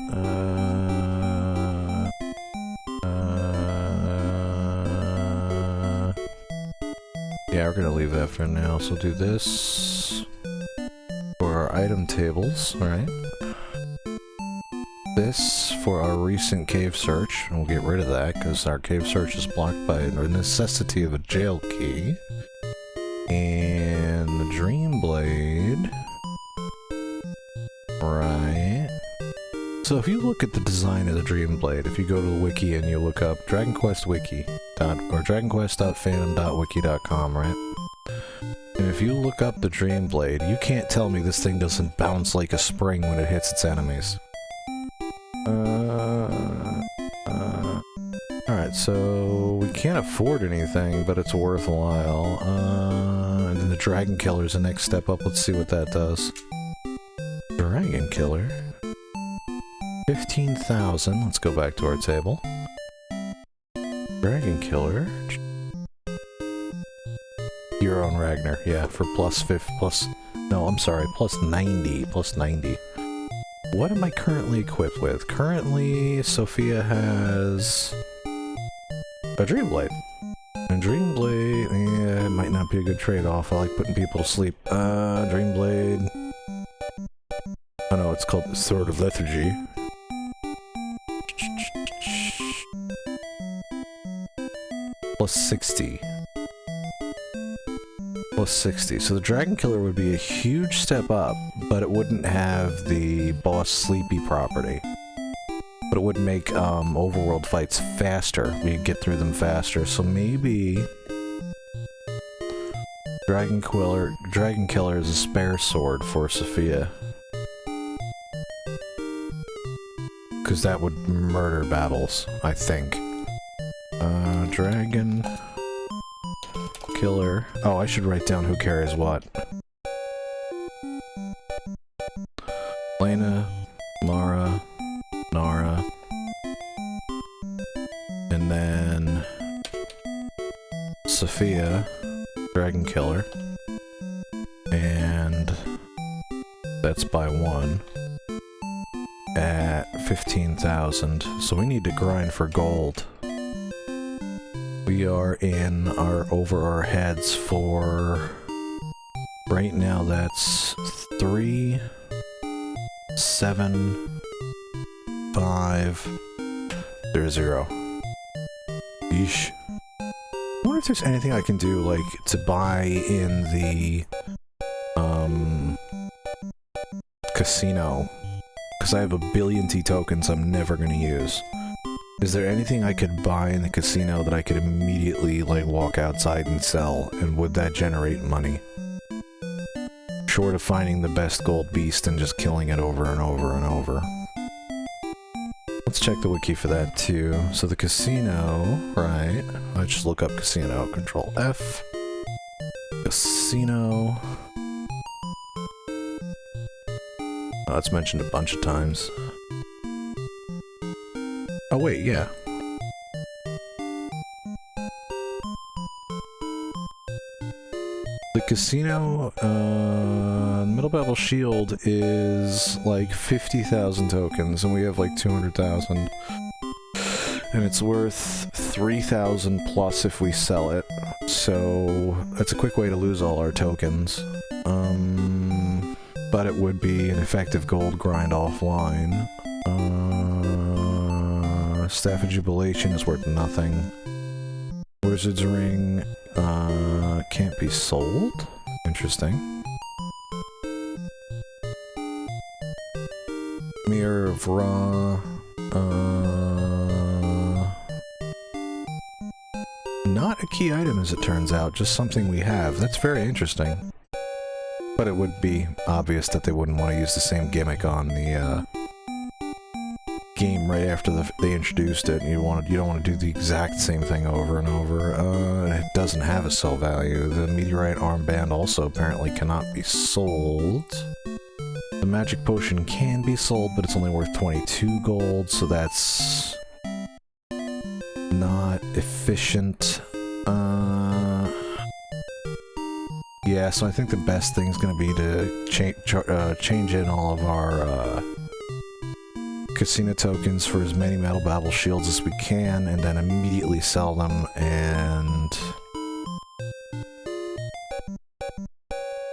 Yeah, we're gonna leave that for now, so we'll do this for our item tables, alright? This for our recent cave search, and we'll get rid of that because our cave search is blocked by the necessity of a jail key. And the Dream Blade. Right. So if you look at the design of the Dream Blade, if you go to the wiki and you look up Dragon Quest Wiki, or dragonquest.fandom.wiki.com, right? And if you look up the Dream Blade, you can't tell me this thing doesn't bounce like a spring when it hits its enemies. Alright, so we can't afford anything, but it's worthwhile. And then the Dragon Killer is the next step up. Let's see what that does. Dragon Killer. 15,000. Let's go back to our table. Dragon Killer. Hero and Ragnar, yeah, for plus 90, plus 90. What am I currently equipped with? Currently, Sophia has a Dream Blade. And Dream Blade, yeah, it might not be a good trade-off. I like putting people to sleep. Dream Blade. Oh no, it's called the Sword of Lethargy. Plus 60. Plus 60. So the Dragon Killer would be a huge step up, but it wouldn't have the Boss Sleepy property. But it would make overworld fights faster. We could get through them faster. So maybe Dragon Killer is a spare sword for Sophia. Because that would murder battles, I think. Dragon Killer. Oh, I should write down who carries what. Lena, Mara, Nara, and then Sophia, Dragon Killer, and that's by one at 15,000. So we need to grind for gold. We are in over our heads for right now. That's 3, 7, 5, 0. Yeesh. I wonder if there's anything I can do, like, to buy in the, casino. Because I have a billion T tokens I'm never gonna use. Is there anything I could buy in the casino that I could immediately, like, walk outside and sell, and would that generate money? Short of finding the best gold beast and just killing it over and over and over. Let's check the wiki for that, too. So the casino, right. Let's just look up casino. Control F. Casino. Oh, it's mentioned a bunch of times. Oh wait, yeah. The casino, Middle Babel Shield is like 50,000 tokens, and we have like 200,000. And it's worth 3,000 plus if we sell it. So that's a quick way to lose all our tokens. But it would be an effective gold grind offline. Staff of Jubilation is worth nothing. Wizard's Ring can't be sold. Interesting. Mirror of Ra. Not a key item as it turns out, just something we have. That's very interesting. But it would be obvious that they wouldn't want to use the same gimmick on the game right after they introduced it. You don't want to do the exact same thing over and over. It doesn't have a sell value. The Meteorite Armband also apparently cannot be sold. The Magic Potion can be sold, but it's only worth 22 gold, so that's not efficient. Yeah, so I think the best thing is going to be to change in all of our casino tokens for as many Metal Babel Shields as we can, and then immediately sell them and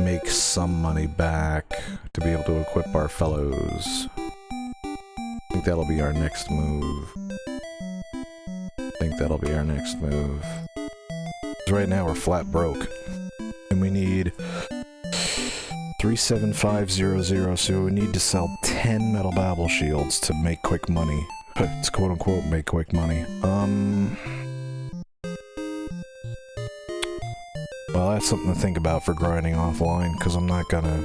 make some money back to be able to equip our fellows. I think that'll be our next move. Right now we're flat broke. And we need 37500, so we need to sell 10 Metal Babel Shields to make quick money. It's quote-unquote make quick money. Well, that's something to think about for grinding offline, because I'm not gonna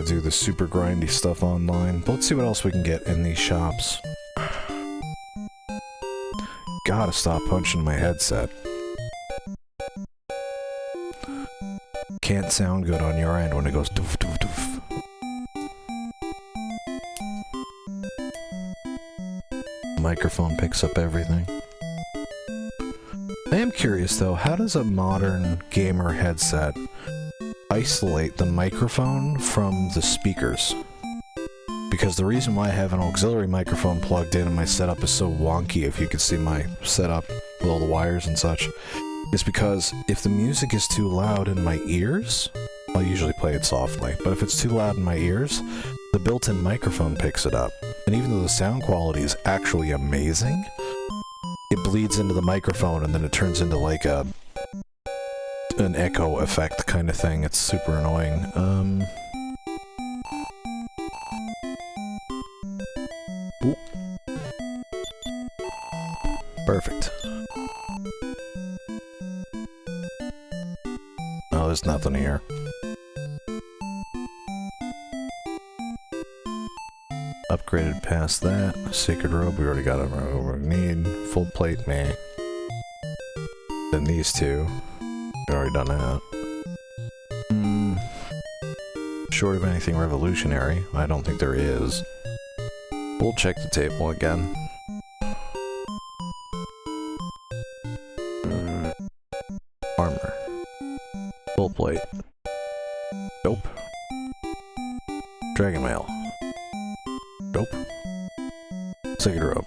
do the super grindy stuff online. But let's see what else we can get in these shops. Gotta stop punching my headset. Can't sound good on your end when it goes doof doof doof. Microphone picks up everything. I am curious though, how does a modern gamer headset isolate the microphone from the speakers? Because the reason why I have an auxiliary microphone plugged in and my setup is so wonky, if you could see my setup with all the wires and such, is because if the music is too loud in my ears, I'll usually play it softly, but if it's too loud in my ears, the built-in microphone picks it up. And even though the sound quality is actually amazing, it bleeds into the microphone and then it turns into like an echo effect kind of thing. It's super annoying. Ooh. Perfect. Oh, there's nothing here. Upgraded past that. Sacred Robe, we already got it. We need full plate, meh. Then these two. We've already done that. Short of anything revolutionary. I don't think there is. We'll check the table again. Armor. Full plate. Nope. Dragon Mail. Nope. Sacred Robe.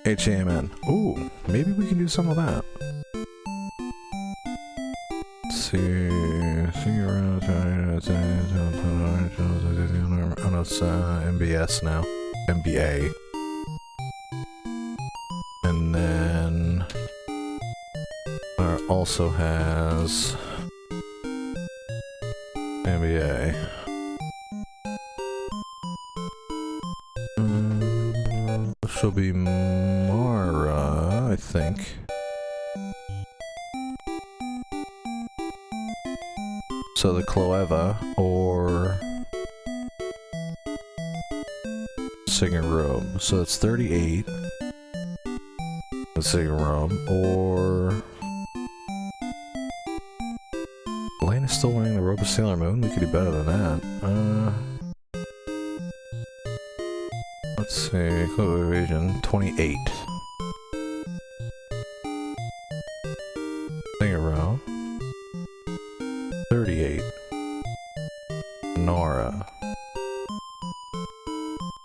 HAMN. Ooh, maybe we can do some of that. Let's see. Oh no, it's MBS now. MBA. And then also has MBA. This will be Mara, I think. So the Cloeva or Signet Robe. So it's 38. The Signet Robe or Elena still wearing the robe of Sailor Moon? We could do better than that. Let's see, code evasion, 28. Zero. 38. Nora.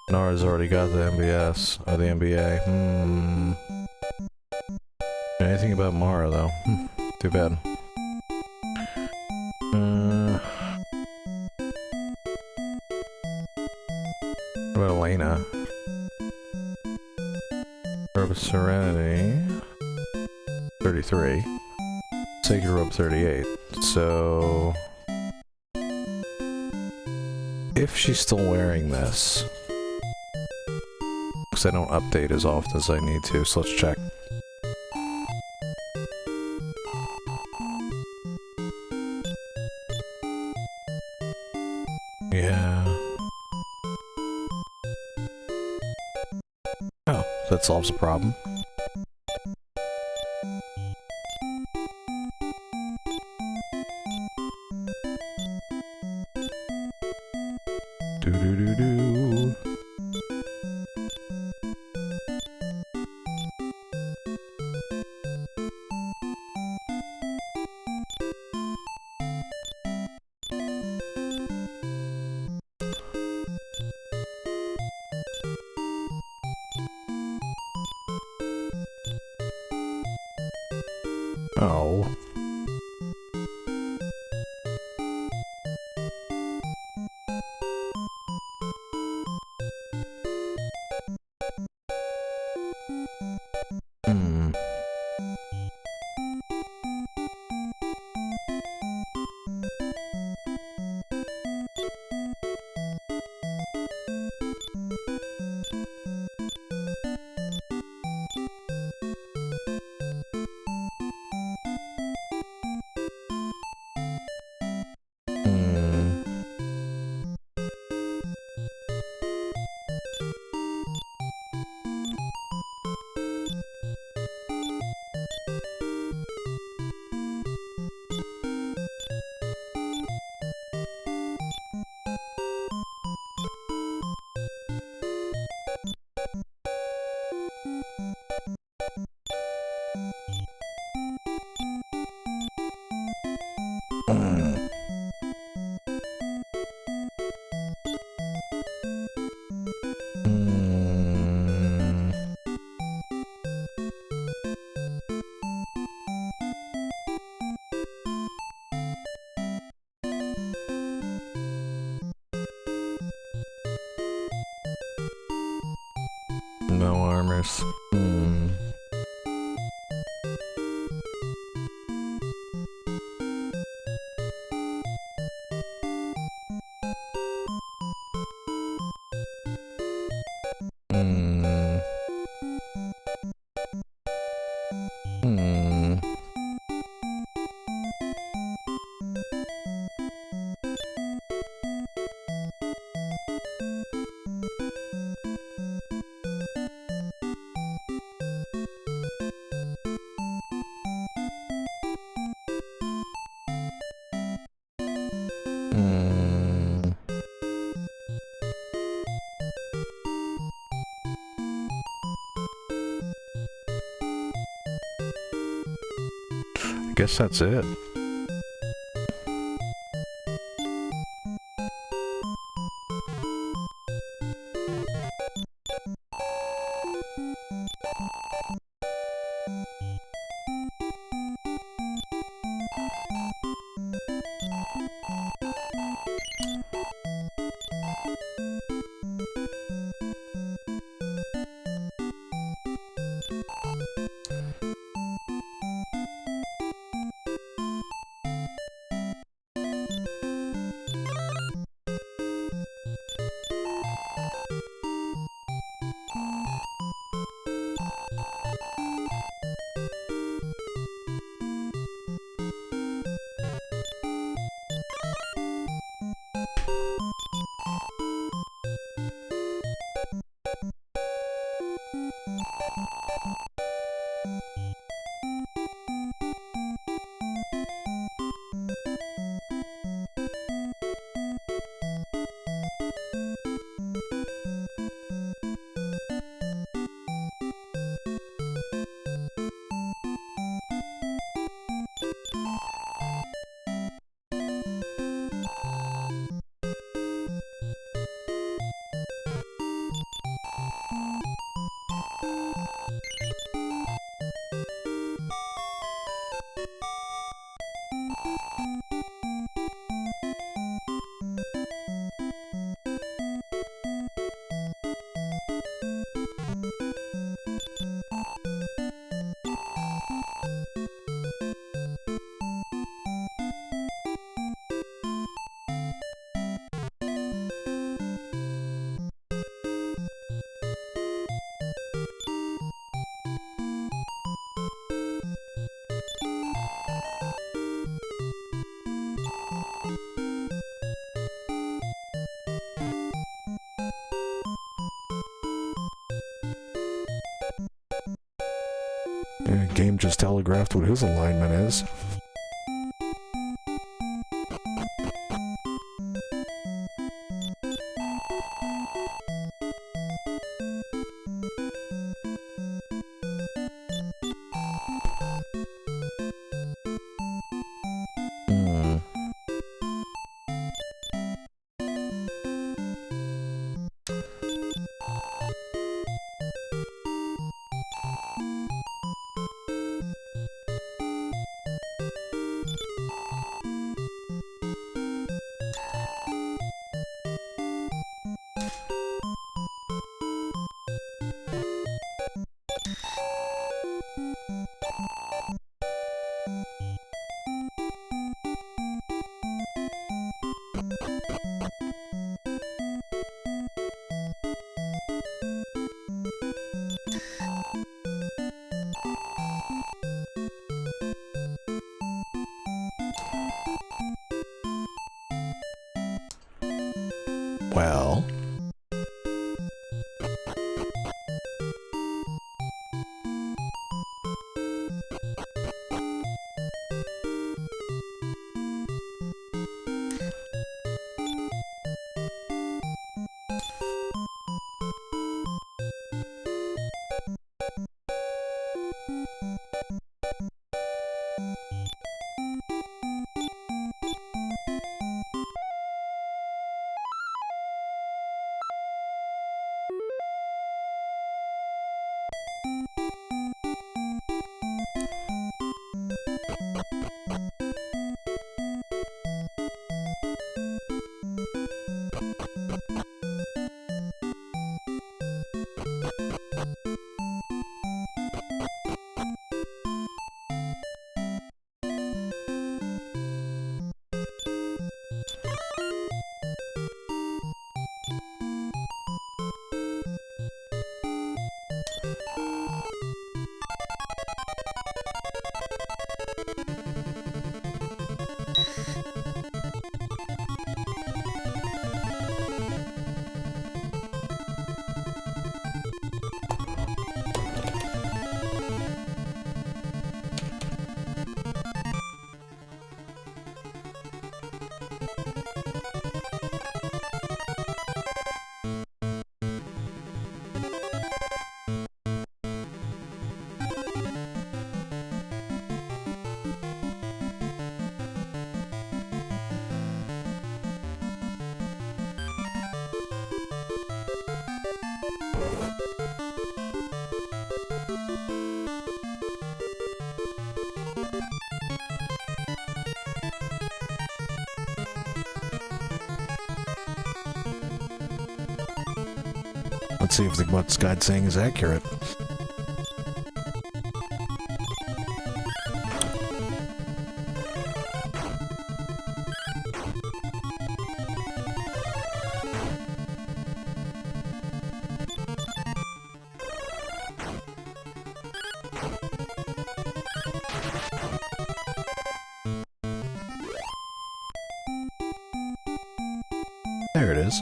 Nora's already got the MBS, or the MBA. Anything about Mara, though? Too bad. What about Elena? Robe of Serenity. 33. Sacred Robe 38. So... if she's still wearing this... because I don't update as often as I need to, so let's check. Yeah. Oh, that solves the problem. Do-do-do-do. Oh. Hmm. No armors. I guess that's it. Yeah, game just telegraphed what his alignment is. Hmm. Well... Let's see if what Scott's saying is accurate. There it is.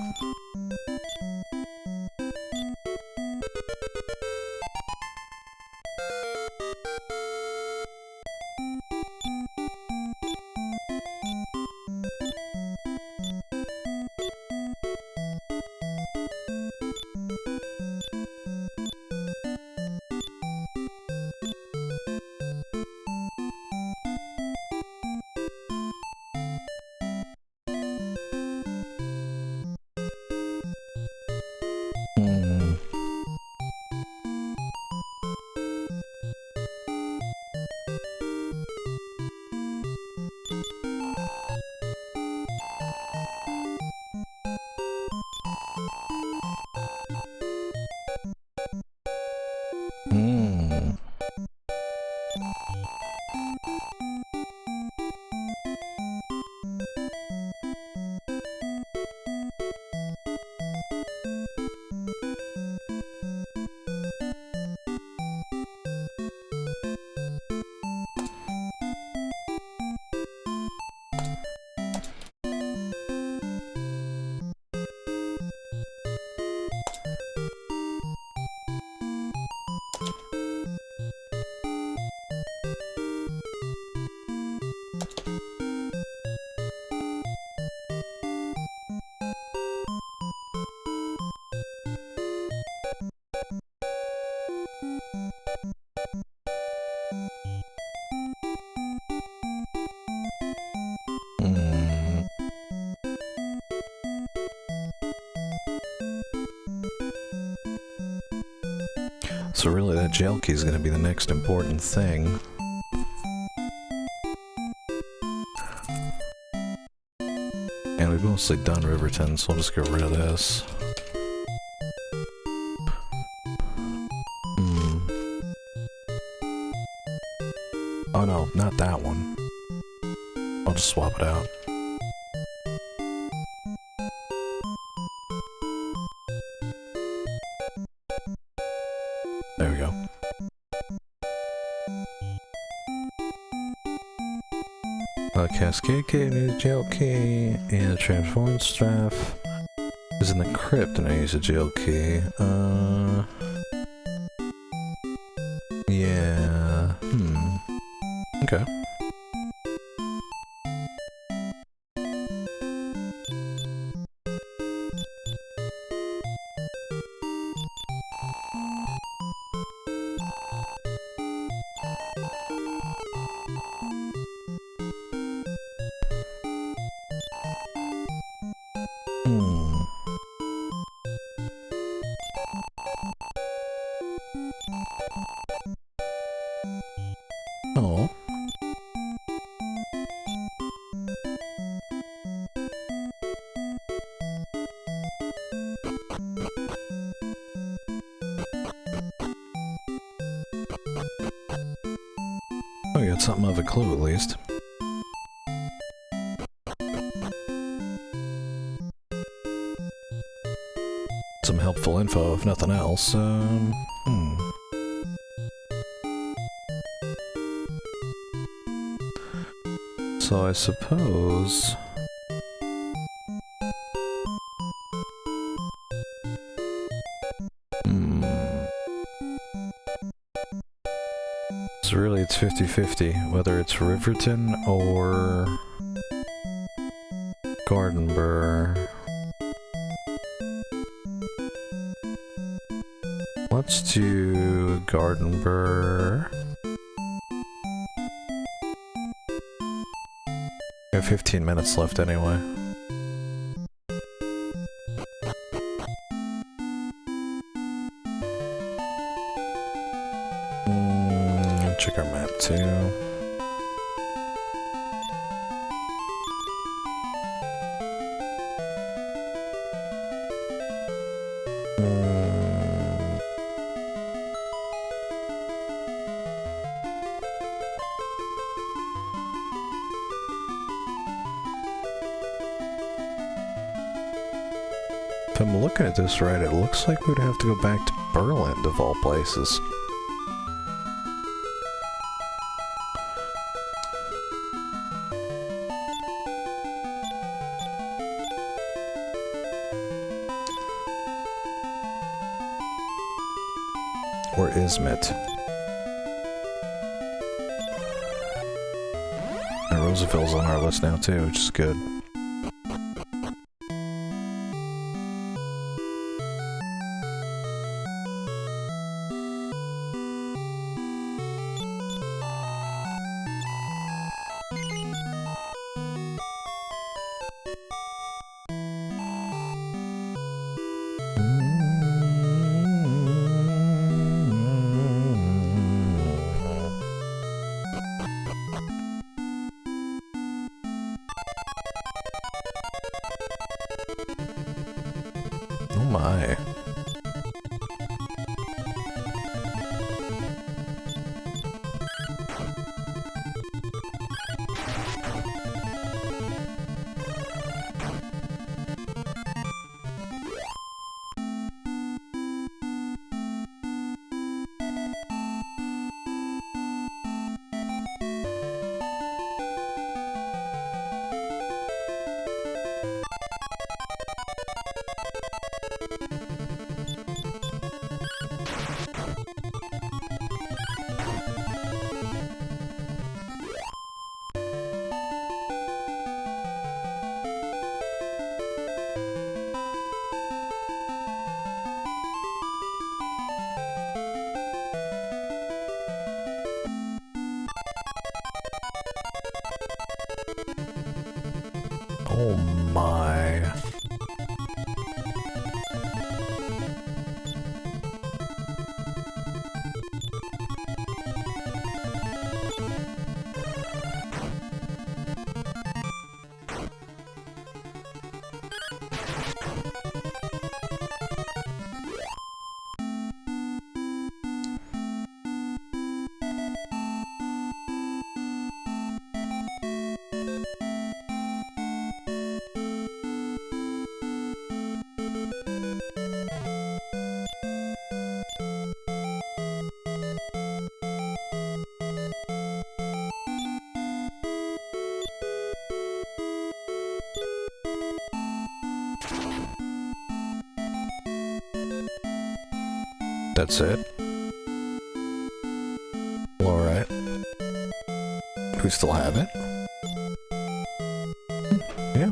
Hmm. Hmm. So really that jail key is going to be the next important thing. And we've mostly done Riverton, so we'll just get rid of this. Hmm. Oh no, not that one. I'll just swap it out. There we go. Cascade key, needs a jail key, and a transform staff is in the crypt, and I use a jail key. Yeah. Okay. Oh. Oh, we got something of a clue at least. Some helpful info, if nothing else. So I suppose... So really it's 50-50, whether it's Riverton or... Gardenburg. Let's do Gardenburg. We have 15 minutes left anyway. Check our map too. If I'm looking at this right, it looks like we'd have to go back to Berlin, of all places. Or Izmit. And Roseville's on our list now too, which is good. my. Oh my. That's it? Well, alright. We still have it? Yeah.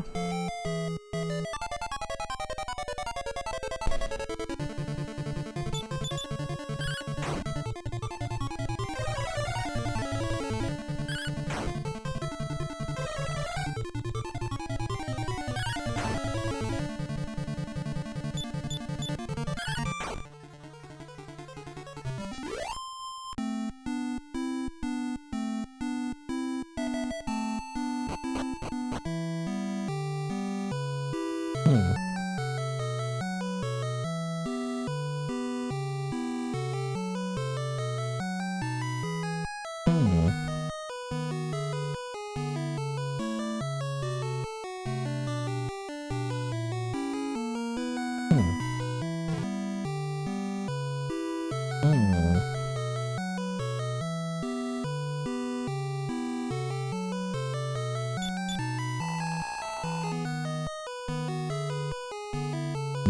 Hmm. Hmm. Hmm. Hmm.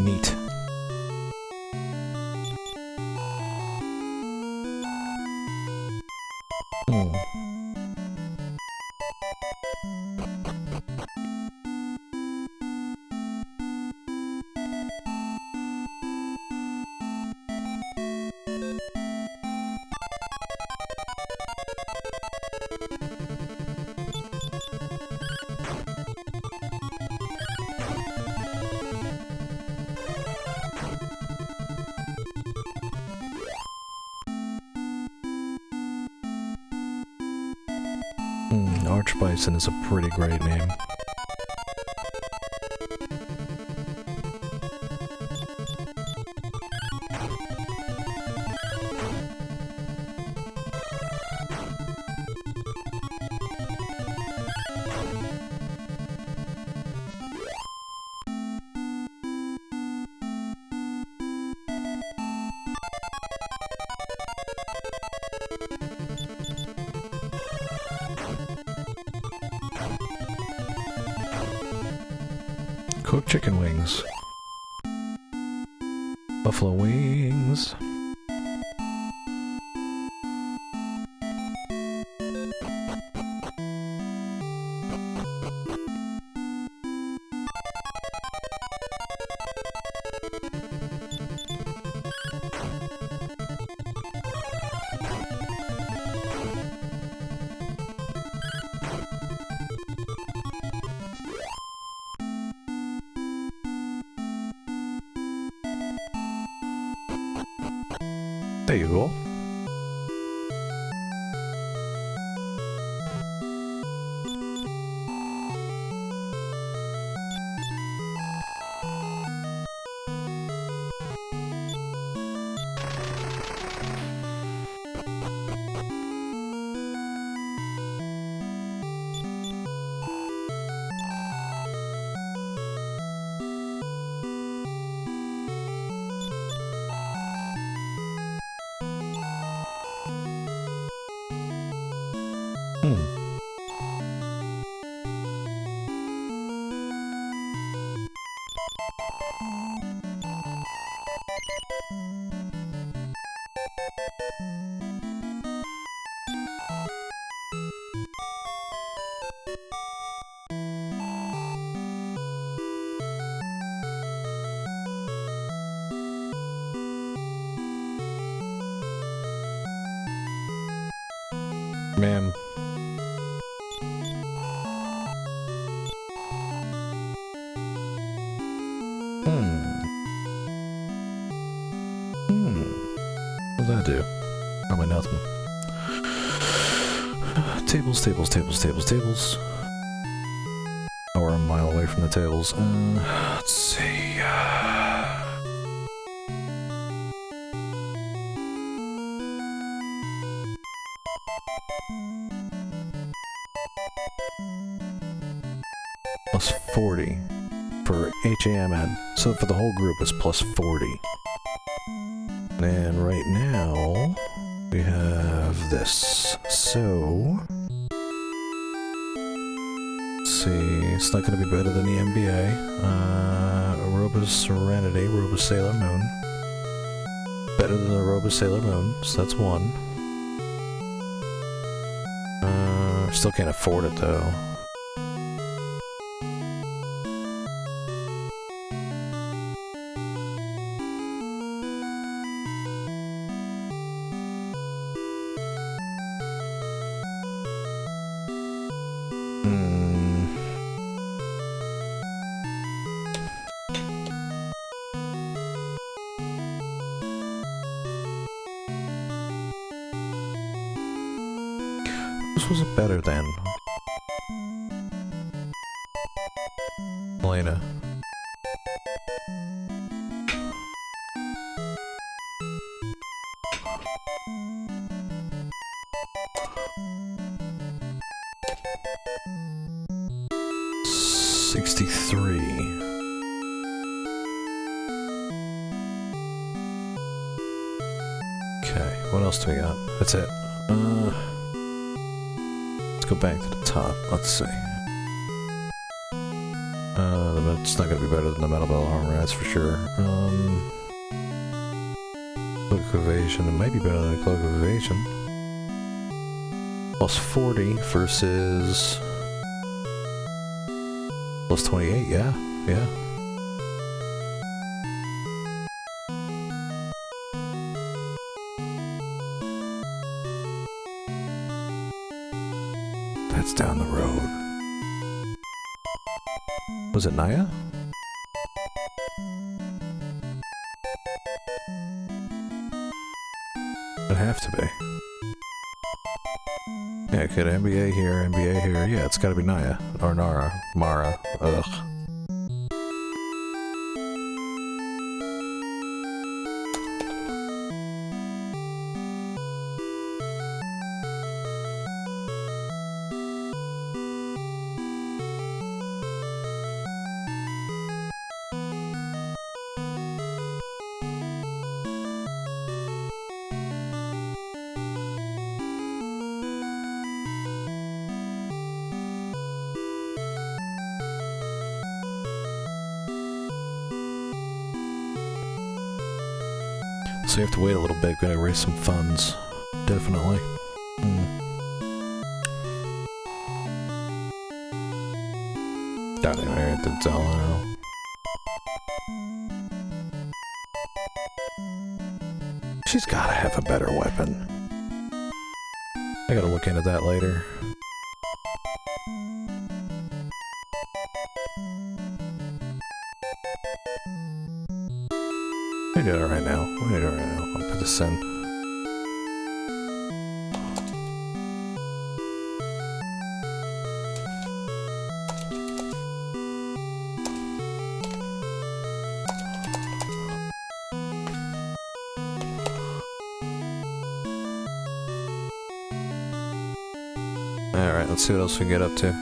Neat. Hmm. Archbison is a pretty great name. Cooked chicken wings. Buffalo wings. There you go. Ma'am. What does that do? Probably nothing. Tables, tables, tables, tables, tables. Oh, we're a mile away from the tables. Let's see. Plus 40 for HAMN. So for the whole group it's plus 40. And right now we have this. So let's see, it's not going to be better than the NBA. Aruba's Serenity, Aruba Sailor Moon. Better than the Aruba Sailor Moon, so that's one. Still can't afford it though. This was better than Elena. Okay, what else do we got? That's it. Let's go back to the top. Let's see. It's not gonna be better than the Metal Bell Armor, that's for sure. Cloak of Evasion, it might be better than the Cloak of Evasion. Plus 40 versus... Plus 28, yeah. That's down the road. Was it Naya? It'd have to be. Yeah, could NBA here, NBA here. Yeah, it's gotta be Naya. Or Nara. Mara. Ugh. So you have to wait a little bit, gotta raise some funds. Definitely. Got it right at the dollar. She's gotta have a better weapon. I gotta look into that later. We do it right now. I'll put this in. Alright, let's see what else we can get up to.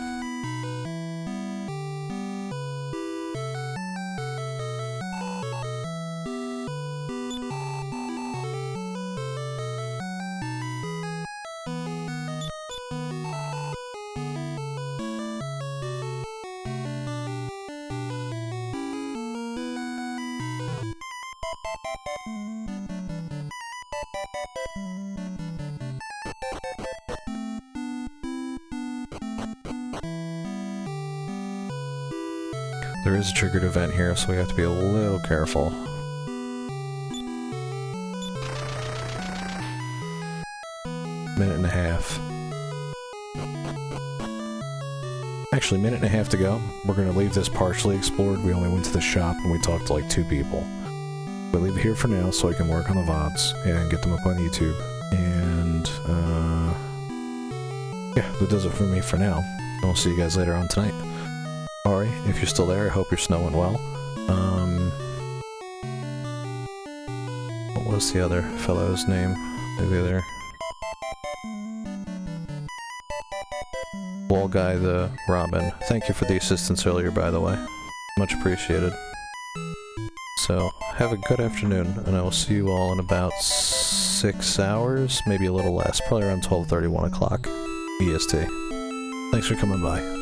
There is a triggered event here, so we have to be a little careful. Minute and a half. actually, minute and a half to go. We're gonna leave this partially explored. We only went to the shop and we talked to like 2 people. We'll leave it here for now so I can work on the VODs and get them up on YouTube. And, yeah, that does it for me for now. And we'll see you guys later on tonight. Ari, if you're still there, I hope you're snowing well. What was the other fellow's name? The other wall guy, the Robin. Thank you for the assistance earlier, by the way. Much appreciated. So, have a good afternoon, and I will see you all in about 6 hours, maybe a little less, probably around 12:30, 1 o'clock EST. Thanks for coming by.